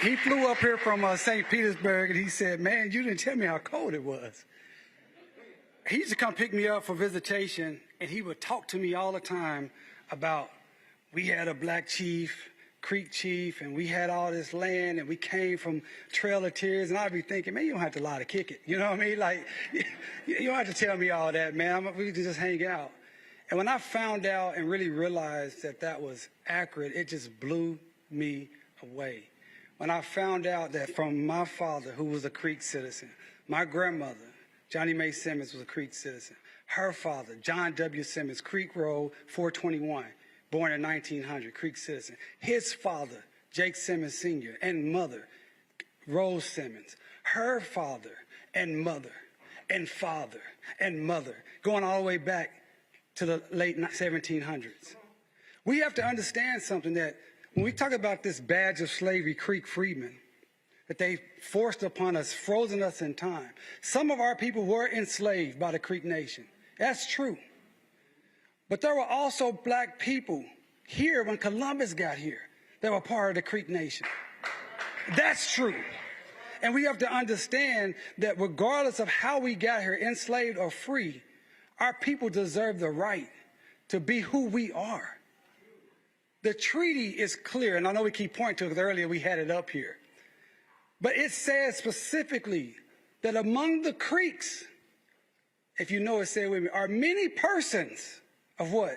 He flew up here from St. Petersburg, and he said, man, you didn't tell me how cold it was. He used to come pick me up for visitation, and he would talk to me all the time about we had a Black chief, Creek chief, and we had all this land, and we came from Trail of Tears, and I'd be thinking, man, you don't have to lie to kick it. You know what I mean? Like, you don't have to tell me all that, man. We can just hang out. And when I found out and really realized that that was accurate, it just blew me away. When I found out that from my father, who was a Creek citizen, my grandmother, Johnny Mae Simmons, was a Creek citizen. Her father, John W. Simmons, Creek Road, 421, born in 1900, Creek citizen. His father, Jake Simmons Sr., and mother, Rose Simmons. Her father and mother and father and mother, going all the way back to the late 1700s. We have to understand something, that when we talk about this badge of slavery, Creek Freedmen, that they forced upon us, frozen us in time. Some of our people were enslaved by the Creek Nation. That's true. But there were also Black people here when Columbus got here that were part of the Creek Nation. That's true. And we have to understand that regardless of how we got here, enslaved or free, our people deserve the right to be who we are. The treaty is clear, and I know we keep pointing to it because earlier we had it up here. But it says specifically that among the Creeks, if you know it, say it with me, are many persons of what?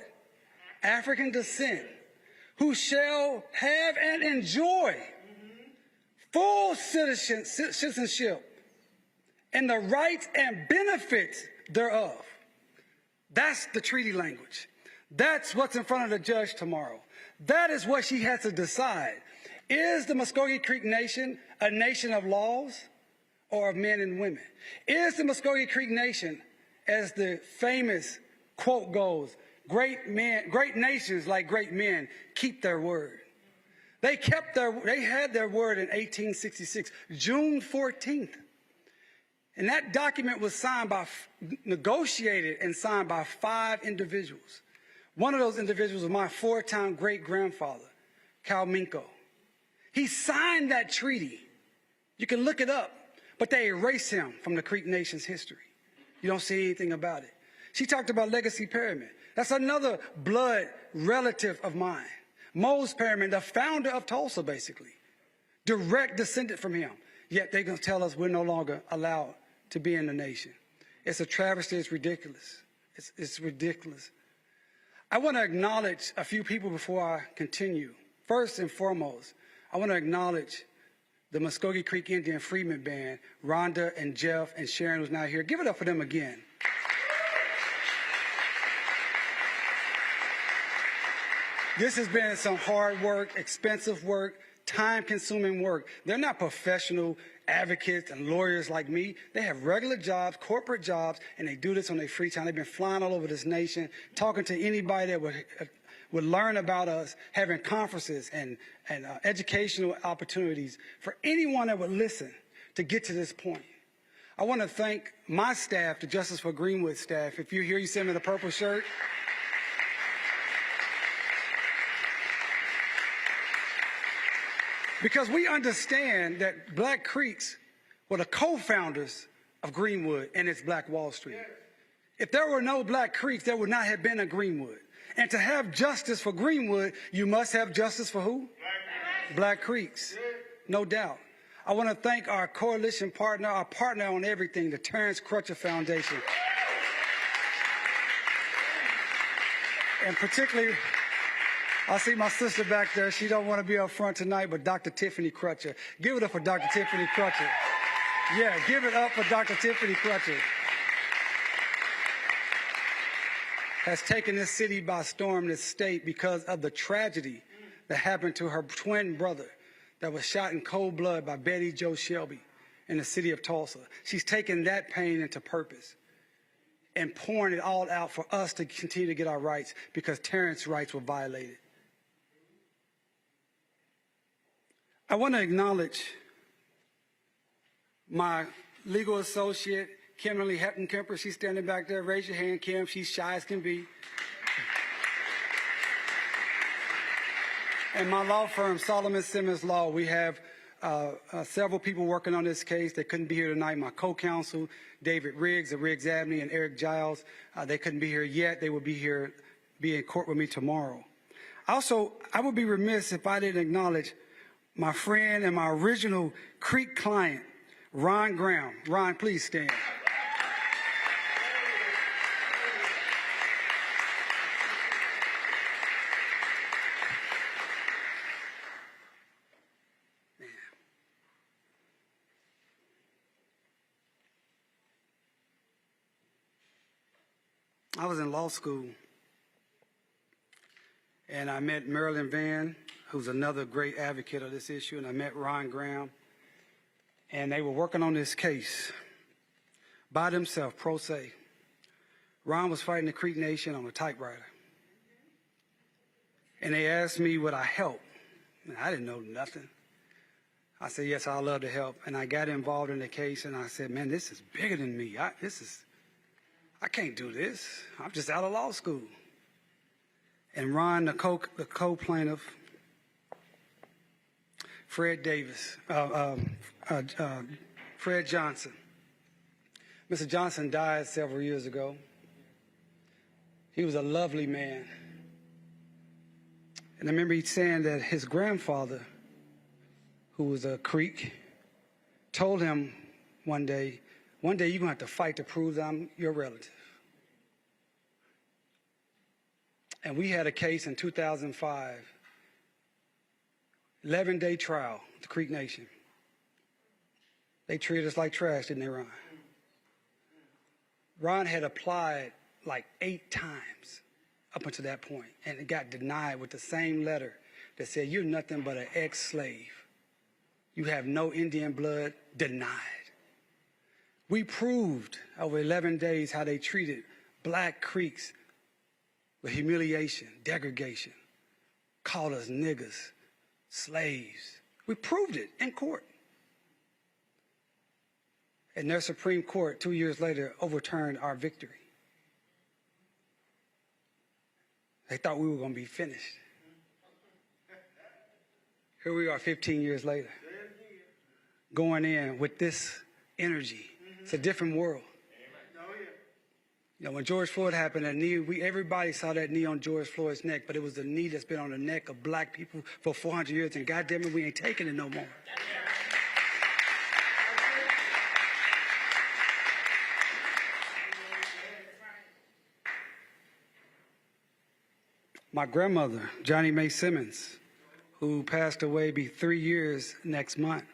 African descent, who shall have and enjoy full citizenship and the rights and benefits thereof. That's the treaty language. That's what's in front of the judge tomorrow. That is what she has to decide. Is the Muscogee Creek Nation a nation of laws or of men and women? Is the Muscogee Creek Nation, as the famous quote goes, great nations like great men keep their word? They had their word in 1866, June 14th. And that document was negotiated and signed by 5 individuals. One of those individuals was my 4-time great-grandfather, Cal Minko. He signed that treaty. You can look it up, but they erased him from the Creek Nation's history. You don't see anything about it. She talked about Legacy Perryman. That's another blood relative of mine. Mose Perryman, the founder of Tulsa, basically. Direct descendant from him. Yet they're going to tell us we're no longer allowed to be in the nation. It's a travesty. It's ridiculous. It's ridiculous. I want to acknowledge a few people before I continue. First and foremost, I want to acknowledge the Muscogee Creek Indian Freedmen Band, Rhonda and Jeff and Sharon, who's now here. Give it up for them again. This has been some hard work, expensive work, time-consuming work. They're not professional advocates and lawyers like me. They have regular jobs, corporate jobs, and they do this on their free time. They've been flying all over this nation, talking to anybody that would learn about us, having conferences and educational opportunities for anyone that would listen to get to this point. I want to thank my staff, the Justice for Greenwood staff. If you're here, you see me in a purple shirt. Because we understand that Black Creeks were the co-founders of Greenwood and its Black Wall Street. If there were no Black Creeks, there would not have been a Greenwood. And to have justice for Greenwood, you must have justice for who? Black Creeks, no doubt. I want to thank our coalition partner, our partner on everything, the Terrence Crutcher Foundation. And particularly, I see my sister back there. She don't want to be up front tonight, but Dr. Tiffany Crutcher. Give it up for Dr. Tiffany Crutcher. Yeah, give it up for Dr. Tiffany Crutcher. Has taken this city by storm, this state, because of the tragedy that happened to her twin brother that was shot in cold blood by Betty Jo Shelby in the city of Tulsa. She's taken that pain into purpose and pouring it all out for us to continue to get our rights because Terrence's rights were violated. I want to acknowledge my legal associate, Kimberly Hepton-Kemper. She's standing back there. Raise your hand, Kim. She's shy as can be. And my law firm, Solomon Simmons Law, we have several people working on this case. They couldn't be here tonight. My co-counsel, David Riggs of Riggs Abney, and Eric Giles, they couldn't be here yet. They will be in court with me tomorrow. Also, I would be remiss if I didn't acknowledge my friend and my original Creek client, Ron Graham. Ron, please stand. I was in law school, and I met Marilyn Vann, who's another great advocate of this issue, and I met Ron Graham, and they were working on this case by themselves, pro se. Ron was fighting the Creek Nation on a typewriter, and they asked me would I help, and I didn't know nothing. I said, yes, I'd love to help, and I got involved in the case, and I said, man, this is bigger than me. I can't do this. I'm just out of law school. And Ron, the co-plaintiff, Fred Johnson. Mr. Johnson died several years ago. He was a lovely man. And I remember he saying that his grandfather, who was a Creek, told him one day, you're going to have to fight to prove that I'm your relative. And we had a case in 2005, 11-day trial, the Creek Nation. They treated us like trash, didn't they, Ron? Ron had applied like 8 times up until that point, and it got denied with the same letter that said, you're nothing but an ex-slave. You have no Indian blood, denied. We proved over 11 days how they treated Black Creeks with humiliation, degradation, called us niggas, slaves. We proved it in court. And their Supreme Court, 2 years later, overturned our victory. They thought we were going to be finished. Here we are 15 years later, going in with this energy. It's a different world. You know, when George Floyd happened, that knee, everybody saw that knee on George Floyd's neck, but it was the knee that's been on the neck of Black people for 400 years, and goddamn it, we ain't taking it no more. My grandmother, Johnny Mae Simmons, who passed away, be 3 years next month,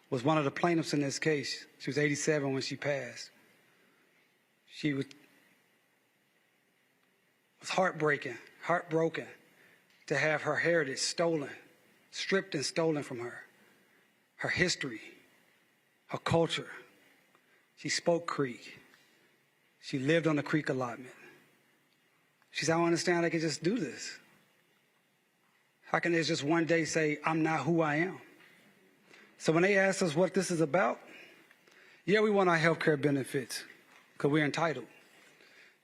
was one of the plaintiffs in this case. She was 87 when she passed. She was heartbroken, to have her heritage stolen, stripped and stolen from her, her history, her culture. She spoke Creek. She lived on the Creek allotment. She said, I don't understand how they can just do this. How can they just one day say, I'm not who I am? So when they asked us what this is about, yeah, we want our health care benefits because we're entitled.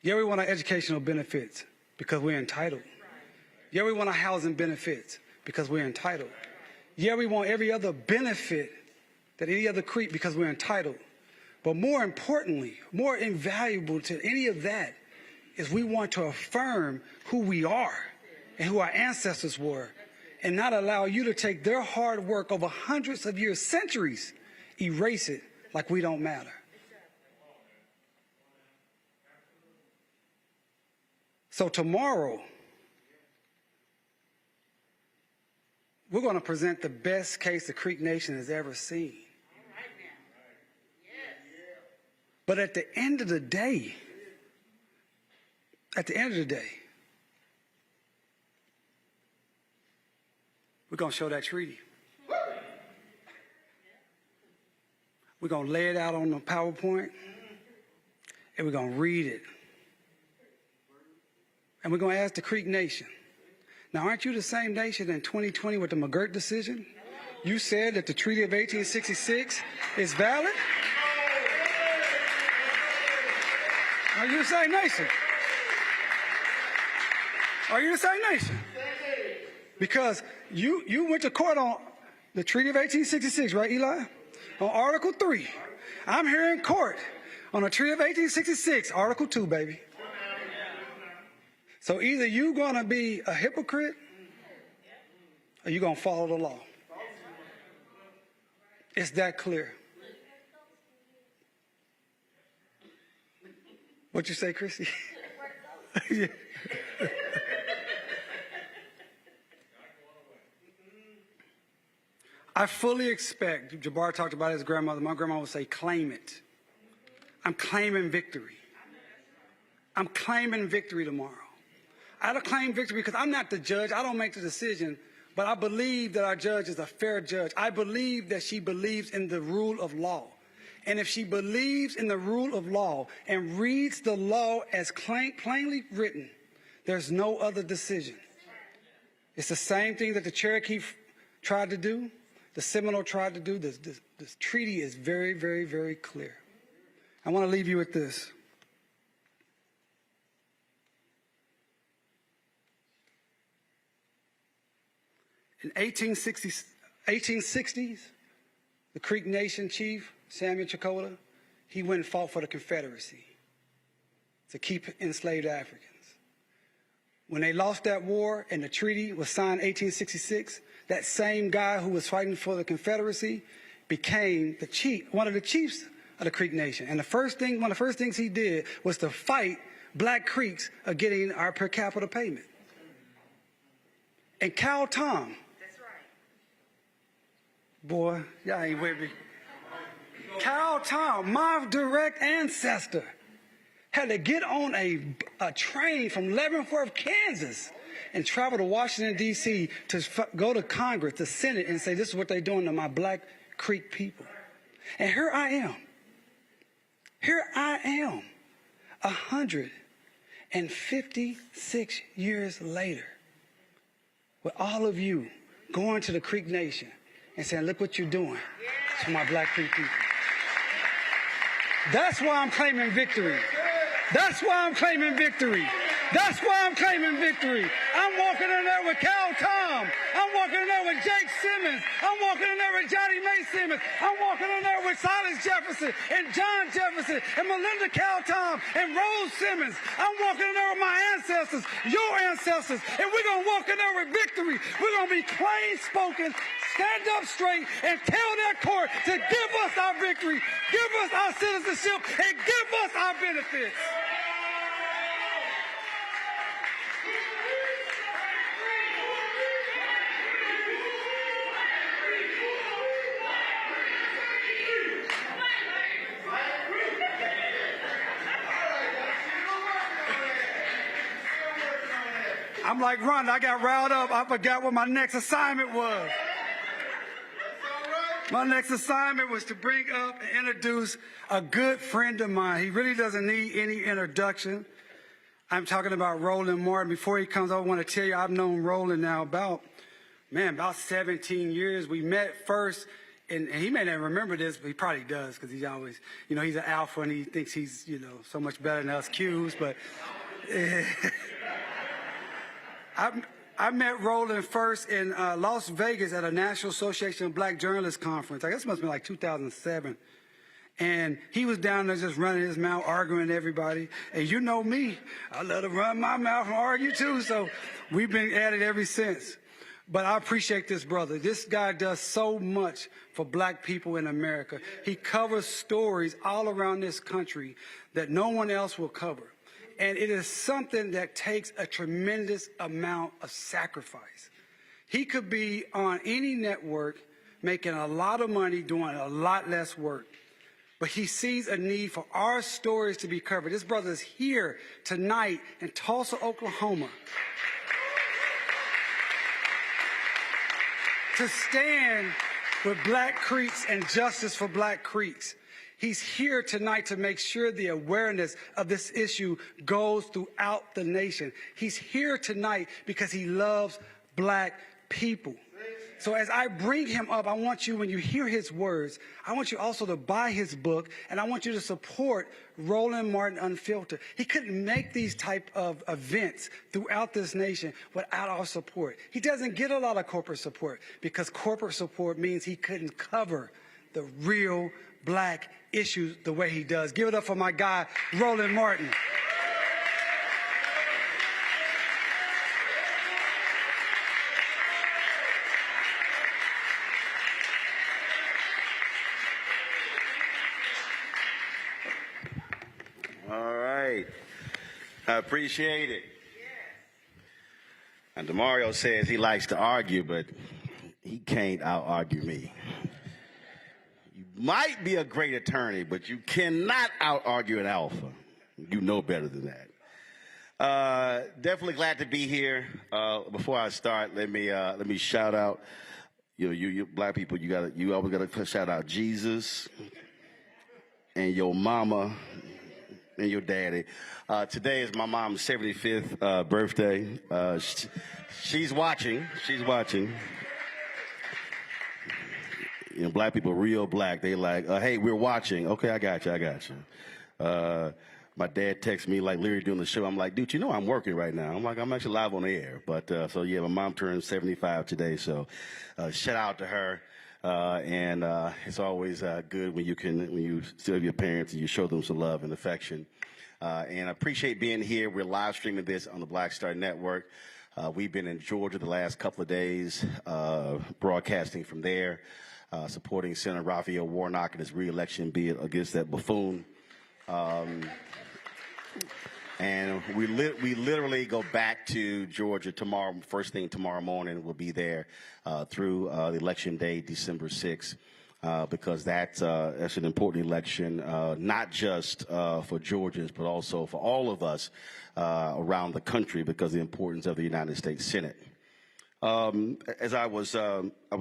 Yeah, we want our educational benefits because we're entitled. Yeah, we want our housing benefits because we're entitled. Yeah, we want every other benefit that any other Creek because we're entitled. But more importantly, more invaluable to any of that is we want to affirm who we are and who our ancestors were and not allow you to take their hard work over hundreds of years, centuries, erase it like we don't matter. So tomorrow, we're going to present the best case the Creek Nation has ever seen. But at the end of the day, we're going to show that treaty. We're going to lay it out on the PowerPoint, and we're going to read it. And we're going to ask the Creek Nation, now, aren't you the same nation in 2020 with the McGirt decision? You said that the Treaty of 1866 is valid? Are you the same nation? Are you the same nation? Because you went to court on the Treaty of 1866, right, Eli? On Article 3. I'm here in court on the Treaty of 1866, Article 2, baby. So either you're going to be a hypocrite or you're going to follow the law. It's that clear. What you say, Chrissy? Yeah. I fully expect, Jabbar talked about his grandmother, my grandma would say, claim it. I'm claiming victory. I'm claiming victory tomorrow. I don't claim victory because I'm not the judge. I don't make the decision, but I believe that our judge is a fair judge. I believe that she believes in the rule of law. And if she believes in the rule of law and reads the law as plainly written, there's no other decision. It's the same thing that the Cherokee tried to do, the Seminole tried to do. This treaty is very, very, very clear. I want to leave you with this. In 1860s, the Creek Nation chief, Samuel Chakotay, he went and fought for the Confederacy to keep enslaved Africans. When they lost that war and the treaty was signed in 1866, that same guy who was fighting for the Confederacy became the chief, one of the chiefs of the Creek Nation. And one of the first things he did was to fight Black Creeks of getting our per capita payment. And Cal Tom, boy, y'all ain't with me. Cal Tom, my direct ancestor, had to get on a train from Leavenworth, Kansas, and travel to Washington, D.C. to go to Congress, the Senate, and say, this is what they're doing to my Black Creek people. And here I am, 156 years later, with all of you going to the Creek Nation and saying, look what you're doing to my Black Creek people. That's why I'm claiming victory. That's why I'm claiming victory. That's why I'm claiming victory. I'm walking in there with Cal Tom. I'm walking in there with Jake Simmons. I'm walking in there with Johnny May Simmons. I'm walking in there with Silas Jefferson and John Jefferson and Melinda Cal Tom and Rose Simmons. I'm walking in there with my ancestors, your ancestors, and we're going to walk in there with victory. We're going to be plain spoken, stand up straight, and tell that court to give us our victory, give us our citizenship, and give us our benefits. I'm I'm like, Rhonda, I got riled up. I forgot what my next assignment was. My next assignment was to bring up and introduce a good friend of mine. He really doesn't need any introduction. I'm talking about Roland Martin. Before he comes, I want to tell you I've known Roland now about 17 years. We met first, and he may not remember this, but he probably does because he's always, he's an alpha and he thinks he's, so much better than us Qs. But I met Roland first in Las Vegas at a National Association of Black Journalists conference. I guess it must have been like 2007. And he was down there just running his mouth, arguing with everybody. And you know me, I let him run my mouth and argue too. So we've been at it ever since. But I appreciate this brother. This guy does so much for black people in America. He covers stories all around this country that no one else will cover. And it is something that takes a tremendous amount of sacrifice. He could be on any network making a lot of money, doing a lot less work. But he sees a need for our stories to be covered. This brother is here tonight in Tulsa, Oklahoma, to stand with Black Creeks and justice for Black Creeks. He's here tonight to make sure the awareness of this issue goes throughout the nation. He's here tonight because he loves black people. So as I bring him up, I want you, when you hear his words, I want you also to buy his book, and I want you to support Roland Martin Unfiltered. He couldn't make these type of events throughout this nation without our support. He doesn't get a lot of corporate support because corporate support means he couldn't cover the real black issues the way he does. Give it up for my guy, Roland Martin. All right. I appreciate it. And DeMario says he likes to argue, but he can't out-argue me. You might be a great attorney, but you cannot out-argue an alpha. You know better than that. Definitely glad to be here. Before I start, let me shout out. You black people, you always gotta shout out Jesus and your mama and your daddy. Today is my mom's 75th birthday. She's watching. She's watching. Black people, real black. They like, hey, we're watching. Okay, I got you. My dad texts me like Larry doing the show. I'm like, dude, I'm working right now. I'm actually live on the air. But so yeah, my mom turned 75 today. So shout out to her. And it's always good when you still have your parents and you show them some love and affection. And I appreciate being here. We're live streaming this on the Black Star Network. We've been in Georgia the last couple of days, broadcasting from there, supporting Senator Raphael Warnock in his re-election bid against that buffoon. And we literally go back to Georgia tomorrow. First thing tomorrow morning, we'll be there through the election day, December 6th, because that's an important election, not just for Georgians, but also for all of us around the country, because of the importance of the United States Senate. As I was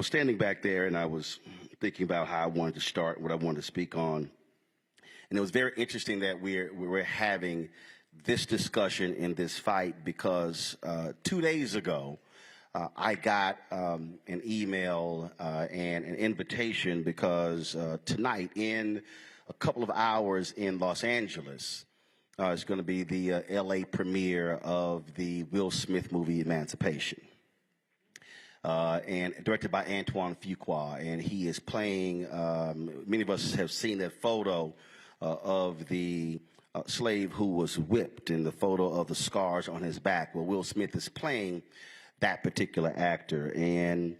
standing back there and I was thinking about how I wanted to start, what I wanted to speak on, and it was very interesting that we're having this discussion in this fight because 2 days ago, I got an email and an invitation because tonight, in a couple of hours in Los Angeles, is going to be the LA premiere of the Will Smith movie Emancipation. And directed by Antoine Fuqua, and he is playing, many of us have seen that photo of the slave who was whipped, and the photo of the scars on his back. Well, Will Smith is playing that particular actor, and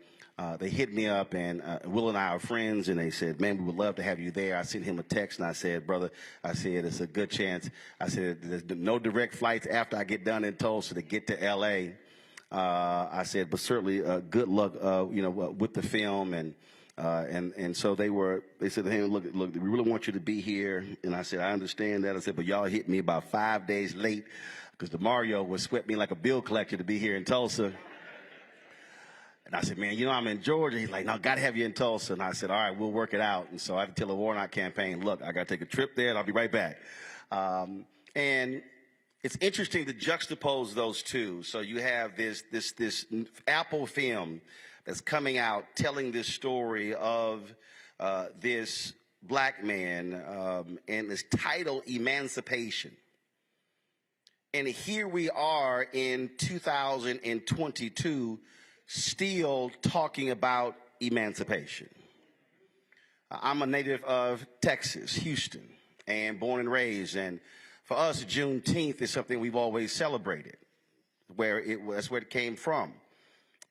they hit me up, and Will and I are friends, and they said, man, we would love to have you there. I sent him a text, and I said, brother, it's a good chance. I said, there's no direct flights after I get done in Tulsa to get to L.A., I said, but certainly good luck, with the film, and so they said, hey, look, we really want you to be here, and I said, I understand that. I said, but y'all hit me about 5 days late because DeMario would sweat me like a bill collector to be here in Tulsa. And I said, man, you know, I'm in Georgia. He's like, no, got to have you in Tulsa. And I said, all right, we'll work it out. And so I had to tell the Warnock campaign, look, I got to take a trip there and I'll be right back. And it's interesting to juxtapose those two. So you have this Apple film that's coming out telling this story of this black man, and it's titled Emancipation. And here we are in 2022 still talking about emancipation. I'm a native of Texas, Houston, and born and raised. And for us, Juneteenth is something we've always celebrated, that's where it came from.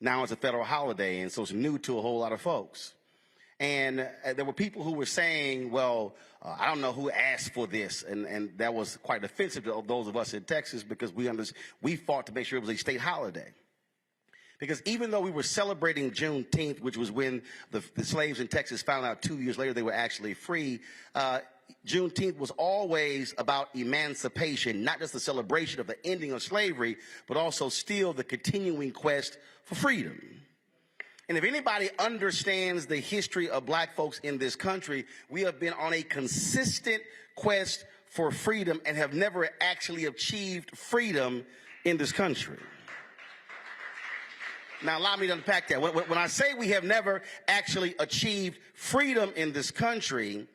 Now it's a federal holiday, and so it's new to a whole lot of folks. And there were people who were saying, well, I don't know who asked for this. And that was quite offensive to those of us in Texas, because we fought to make sure it was a state holiday. Because even though we were celebrating Juneteenth, which was when the slaves in Texas found out 2 years later they were actually free, Juneteenth was always about emancipation, not just the celebration of the ending of slavery, but also still the continuing quest for freedom. And if anybody understands the history of black folks in this country, we have been on a consistent quest for freedom and have never actually achieved freedom in this country. Now, allow me to unpack that. When I say we have never actually achieved freedom in this country,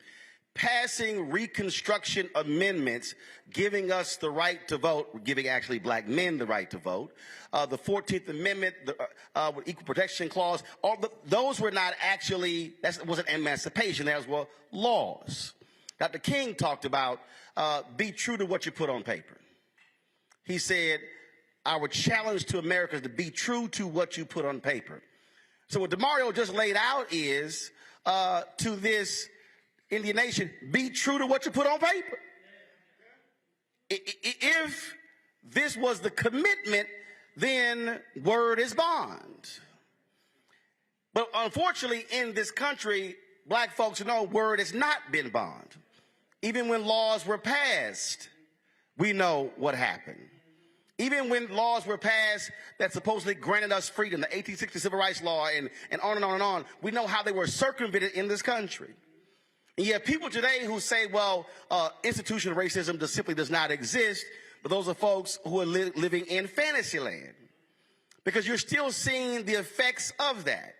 passing Reconstruction amendments giving us the right to vote, giving actually black men the right to vote, the 14th Amendment, with Equal Protection Clause, those were not actually, that wasn't emancipation, those were laws. Dr. King talked about be true to what you put on paper. He said, our challenge to America is to be true to what you put on paper. So what DeMario just laid out is to this Indian nation, be true to what you put on paper. If this was the commitment, then word is bond. But unfortunately, in this country, black folks know word has not been bond. Even when laws were passed, we know what happened. Even when laws were passed that supposedly granted us freedom, the 1860 Civil Rights Law, and on and on and on, we know how they were circumvented in this country. And you have people today who say, well, institutional racism just simply does not exist, but those are folks who are living in fantasy land. Because you're still seeing the effects of that.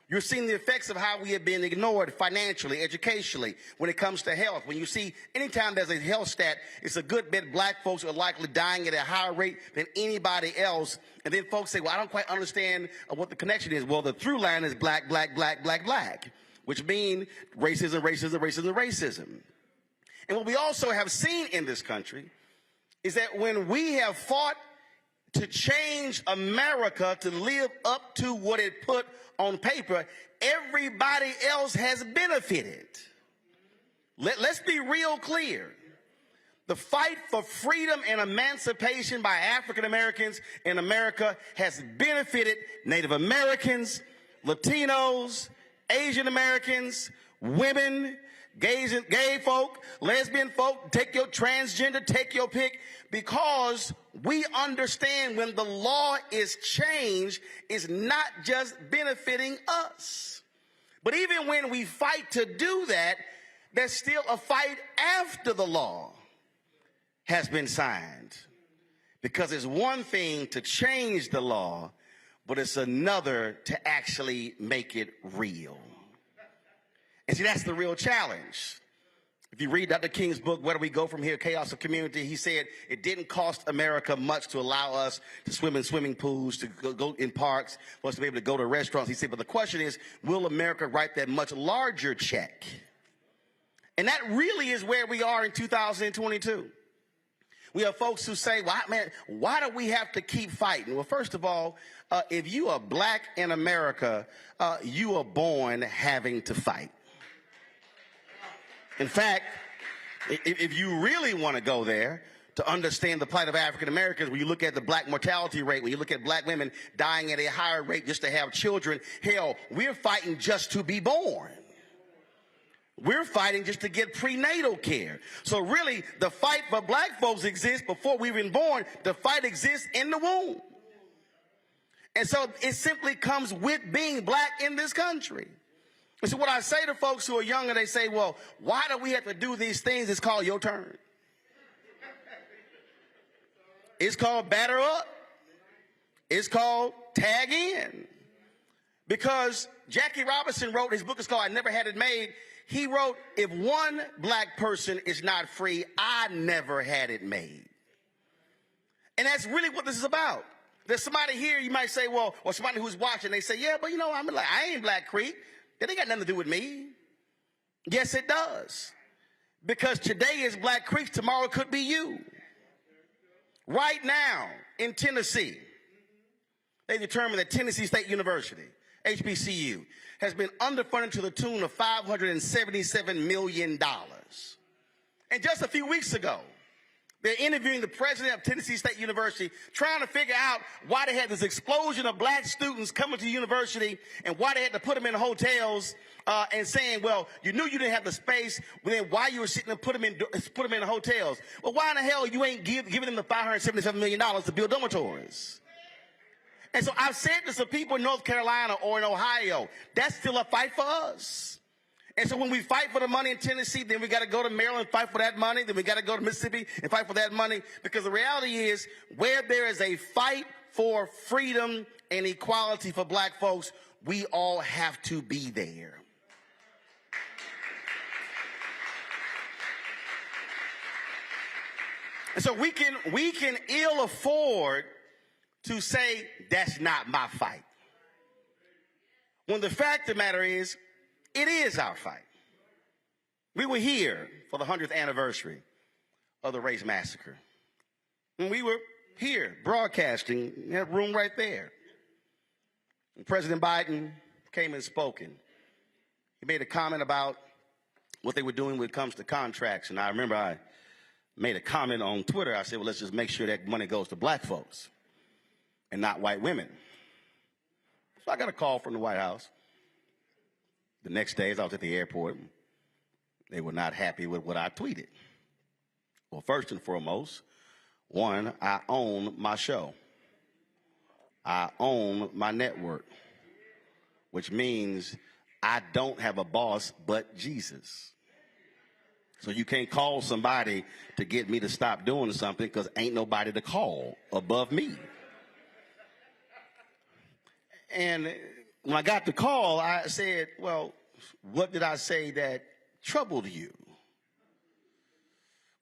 You're seeing the effects of how we have been ignored financially, educationally, when it comes to health. When you see, anytime there's a health stat, it's a good bit black folks are likely dying at a higher rate than anybody else. And then folks say, well, I don't quite understand what the connection is. Well, the through line is black, black, black, black, black, which mean racism, racism, racism, racism. And what we also have seen in this country is that when we have fought to change America to live up to what it put on paper, everybody else has benefited. Let's be real clear. The fight for freedom and emancipation by African Americans in America has benefited Native Americans, Latinos, Asian Americans, women, gay folk, lesbian folk, take your transgender, take your pick, because we understand when the law is changed, it's not just benefiting us. But even when we fight to do that, there's still a fight after the law has been signed. Because it's one thing to change the law, but it's another to actually make it real. And see, that's the real challenge. If you read Dr. King's book, Where Do We Go From Here, Chaos of Community, he said it didn't cost America much to allow us to swim in swimming pools, to go in parks, for us to be able to go to restaurants. He said, but the question is, will America write that much larger check? And that really is where we are in 2022. We have folks who say, well, man, why do we have to keep fighting? Well, first of all, if you are black in America, you are born having to fight. In fact, if you really want to go there to understand the plight of African Americans, when you look at the black mortality rate, when you look at black women dying at a higher rate just to have children, hell, we're fighting just to be born. We're fighting just to get prenatal care. So really, the fight for black folks exists before we've been born. The fight exists in the womb. And so it simply comes with being black in this country. And so what I say to folks who are younger, they say, well, why do we have to do these things? It's called your turn. It's called batter up. It's called tag in. Because Jackie Robinson wrote, his book is called I Never Had It Made. He wrote, if one black person is not free, I never had it made. And that's really what this is about. There's somebody here, you might say, well, or somebody who's watching, they say, yeah, but you know, I ain't Black Creek. That ain't got nothing to do with me. Yes, it does. Because today is Black Creek, tomorrow could be you. Right now in Tennessee, they determined that Tennessee State University, HBCU, has been underfunded to the tune of $577 million. And just a few weeks ago, they're interviewing the president of Tennessee State University, trying to figure out why they had this explosion of black students coming to the university and why they had to put them in hotels and saying, well, you knew you didn't have the space, but then why you were sitting and put them in hotels. Well, why in the hell you ain't giving them the $577 million to build dormitories? And so I've said to some people in North Carolina or in Ohio, that's still a fight for us. And so when we fight for the money in Tennessee, then we got to go to Maryland and fight for that money. Then we got to go to Mississippi and fight for that money. Because the reality is, where there is a fight for freedom and equality for black folks, we all have to be there. And so we can ill afford to say, that's not my fight. When the fact of the matter is, it is our fight. We were here for the 100th anniversary of the race massacre. And we were here broadcasting in that room right there. And President Biden came and spoken. He made a comment about what they were doing when it comes to contracts. And I remember I made a comment on Twitter. I said, well, let's just make sure that money goes to black folks and not white women. So I got a call from the White House. The next day, as I was at the airport, they were not happy with what I tweeted. Well, first and foremost, one, I own my show. I own my network, which means I don't have a boss but Jesus. So you can't call somebody to get me to stop doing something because ain't nobody to call above me. And when I got the call, I said, well, what did I say that troubled you?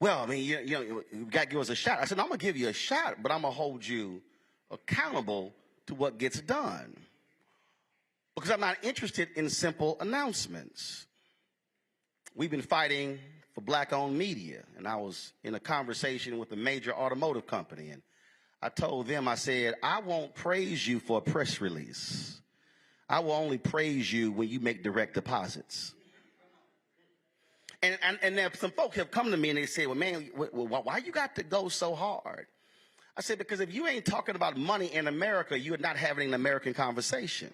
Well, I mean, you got to give us a shot. I said, I'm going to give you a shot, but I'm going to hold you accountable to what gets done. Because I'm not interested in simple announcements. We've been fighting for black-owned media, and I was in a conversation with a major automotive company, and I told them, I said, I won't praise you for a press release. I will only praise you when you make direct deposits. And there, some folks have come to me and they say, well, man, why you got to go so hard? I said, because if you ain't talking about money in America, you're not having an American conversation.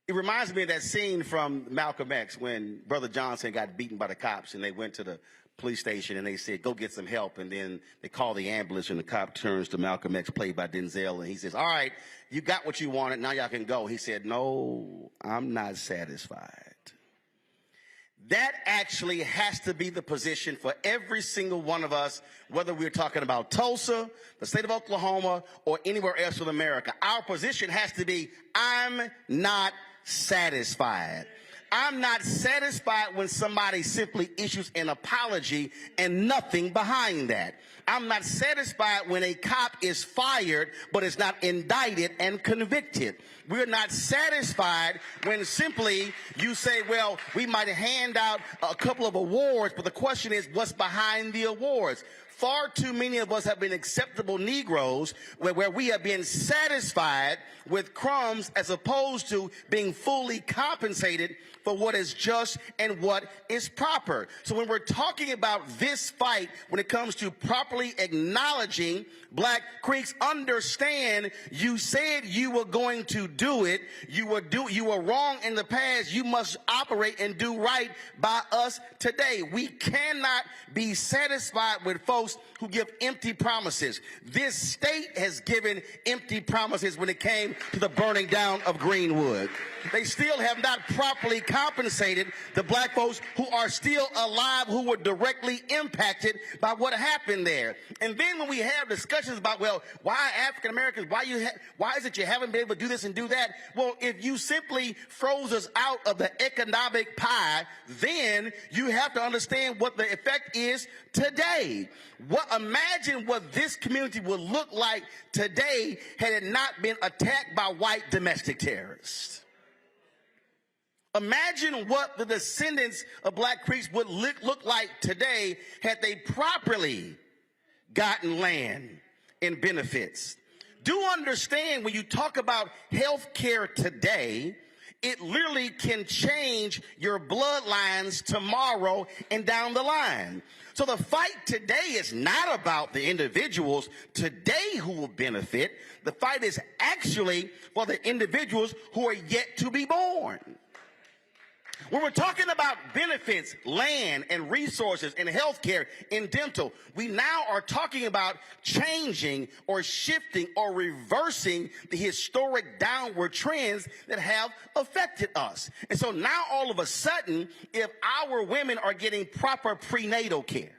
It reminds me of that scene from Malcolm X when Brother Johnson got beaten by the cops and they went to the police station and they said, go get some help. And then they call the ambulance and the cop turns to Malcolm X, played by Denzel, and he says, all right, you got what you wanted, now y'all can go. He said, no, I'm not satisfied. That actually has to be the position for every single one of us, whether we're talking about Tulsa, the state of Oklahoma, or anywhere else in America. Our position has to be, I'm not satisfied. I'm not satisfied when somebody simply issues an apology and nothing behind that. I'm not satisfied when a cop is fired but is not indicted and convicted. We're not satisfied when simply you say, well, we might hand out a couple of awards, but the question is, what's behind the awards? far too many of us have been acceptable Negroes where we have been satisfied with crumbs as opposed to being fully compensated for what is just and what is proper. So when we're talking about this fight, when it comes to properly acknowledging Black Creeks, understand you said you were going to do it. You were wrong in the past. You must operate and do right by us today. We cannot be satisfied with folks who give empty promises. This state has given empty promises when it came to the burning down of Greenwood. They still have not properly compensated the Black folks who are still alive, who were directly impacted by what happened there. And then when we have discussions about, well, why African Americans, why is it you haven't been able to do this and do that? Well, if you simply froze us out of the economic pie, then you have to understand what the effect is today. Imagine what this community would look like today had it not been attacked by white domestic terrorists. Imagine what the descendants of Black Creeks would look like today had they properly gotten land and benefits. Do understand when you talk about health care today, it literally can change your bloodlines tomorrow and down the line. So the fight today is not about the individuals today who will benefit. The fight is actually for the individuals who are yet to be born. When we're talking about benefits, land and resources and healthcare and dental, we now are talking about changing or shifting or reversing the historic downward trends that have affected us. And so now all of a sudden, if our women are getting proper prenatal care,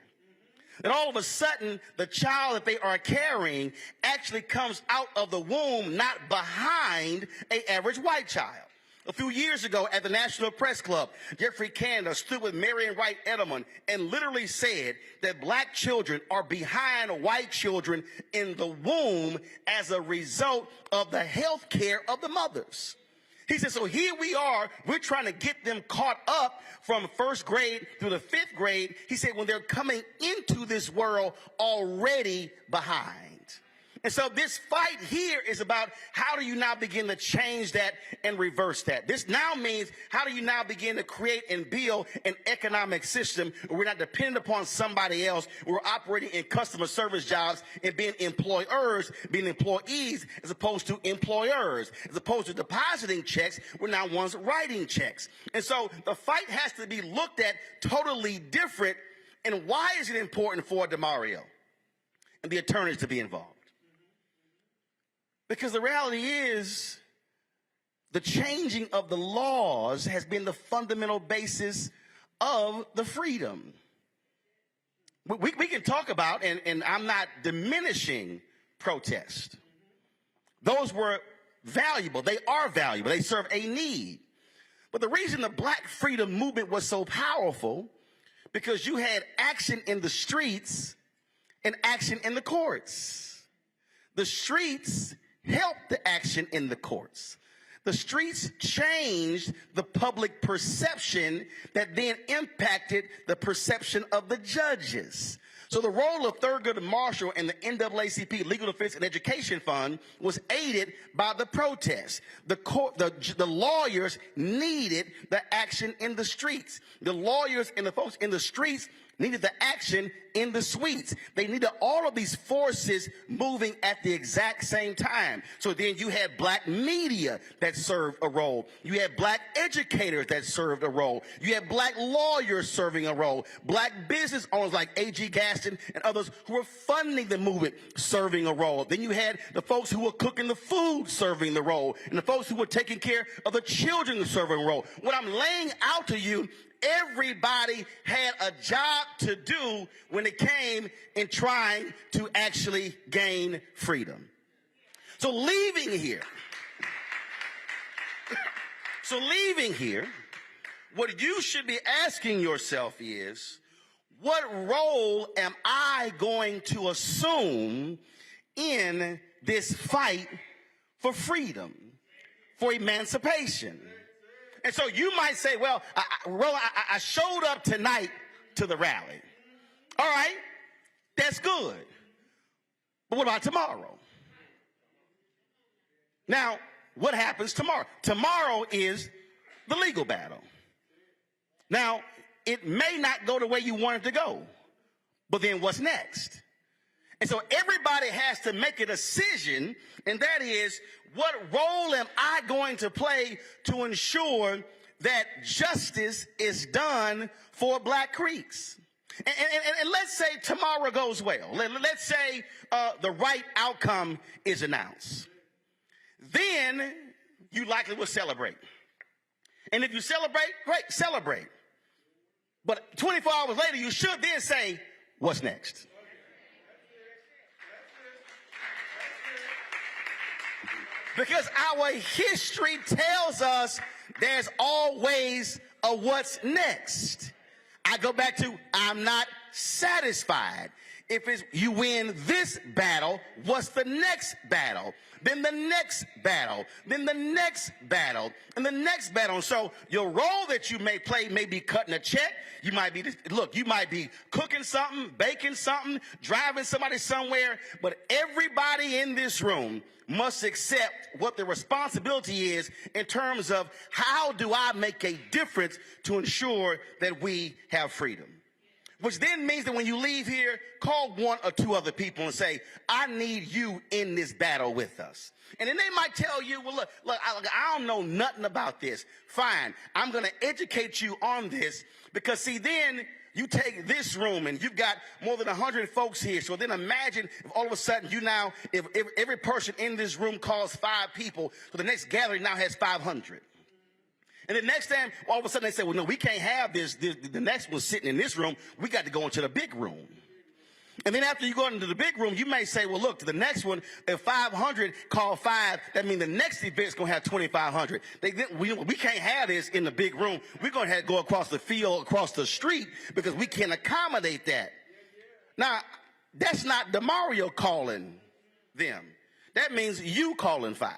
and all of a sudden the child that they are carrying actually comes out of the womb, not behind an average white child. A few years ago at the National Press Club, Jeffrey Canada stood with Marion Wright Edelman and literally said that Black children are behind white children in the womb as a result of the health care of the mothers. He said, so here we are, we're trying to get them caught up from first grade through the fifth grade. He said, when they're coming into this world already behind. And so this fight here is about how do you now begin to change that and reverse that. This now means how do you now begin to create and build an economic system where we're not dependent upon somebody else. We're operating in customer service jobs and being employers, being employees as opposed to employers. As opposed to depositing checks, we're now ones writing checks. And so the fight has to be looked at totally different. And why is it important for DeMario and the attorneys to be involved? Because the reality is the changing of the laws has been the fundamental basis of the freedom. We can talk about, and I'm not diminishing protest. Those were valuable. They are valuable. They serve a need. But the reason the Black freedom movement was so powerful, because you had action in the streets and action in the courts. The streets helped the action in the courts. The streets changed the public perception that then impacted the perception of the judges. So the role of Thurgood Marshall and the NAACP Legal Defense and Education Fund was aided by the protests. The lawyers needed the action in the streets. The lawyers and the folks in the streets needed the action in the suites. They needed all of these forces moving at the exact same time. So then you had Black media that served a role. You had Black educators that served a role. You had Black lawyers serving a role. Black business owners like A.G. Gaston and others who were funding the movement serving a role. Then you had the folks who were cooking the food serving the role, and the folks who were taking care of the children serving a role. What I'm laying out to you, everybody had a job to do when it came in trying to actually gain freedom. So leaving here, what you should be asking yourself is, what role am I going to assume in this fight for freedom, for emancipation? And so you might say, well, I showed up tonight to the rally. All right. That's good. But what about tomorrow? Now, what happens tomorrow? Tomorrow is the legal battle. Now, it may not go the way you want it to go, but then what's next? And so everybody has to make a decision, and that is, what role am I going to play to ensure that justice is done for Black Creeks? And let's say tomorrow goes well. Let's say the right outcome is announced. Then you likely will celebrate. And if you celebrate, great, celebrate. But 24 hours later, you should then say, what's next? Because our history tells us there's always a what's next. I go back to, I'm not satisfied. If it's you win this battle, what's the next battle? Then the next battle, then the next battle, and the next battle. And so your role that you may play may be cutting a check. You might be, look, you might be cooking something, baking something, driving somebody somewhere. But everybody in this room must accept what the responsibility is in terms of how do I make a difference to ensure that we have freedom. Which then means that when you leave here, call one or two other people and say, I need you in this battle with us. And then they might tell you, well, look, I don't know nothing about this. Fine, I'm going to educate you on this because, see, then you take this room and you've got more than 100 folks here. So then imagine if all of a sudden you now, if every person in this room calls 5 people, so the next gathering now has 500. And the next time, all of a sudden they say, well, no, we can't have this. The next one sitting in this room. We got to go into the big room. And then after you go into the big room, you may say, well, look, to the next one, if 500 call 5, that means the next event's going to have 2,500. We can't have this in the big room. We're going to have to go across the field, across the street, because we can't accommodate that. Now, that's not DeMario calling them. That means you calling 5,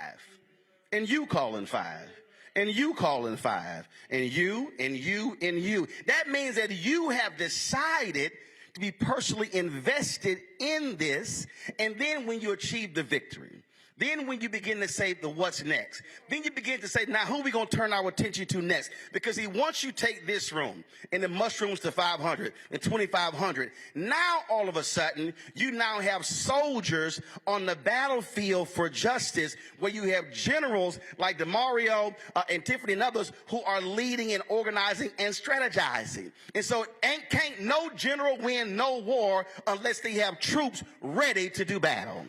and you calling 5. And you calling 5, and you, and you, and you. That means that you have decided to be personally invested in this, and then when you achieve the victory, then when you begin to say the what's next, then you begin to say, now who are we going to turn our attention to next? Because once you take this room and the mushrooms to 500 and 2,500, now all of a sudden you now have soldiers on the battlefield for justice, where you have generals like DeMario and Tiffany and others who are leading and organizing and strategizing. And so can't no general win no war unless they have troops ready to do battle.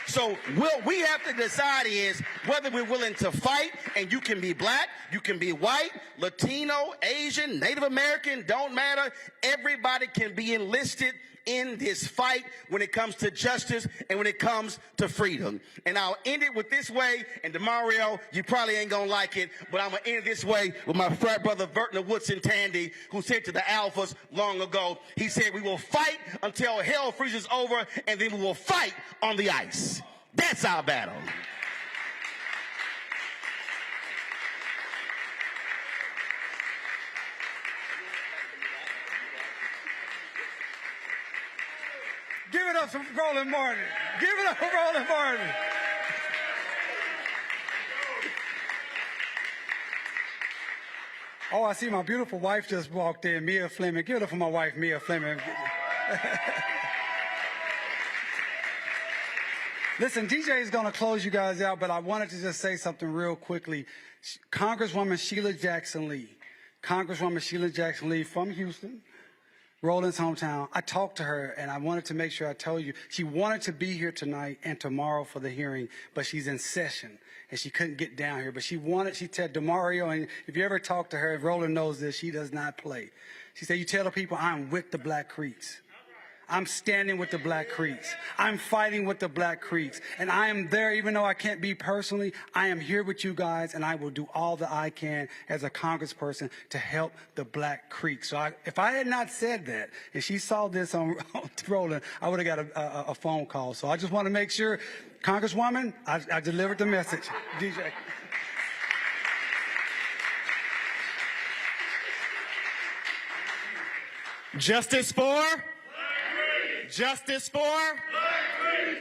So what we have to decide is whether we're willing to fight, and you can be Black, you can be white, Latino, Asian, Native American, don't matter. Everybody can be enlisted in this fight when it comes to justice and when it comes to freedom. And I'll end it with this way, and DeMario, you probably ain't gonna like it, but I'm gonna end it this way with my frat brother Vertner Woodson Tandy, who said to the Alphas long ago, he said, we will fight until hell freezes over, and then we will fight on the ice. That's our battle. Give it up for Roland Martin. Give it up for Roland Martin. Oh, I see my beautiful wife just walked in, Mia Fleming. Give it up for my wife, Mia Fleming. Listen, DJ is going to close you guys out, but I wanted to just say something real quickly. Congresswoman Sheila Jackson Lee from Houston, Roland's hometown. I talked to her, and I wanted to make sure I tell you, she wanted to be here tonight and tomorrow for the hearing, but she's in session, and she couldn't get down here. But she said, DeMario, and if you ever talk to her, Roland knows this, she does not play. She said, you tell the people I'm with the Black Creeks. I'm standing with the Black Creeks. I'm fighting with the Black Creeks. And I am there, even though I can't be personally, I am here with you guys, and I will do all that I can as a congressperson to help the Black Creeks. So if I had not said that, and she saw this on Roland, I would have got a phone call. So I just want to make sure, Congresswoman, I delivered the message. DJ. Justice for? Justice for?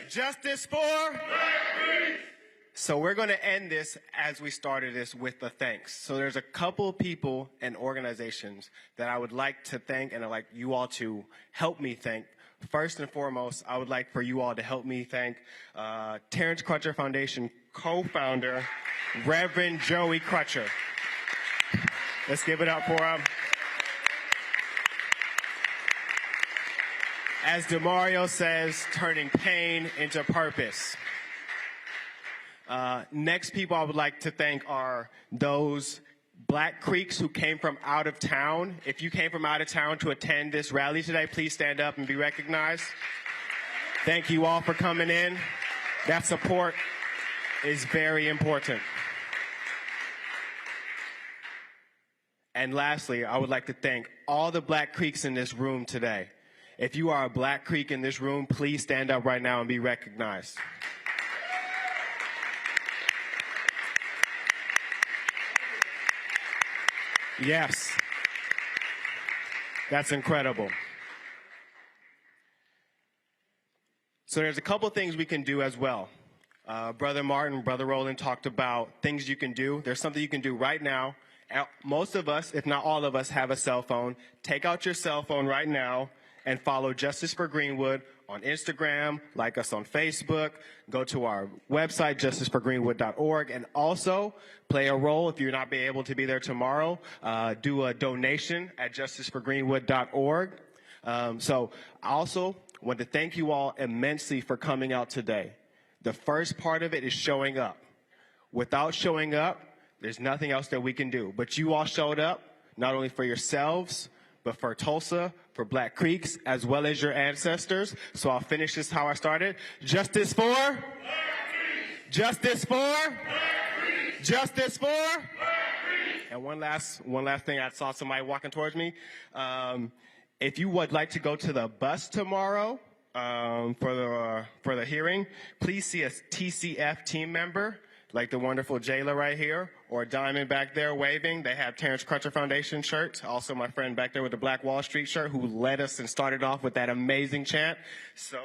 Justice for? So we're going to end this as we started this with the thanks. So there's a couple people and organizations that I would like to thank and I'd like you all to help me thank. First and foremost, I would like for you all to help me thank Terrence Crutcher Foundation co-founder, Reverend Joey Crutcher. Let's give it up for him. As DeMario says, turning pain into purpose. Next people I would like to thank are those Black Creeks who came from out of town. If you came from out of town to attend this rally today, please stand up and be recognized. Thank you all for coming in. That support is very important. And lastly, I would like to thank all the Black Creeks in this room today. If you are a Black Creek in this room, please stand up right now and be recognized. Yes. That's incredible. So there's a couple things we can do as well. Brother Martin, Brother Roland talked about things you can do. There's something you can do right now. Most of us, if not all of us, have a cell phone. Take out your cell phone right now and follow Justice for Greenwood on Instagram, like us on Facebook, go to our website, justiceforgreenwood.org, and also play a role if you're not be able to be there tomorrow. Do a donation at justiceforgreenwood.org. So I also want to thank you all immensely for coming out today. The first part of it is showing up. Without showing up, there's nothing else that we can do. But you all showed up, not only for yourselves, but for Tulsa, for Black Creeks, as well as your ancestors. So I'll finish this how I started. Justice for? Black Creeks. Justice for? Black Creeks. Justice for? Black Creeks. And one last thing, I saw somebody walking towards me. If you would like to go to the bus tomorrow for the hearing, please see a TCF team member, like the wonderful Jayla right here, or Diamond back there waving. They have Terrence Crutcher Foundation shirts. Also my friend back there with the Black Wall Street shirt who led us and started off with that amazing chant. So,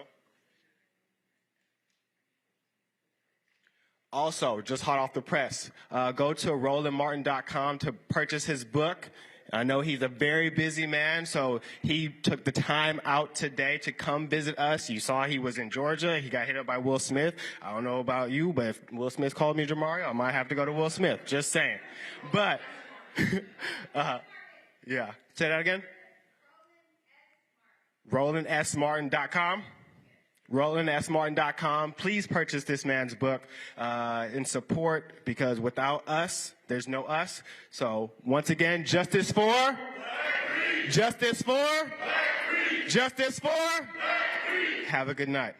also, just hot off the press, go to RolandMartin.com to purchase his book. I know he's a very busy man, so he took the time out today to come visit us. You saw he was in Georgia. He got hit up by Will Smith. I don't know about you, but if Will Smith called me Jamario, I might have to go to Will Smith. Just saying. But, yeah. Say that again? RolandSMartin.com. RolandSMartin.com. Please purchase this man's book in support, because without us, there's no us. So once again, justice for? Black Creek. Justice for? Black Creek. Justice for? Black Creek. Have a good night.